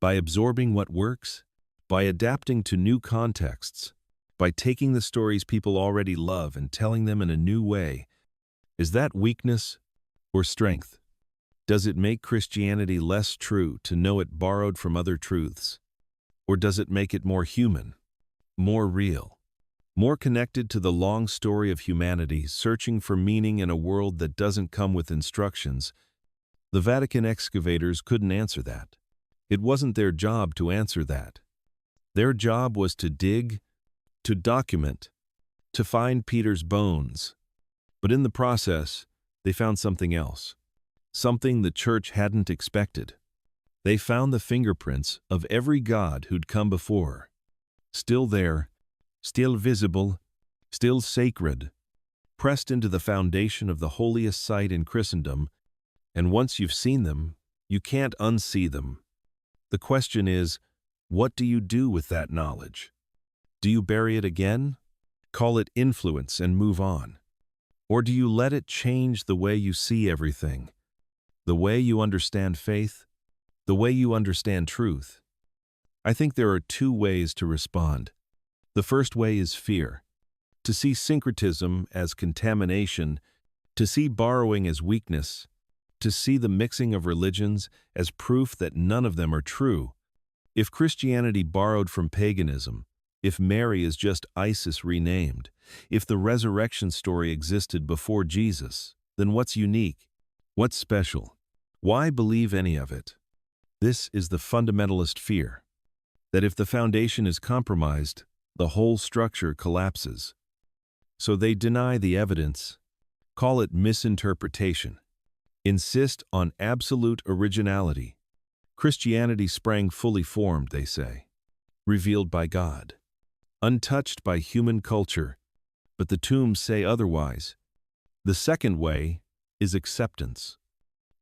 by absorbing what works, by adapting to new contexts, by taking the stories people already love and telling them in a new way. Is that weakness or strength? Does it make Christianity less true to know it borrowed from other truths? Or does it make it more human, more real, more connected to the long story of humanity searching for meaning in a world that doesn't come with instructions? The Vatican excavators couldn't answer that. It wasn't their job to answer that. Their job was to dig, to document, to find Peter's bones. But in the process, they found something else, something the church hadn't expected. They found the fingerprints of every god who'd come before. Still there, still visible, still sacred, pressed into the foundation of the holiest site in Christendom. And once you've seen them, you can't unsee them. The question is, what do you do with that knowledge? Do you bury it again? Call it influence and move on? Or do you let it change the way you see everything? The way you understand faith? The way you understand truth? I think there are two ways to respond. The first way is fear. To see syncretism as contamination, to see borrowing as weakness, to see the mixing of religions as proof that none of them are true. If Christianity borrowed from paganism, if Mary is just Isis renamed, if the resurrection story existed before Jesus, then what's unique? What's special? Why believe any of it? This is the fundamentalist fear, that if the foundation is compromised, the whole structure collapses. So they deny the evidence, call it misinterpretation, insist on absolute originality. Christianity sprang fully formed, they say, revealed by God, untouched by human culture, but the tombs say otherwise. The second way is acceptance.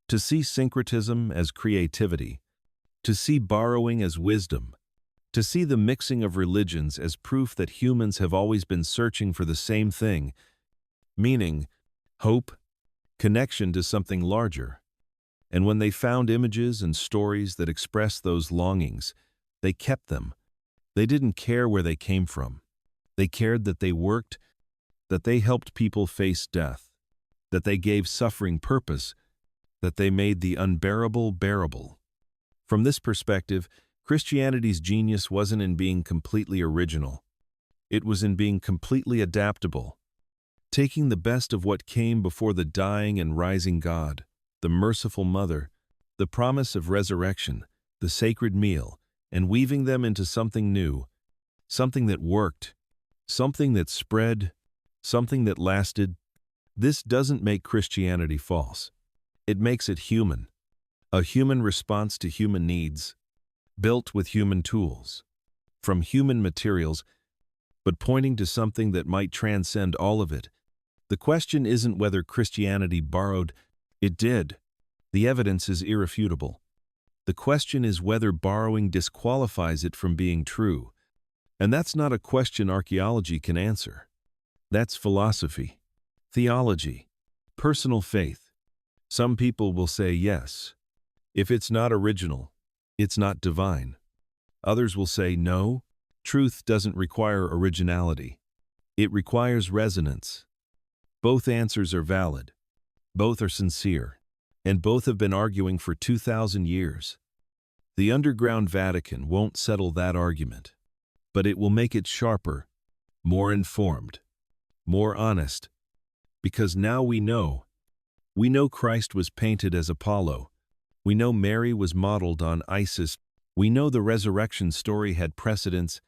To see syncretism as creativity, to see borrowing as wisdom, to see the mixing of religions as proof that humans have always been searching for the same thing, meaning, hope, connection to something larger. And when they found images and stories that expressed those longings, they kept them. They didn't care where they came from. They cared that they worked, that they helped people face death, that they gave suffering purpose, that they made the unbearable bearable. From this perspective, Christianity's genius wasn't in being completely original. It was in being completely adaptable, taking the best of what came before the dying and rising God, the merciful Mother, the promise of resurrection, the sacred meal, and weaving them into something new, something that worked, something that spread, something that lasted. This doesn't make Christianity false. It makes it human, a human response to human needs, built with human tools, from human materials, but pointing to something that might transcend all of it. The question isn't whether Christianity borrowed. It did. The evidence is irrefutable. The question is whether borrowing disqualifies it from being true. And that's not a question archaeology can answer. That's philosophy, theology, personal faith. Some people will say yes. If it's not original, it's not divine. Others will say no, truth doesn't require originality. It requires resonance. Both answers are valid. Both are sincere. And both have been arguing for 2,000 years. The underground Vatican won't settle that argument, but it will make it sharper, more informed, more honest. Because now we know Christ was painted as Apollo. We know Mary was modeled on Isis. We know the resurrection story had precedence.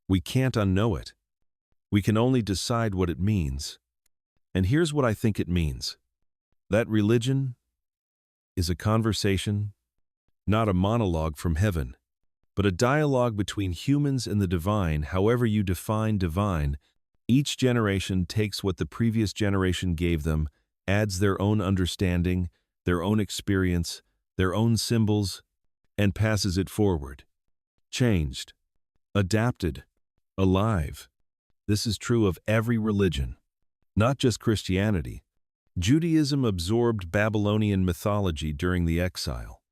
We can't unknow it. We can only decide what it means. And here's what I think it means. That religion is a conversation, not a monologue from heaven, but a dialogue between humans and the divine. However you define divine, each generation takes what the previous generation gave them, adds their own understanding, their own experience, their own symbols, and passes it forward. Changed, adapted, alive. This is true of every religion, not just Christianity. Judaism absorbed Babylonian mythology during the exile.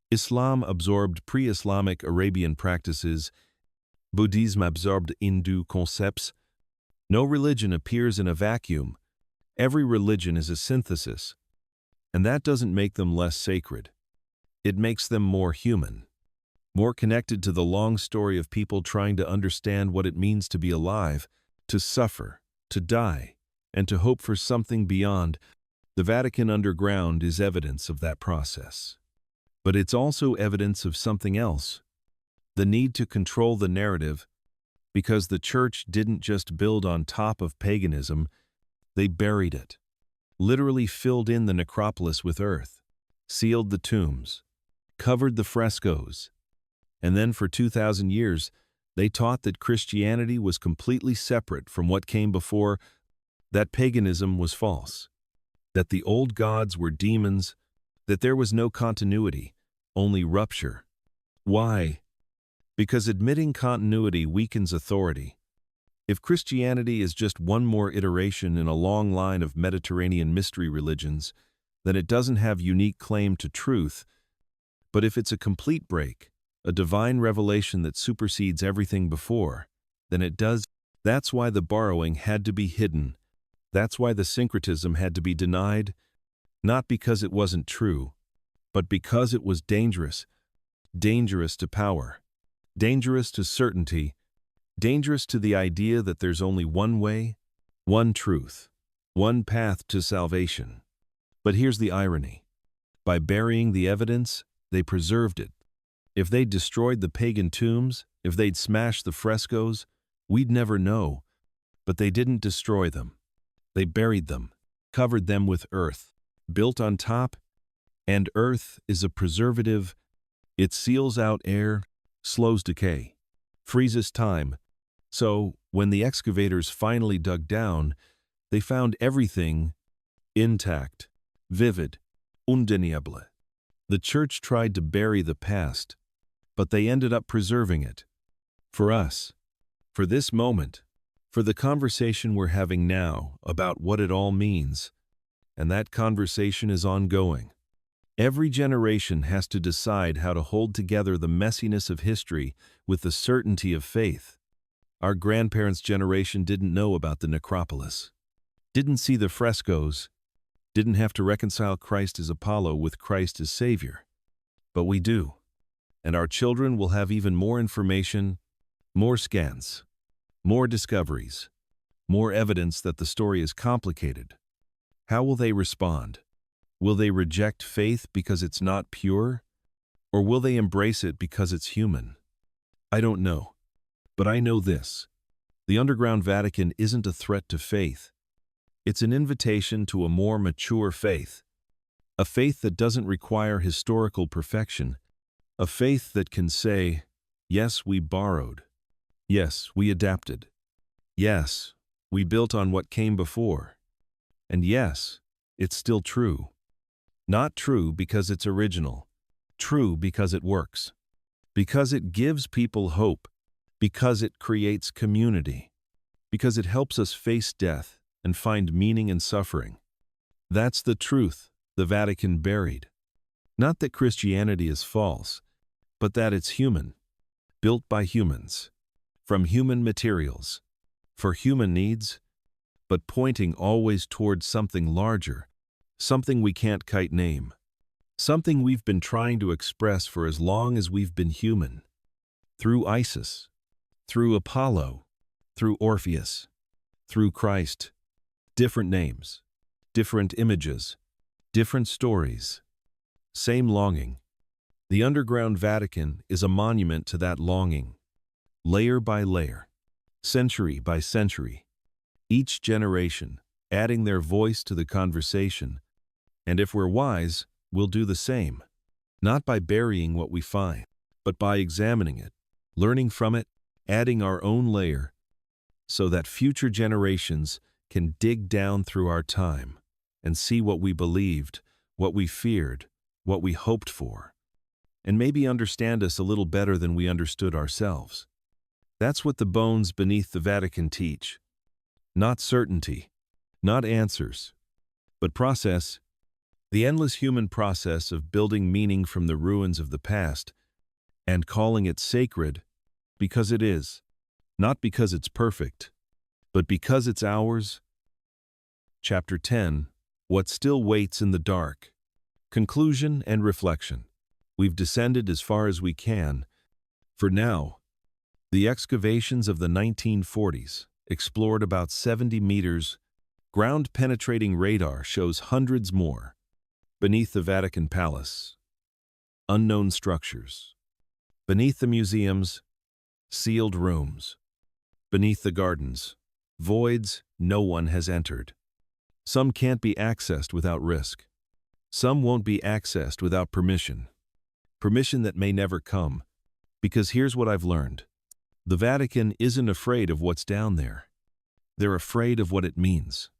Islam absorbed pre-Islamic Arabian practices. Buddhism absorbed Hindu concepts. No religion appears in a vacuum. Every religion is a synthesis. And that doesn't make them less sacred. It makes them more human, more connected to the long story of people trying to understand what it means to be alive, to suffer, to die, and to hope for something beyond. The Vatican underground is evidence of that process. But it's also evidence of something else, the need to control the narrative, because the Church didn't just build on top of paganism, they buried it, literally filled in the necropolis with earth, sealed the tombs, covered the frescoes, and then for 2,000 years, they taught that Christianity was completely separate from what came before, that paganism was false, that the old gods were demons, that there was no continuity, only rupture. Why? Because admitting continuity weakens authority. If Christianity is just one more iteration in a long line of Mediterranean mystery religions, then it doesn't have unique claim to truth. But if it's a complete break, a divine revelation that supersedes everything before, then it does. That's why the borrowing had to be hidden. That's why the syncretism had to be denied. not because it wasn't true, but because it was dangerous. Dangerous to power, dangerous to certainty, dangerous to the idea that there's only one way, one truth, one path to salvation. But here's the irony. By burying the evidence, they preserved it. If they'd destroyed the pagan tombs, if they'd smashed the frescoes, we'd never know. But they didn't destroy them. They buried them, covered them with earth, built on top, and earth is a preservative. It seals out air, slows decay, freezes time. So, when the excavators finally dug down, they found everything intact, vivid, undeniable. The church tried to bury the past, but they ended up preserving it. For us, for this moment, for the conversation we're having now about what it all means, and that conversation is ongoing. Every generation has to decide how to hold together the messiness of history with the certainty of faith. Our grandparents' generation didn't know about the necropolis, didn't see the frescoes, didn't have to reconcile Christ as Apollo with Christ as Savior. But we do. And our children will have even more information, more scans, more discoveries, more evidence that the story is complicated. How will they respond? Will they reject faith because it's not pure? Or will they embrace it because it's human? I don't know. But I know this. The underground Vatican isn't a threat to faith. It's an invitation to a more mature faith. A faith that doesn't require historical perfection. A faith that can say, yes, we borrowed. Yes, we adapted. Yes, we built on what came before. And yes, it's still true. Not true because it's original. True because it works. Because it gives people hope. Because it creates community. Because it helps us face death and find meaning in suffering. That's the truth the Vatican buried. Not that Christianity is false, but that it's human, built by humans, from human materials, for human needs, but pointing always towards something larger, something we can't quite name, something we've been trying to express for as long as we've been human. Through Isis, through Apollo, through Orpheus, through Christ. Different names, different images, different stories. Same longing. The underground Vatican is a monument to that longing. Layer by layer, century by century. Each generation adding their voice to the conversation. And if we're wise, we'll do the same. Not by burying what we find, but by examining it, learning from it, adding our own layer, so that future generations can dig down through our time and see what we believed, what we feared, what we hoped for, and maybe understand us a little better than we understood ourselves. That's what the bones beneath the Vatican teach. Not certainty, not answers, but process. The endless human process of building meaning from the ruins of the past and calling it sacred because it is, not because it's perfect, but because it's ours. Chapter 10. What Still Waits in the Dark. Conclusion and reflection. We've descended as far as we can. For now, the excavations of the 1940s explored about 70 meters. Ground-penetrating radar shows hundreds more. Beneath the Vatican Palace, unknown structures. Beneath the museums, sealed rooms. Beneath the gardens, voids no one has entered. Some can't be accessed without risk. Some won't be accessed without permission. Permission that may never come. Because here's what I've learned. The Vatican isn't afraid of what's down there. They're afraid of what it means.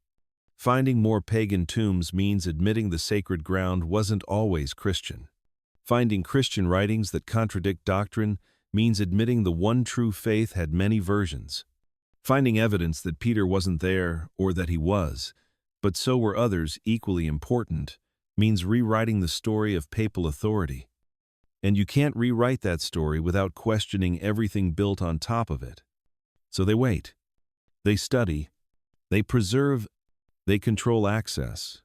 Finding more pagan tombs means admitting the sacred ground wasn't always Christian. Finding Christian writings that contradict doctrine means admitting the one true faith had many versions. Finding evidence that Peter wasn't there or that he was, but so were others equally important, means rewriting the story of papal authority. And you can't rewrite that story without questioning everything built on top of it. So they wait. They study. They preserve. They control access.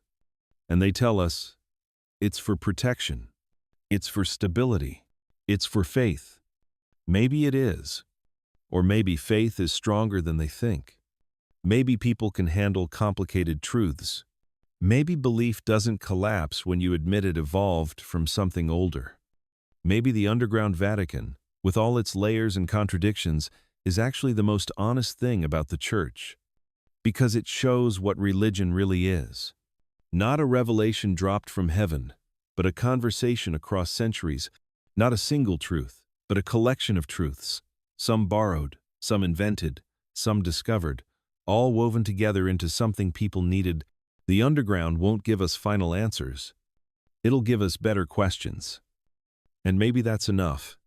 And they tell us, it's for protection. It's for stability. It's for faith. Maybe it is. Or maybe faith is stronger than they think. Maybe people can handle complicated truths. Maybe belief doesn't collapse when you admit it evolved from something older. Maybe the underground Vatican, with all its layers and contradictions, is actually the most honest thing about the Church. Because it shows what religion really is. Not a revelation dropped from heaven, but a conversation across centuries. Not a single truth, but a collection of truths. Some borrowed, some invented, some discovered, all woven together into something people needed. The underground won't give us final answers. It'll give us better questions. And maybe that's enough.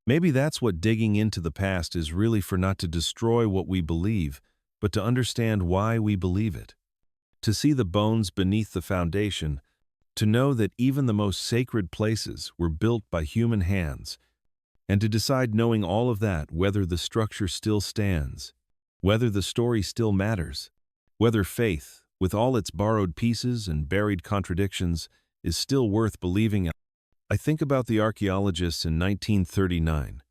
Maybe that's what digging into the past is really for, not to destroy what we believe, but to understand why we believe it. To see the bones beneath the foundation, to know that even the most sacred places were built by human hands, and to decide, knowing all of that, whether the structure still stands, whether the story still matters, whether faith, with all its borrowed pieces and buried contradictions, is still worth believing in. I think about the archaeologists in 1939,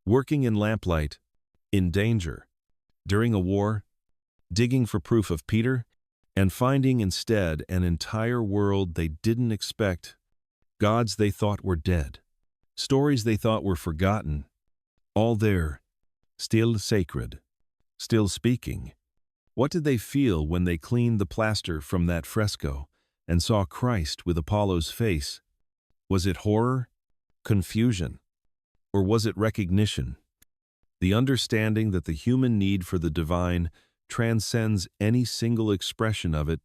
working in lamplight, in danger, during a war, digging for proof of Peter, and finding instead an entire world they didn't expect, gods they thought were dead, stories they thought were forgotten, all there, still sacred, still speaking. What did they feel when they cleaned the plaster from that fresco and saw Christ with Apollo's face? Was it horror, confusion, or was it recognition? The understanding that the human need for the divine transcends any single expression of it,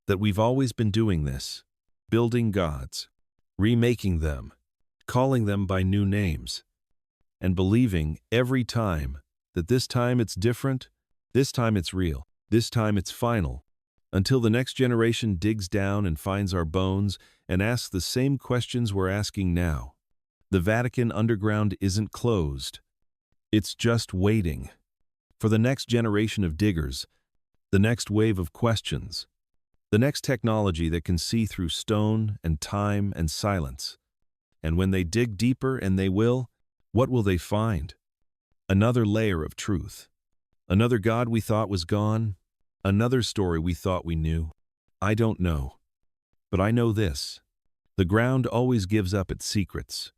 that we've always been doing this, building gods, remaking them, calling them by new names, and believing every time that this time it's different, this time it's real, this time it's final, until the next generation digs down and finds our bones and asks the same questions we're asking now. The Vatican underground isn't closed. It's just waiting for the next generation of diggers, the next wave of questions, the next technology that can see through stone and time and silence. And when they dig deeper, and they will, what will they find? Another layer of truth. Another God we thought was gone. Another story we thought we knew. I don't know. But I know this. The ground always gives up its secrets.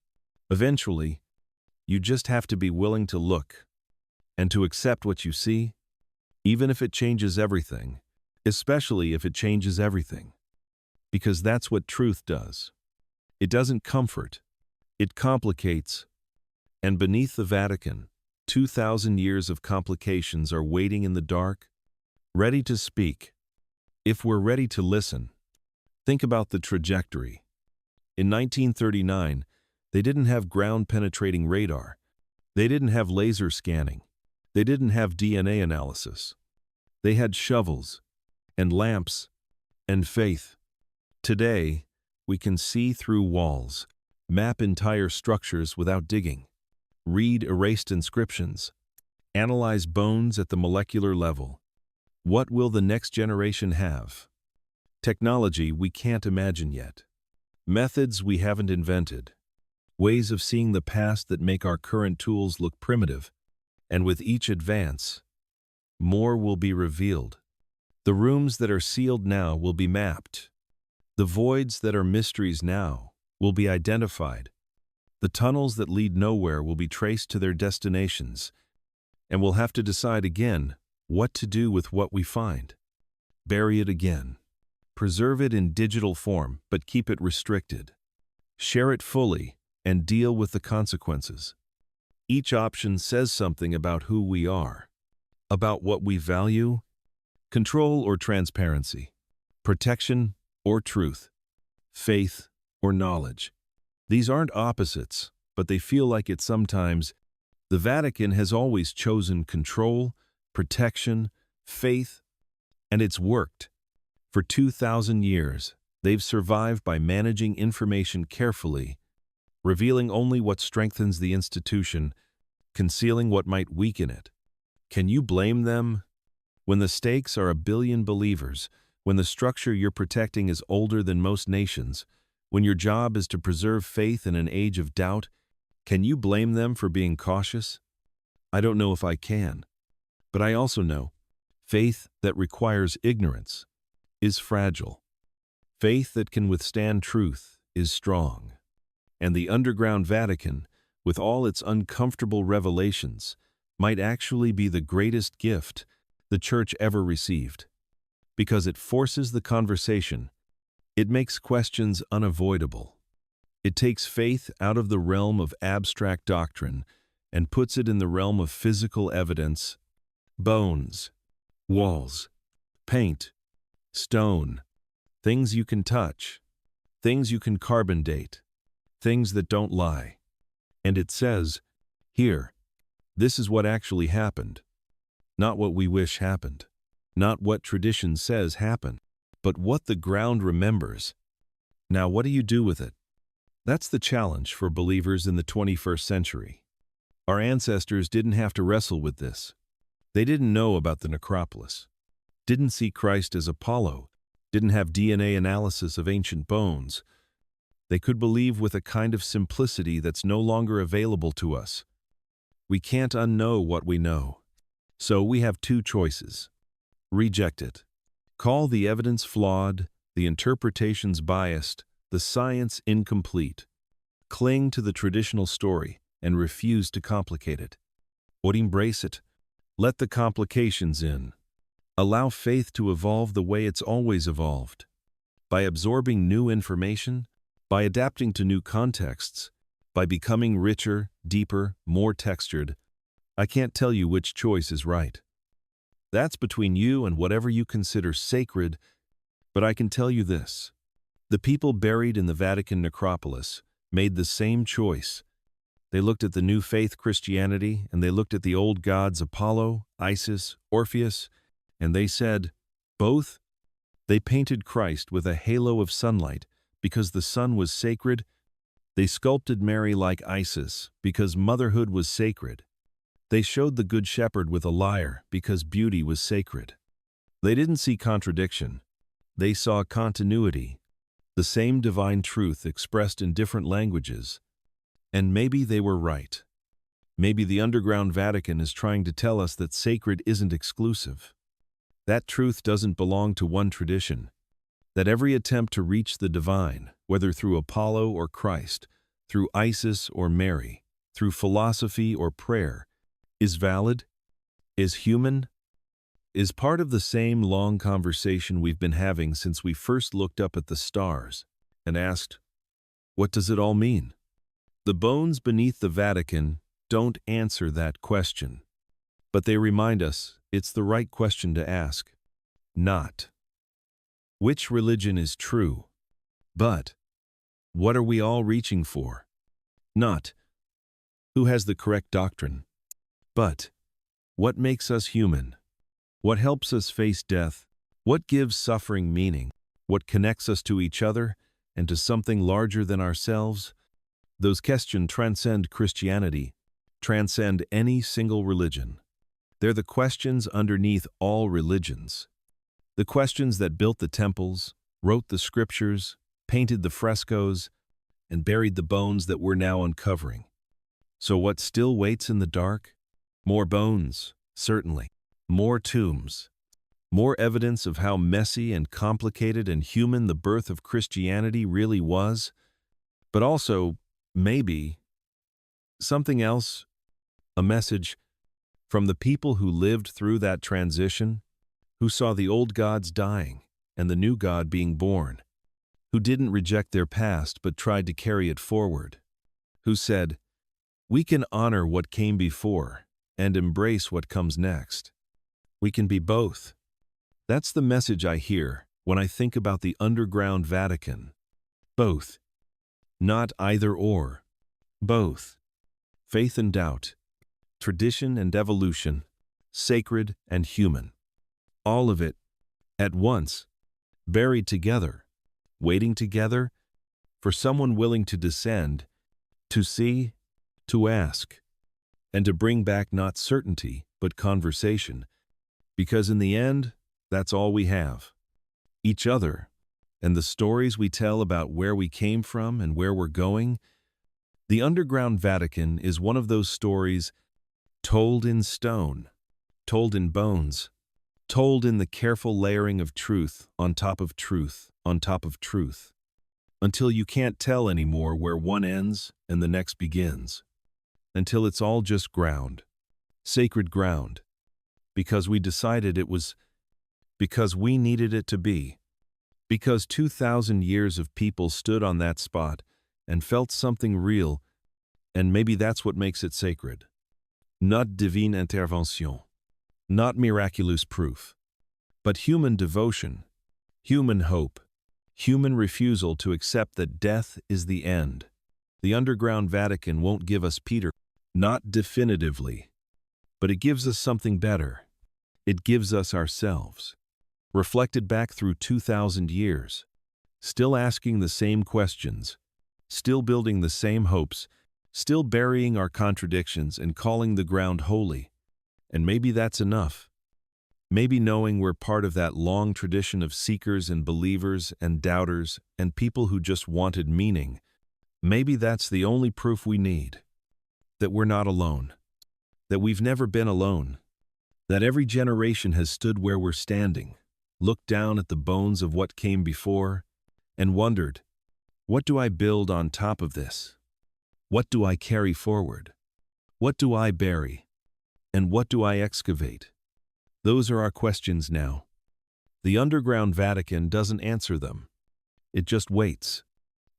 Eventually, you just have to be willing to look and to accept what you see, even if it changes everything, especially if it changes everything. Because that's what truth does. It doesn't comfort, it complicates. And beneath the Vatican, 2,000 years of complications are waiting in the dark, ready to speak, if we're ready to listen. Think about the trajectory. In 1939, they didn't have ground-penetrating radar. They didn't have laser scanning. They didn't have DNA analysis. They had shovels, and lamps, and faith. Today, we can see through walls, map entire structures without digging, read erased inscriptions, analyze bones at the molecular level. What will the next generation have? Technology we can't imagine yet. Methods we haven't invented. Ways of seeing the past that make our current tools look primitive. And with each advance, more will be revealed. The rooms that are sealed now will be mapped. The voids that are mysteries now will be identified. The tunnels that lead nowhere will be traced to their destinations. And we'll have to decide again what to do with what we find. Bury it again. Preserve it in digital form, but keep it restricted. Share it fully and deal with the consequences. Each option says something about who we are, about what we value, control or transparency, protection or truth, faith or knowledge. These aren't opposites, but they feel like it sometimes. The Vatican has always chosen control, protection, faith, and it's worked. For 2,000 years, they've survived by managing information carefully, revealing only what strengthens the institution, concealing what might weaken it. Can you blame them? When the stakes are 1 billion believers, when the structure you're protecting is older than most nations, when your job is to preserve faith in an age of doubt, can you blame them for being cautious? I don't know if I can. But I also know faith that requires ignorance is fragile. Faith that can withstand truth is strong. And the underground Vatican, with all its uncomfortable revelations, might actually be the greatest gift the Church ever received. Because it forces the conversation, it makes questions unavoidable. It takes faith out of the realm of abstract doctrine and puts it in the realm of physical evidence: bones, walls, paint, stone, things you can touch, things you can carbon date, things that don't lie. And it says, here, this is what actually happened. Not what we wish happened. Not what tradition says happened, but what the ground remembers. Now what do you do with it? That's the challenge for believers in the 21st century. Our ancestors didn't have to wrestle with this. They didn't know about the necropolis, didn't see Christ as Apollo, didn't have DNA analysis of ancient bones. They could believe with a kind of simplicity that's no longer available to us. We can't unknow what we know. So we have two choices. Reject it. Call the evidence flawed, the interpretations biased, the science incomplete. Cling to the traditional story and refuse to complicate it. Or embrace it. Let the complications in. Allow faith to evolve the way it's always evolved. By absorbing new information, by adapting to new contexts, by becoming richer, deeper, more textured. I can't tell you which choice is right. That's between you and whatever you consider sacred, but I can tell you this. The people buried in the Vatican Necropolis made the same choice. They looked at the new faith Christianity, and they looked at the old gods Apollo, Isis, Orpheus, and they said, both. They painted Christ with a halo of sunlight because the sun was sacred. They sculpted Mary like Isis because motherhood was sacred. They showed the Good Shepherd with a lyre because beauty was sacred. They didn't see contradiction. They saw continuity, the same divine truth expressed in different languages. And maybe they were right. Maybe the underground Vatican is trying to tell us that sacred isn't exclusive. That truth doesn't belong to one tradition. That every attempt to reach the divine, whether through Apollo or Christ, through Isis or Mary, through philosophy or prayer, is valid, is human, is part of the same long conversation we've been having since we first looked up at the stars and asked, what does it all mean? The bones beneath the Vatican don't answer that question, but they remind us it's the right question to ask. Not which religion is true, but what are we all reaching for? Not who has the correct doctrine, but what makes us human? What helps us face death? What gives suffering meaning? What connects us to each other and to something larger than ourselves? Those questions transcend Christianity, transcend any single religion. They're the questions underneath all religions. The questions that built the temples, wrote the scriptures, painted the frescoes, and buried the bones that we're now uncovering. So what still waits in the dark? More bones, certainly. More tombs. More evidence of how messy and complicated and human the birth of Christianity really was. But also, maybe, something else, a message from the people who lived through that transition, who saw the old gods dying and the new God being born, who didn't reject their past but tried to carry it forward, who said, we can honor what came before and embrace what comes next. We can be both. That's the message I hear when I think about the underground Vatican. Both. Not either or. Both. Faith and doubt. Tradition and evolution. Sacred and human. All of it, at once, buried together, waiting together for someone willing to descend, to see, to ask, and to bring back not certainty, but conversation, because in the end, that's all we have. each other, and the stories we tell about where we came from and where we're going. The underground Vatican is one of those stories told in stone, told in bones, told in the careful layering of truth on top of truth on top of truth, until you can't tell anymore where one ends and the next begins, until it's all just ground, sacred ground, because we decided it was, because we needed it to be, because 2,000 years of people stood on that spot and felt something real, and maybe that's what makes it sacred. Not divine intervention, not miraculous proof, but human devotion, human hope, human refusal to accept that death is the end. The underground Vatican won't give us Peter, not definitively, but it gives us something better. It gives us ourselves, reflected back through 2,000 years, still asking the same questions, still building the same hopes, still burying our contradictions and calling the ground holy. And maybe that's enough. Maybe knowing we're part of that long tradition of seekers and believers and doubters and people who just wanted meaning, maybe that's the only proof we need. That we're not alone. That we've never been alone. That every generation has stood where we're standing, looked down at the bones of what came before, and wondered, what do I build on top of this? What do I carry forward? What do I bury? And what do I excavate? Those are our questions now. The underground Vatican doesn't answer them. It just waits,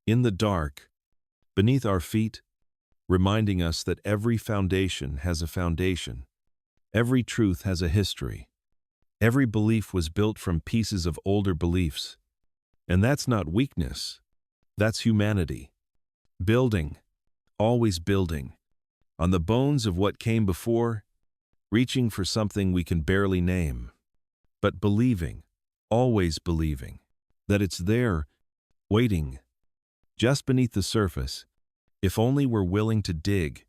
in the dark, beneath our feet, reminding us that every foundation has a foundation. Every truth has a history. Every belief was built from pieces of older beliefs. And that's not weakness. That's humanity. Building, always building, on the bones of what came before, reaching for something we can barely name, but believing, always believing, that it's there, waiting, just beneath the surface, if only we're willing to dig,